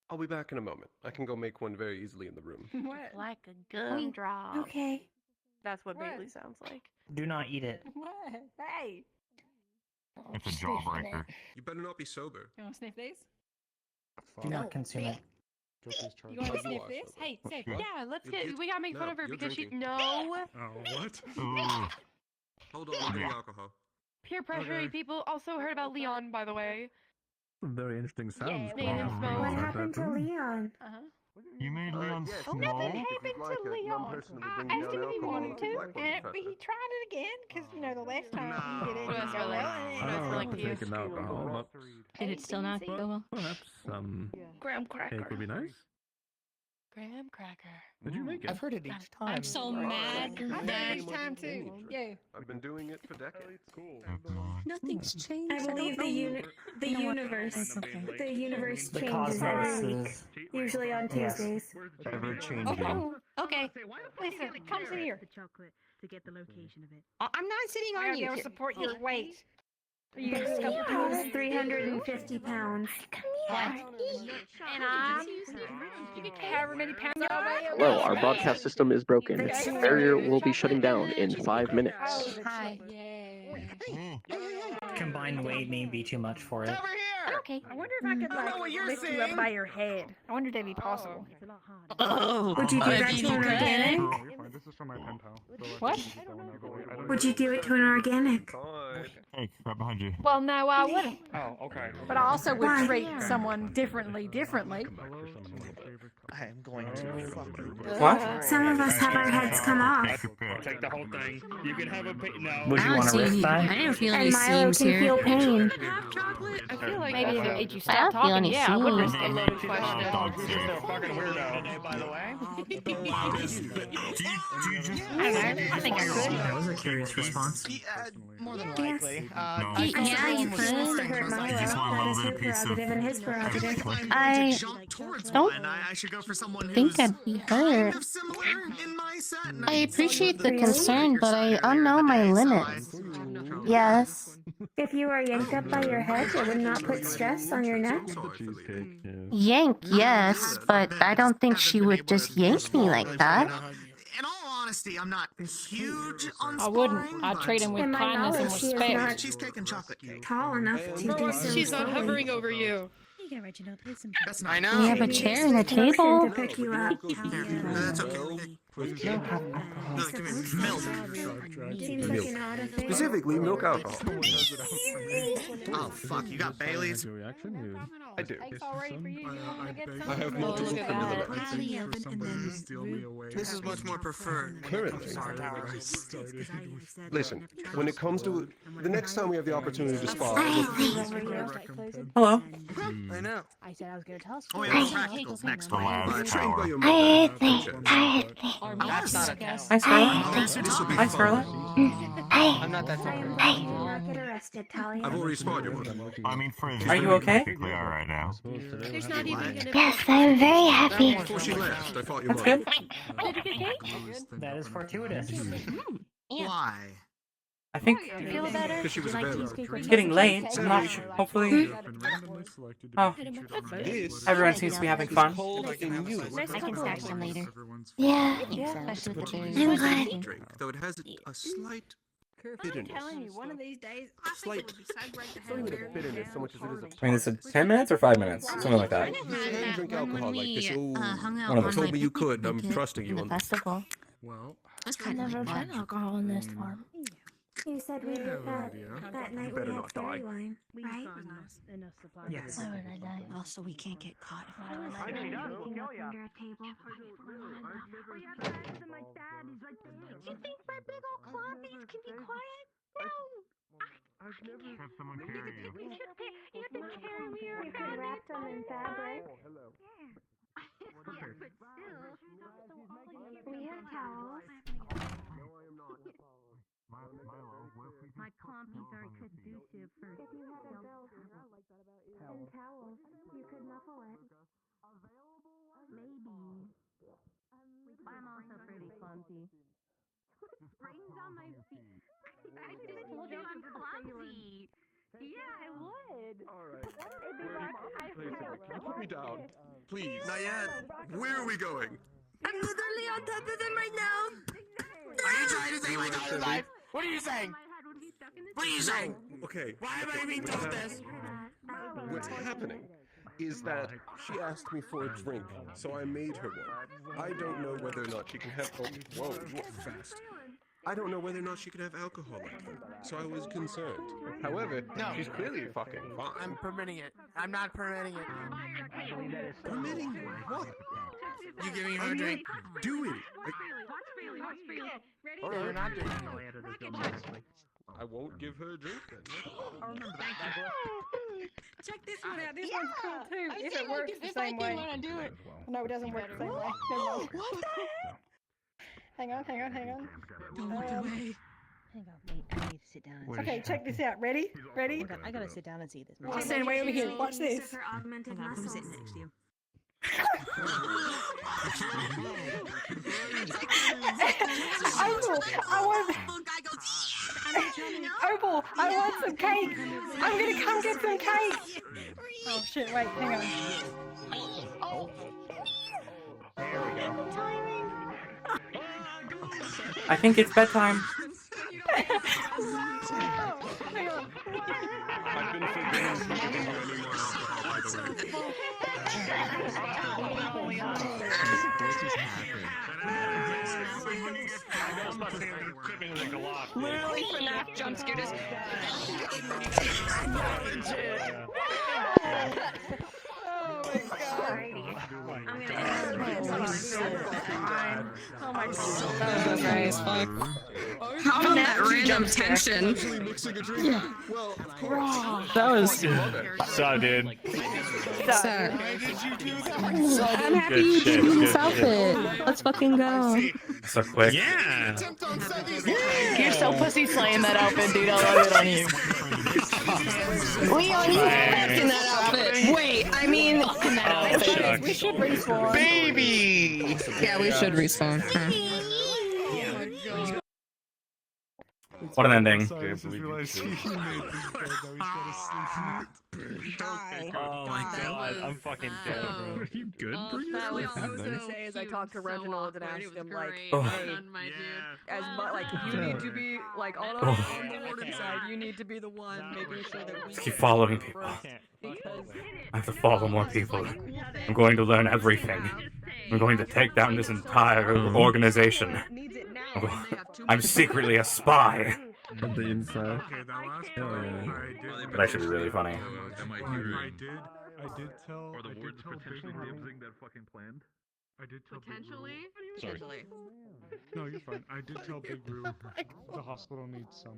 I'll be back in a moment. I can go make one very easily in the room. What? Like a gumdrop. Okay. That's what What? Bailey sounds like. Do not eat it. What? Hey! It's a jawbreaker. You better not be sober. You wanna sniff this? Do not consume it. You wanna Oh, you sniff are this? sober. Hey, Steph. What? Yeah, let's You get. get- We gotta make fun no, of her you're because drinking. No. Oh, what? Ugh. Hold on, I'll get Yeah. the alcohol. Peer pressuring people. Also heard about Leon, by the way. Very interesting sounds. Name and What smoke. happened to Leon? Uh-huh. You made Leon Nothing small? happened to Leon. I asked him if he wanted to, and he tried it again because you know the last time he did it didn't go well. I don't know if taking alcohol, but Did it still not go well? perhaps some Graham cake cracker. would be nice. Graham cracker. Did you make it? I've heard it each time. I'm so mad that Each time too. Yeah. I've been doing it for decades. Cool. Nothing's changed. I believe the universe The changes every cosmos week. is Usually on Yes. Tuesdays. Ever changing. Okay. Listen, come sit here. The chocolate to get the location of it. I'm not sitting I on gotta be you. able to support your weight. You It discovered was 350 pounds. and however many pounds you weigh. Hello, our broadcast system is broken. Okay. The barrier will be shutting down in 5 minutes. Hi. Combined weight may be too much for it. Okay. I wonder if I could like lift you up by your head. I wonder if that'd be possible. Oh. Would you do that to an organic? Oh, you're fine. This is from my pen pal. So, like, What? you can go whenever. I don't Would you do it to an organic? Hey, right behind you. Well, no, I wouldn't. Oh, okay. But I also would Why? treat someone differently. I am going to fucking. What? Some of us have our heads come off. I'll take the whole thing. You can have a bit now. Would you want to risk I that? don't feel any And Milo seams can here. feel pain. I feel like Maybe if that's it made you I stop don't feel talking, any yeah, I would risk seams. it. a loaded question. Dog You're a fucking weirdo. By the way. I think I could. That was a curious response. More than Yes. likely. I Yeah, suppose you he wants to could. hurt Milo. You just want a That little is bit her of piece of- prerogative and his prerogative. I don't I should go for someone think who's I'd be hurt. similar in my set. and I appreciate the Really? concern, but I know my limits. Yes. If you are yanked up by your head, it would not put stress on your neck. Cheesecake, yeah. Yank, yes, but I don't think she would just yank me like that. In all honesty, I'm not huge on I wouldn't. sparring, I'd but treat him with In my kindness and knowledge, she is respect. not cheesecake and chocolate cake. tall enough to do so. She's not slowly. hovering over you. Here you go, Reginald. Listen. That's I not. know. We have a Maybe chair it's and a the motion table. to pick you up. That's okay. We don't have alcohol. No, give me milk. Seems like an odd affair. Specifically, milk alcohol. Oh fuck, you got Bailey's? Your reaction, dude? I do. Cake's all ready for you. You wanna get some? I have Oh, multiple look at vanilla that. mints. I'd say for somebody to steal me away. This is much more preferred. Currently. Sorry. Listen, when it comes to the next time we have the opportunity to spar, Hello. I know. I said I was gonna tell us. Oh, yeah, practicals next The week. last trained by hour. your I mother. think, I think. That's not a test. Hi, Scarlett. This will be Hi, fun. Scarlett. I'm not that I am type. glad you did not get arrested, Talia. I've already sparred your mother. I mean, for Are you okay? Perfectly all right now. There's not even gonna be. Yes, I'm very happy. Before she left, I fought your That's mother. good. That is fortuitous. Why? I think You feel better? Because she was available. it's getting late. I'm not sure. Hopefully, oh, everyone seems to be having fun. I can stack some later. Yeah. Especially with the berries. I'm glad. Drink, though it has a slight I'm bitterness. telling you, one of these days, I think Slight. it would be so great to It's have not even a berries bitterness so down much as it is a I mean, is it 10 minutes or 5 minutes? Something like that. You can drink alcohol like this. Oh, hung out One of on those. you told my me you picnic could. I'm blanket trusting in you the on this. Well, festival. I've never been alcohol in this farm. You said we did that night we better had not die. fairy wine, We've right? got enough supply. Yes. Why would I die? Also, we can't get caught if I don't Sneaking up under a table. You think my big old clumpies can be quiet? No! Have someone carry you. You have to carry me You could wrap them in fabric. Yeah, but still. We have towels. My clumpies are conducive for. If you had a belt and towels, you could muffle it. Maybe. But I'm also pretty clumsy. Springs on my feet. I just told you I'm clumsy. Yeah, I would. All right. Listen, put me down. Please. Not yet. Where are we going? I'm literally on top of them right now. Are you trying to take my daughter's life? What are you saying? What are you saying? Okay. Why am I being told this? What's happening is that she asked me for a drink, so I made her one. I don't know whether or not she can have. Oh, whoa, you walk fast. I don't know whether or not she could have alcohol like that, so I was concerned. However, she's clearly fucking fine. I'm permitting it. I'm not permitting it. Permitting what? You give me her drink. Do it. Ready? Oh, you're not drinking. I won't give her a drink then. Check this one out. This one's cool too. If it works the same way. No, it doesn't work the same way. Never mind. What the heck? Hang on. Don't look away. Hang on, wait, I need to sit down. And Okay, check this out. Ready? I gotta sit down and see this. I'm standing way over here. Watch this. Hang on, I'm sitting next to you. Opal, I want some cake. I'm gonna come get some cake. Oh shit! Wait, hang on. There we go. I think it's bedtime. Hang on. I've been forgiven from giving you any more alcohol, by the way. Literally, FNAF jump scared us. Oh my god. Oh, guys, fuck. How that random tension. Well, of course. That was so, dude. I'm happy you did this outfit. Let's fucking go. So quick. Yeah. You're so pussy slaying that outfit, dude. I love it on you. Leon, you fucked in that outfit. Wait, I mean, We should respawn. Baby! yeah, we should respawn. What an ending. Sorry, I just realized he made this bed that we gotta sleep. Oh my god, I'm fucking dead, bro. Are you good, Brie? All I was gonna say is I talked to Reginald and asked him like, Oh. hey, as much like you need to be like on the warden side, you need to be the one making sure that we Let's keep following people. because I have to follow more people. I'm going to learn everything. I'm going to take down this entire organization. I'm secretly a spy. On the inside. Okay, that last Hell part, yeah. I did. But I should be really funny. I did tell. Are the I did words tell potentially Big Roo- dibsing that fucking planned? I did tell potentially. Sorry. No, you're fine. I did tell Big Roo the hospital needs some.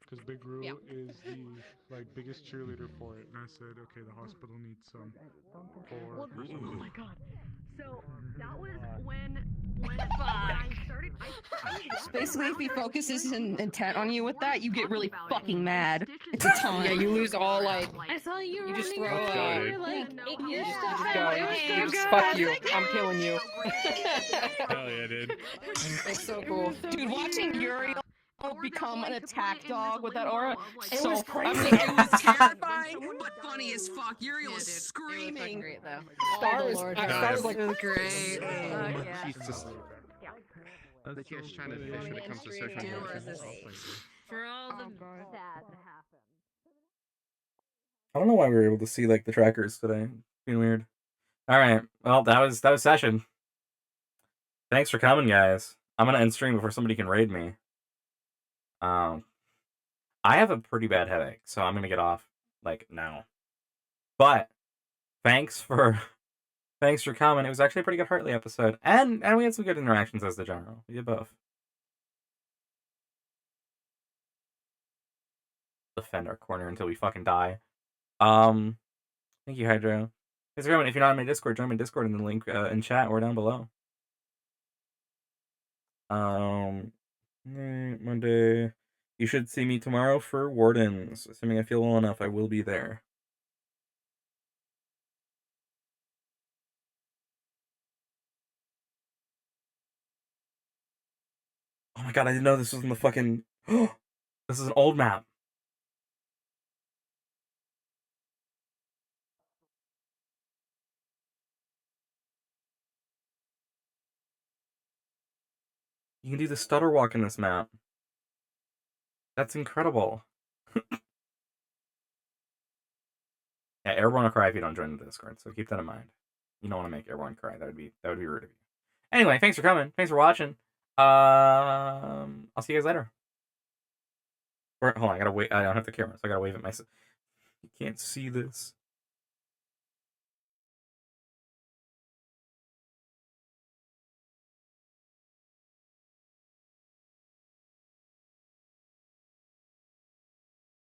Because Big Roo is the biggest cheerleader for it. And I said, okay, the hospital needs some for Oh my god. So that was when I started. Basically, if he focuses his intent on you with that, you get really fucking mad. It's a taunt. Yeah, you lose all like. I saw you You just running throw around. it. You're like, You yeah. just go. You just fuck you. I'm killing you. Hell yeah, dude. It's so cool. Dude, watching Uriel become an attack dog with that aura, It so was crazy. crazy. It was terrifying, but funny as fuck. Uriel was screaming. Great though. Star was like great. Jesus. That's Just trying to fish when it comes to social justice. For all the sad that happened. I don't know why we were able to see like the trackers today. Being weird. All right. Well, that was session. Thanks for coming, guys. I'm gonna end stream before somebody can raid me. I have a pretty bad headache, so I'm gonna get off like now. But thanks for coming. It was actually a pretty good Hartley episode, and we had some good interactions as the general. We did both. Defend our corner until we fucking die. Thank you, Hydro. Thanks for coming. If you're not in my Discord, join my Discord in the link in chat or down below. Monday. You should see me tomorrow for Wardens. Assuming I feel well enough, I will be there. Oh my god, I didn't know this was in the fucking... This is an old map. You can do the stutter walk in this map. That's incredible. Yeah, Airborne will cry if you don't join the Discord, so keep that in mind. You don't want to make Airborne cry. That would be rude of you. Anyway, thanks for coming. Thanks for watching. I'll see you guys later. Hold on, I gotta wait. I don't have the camera, so I gotta wave at myself. You can't see this.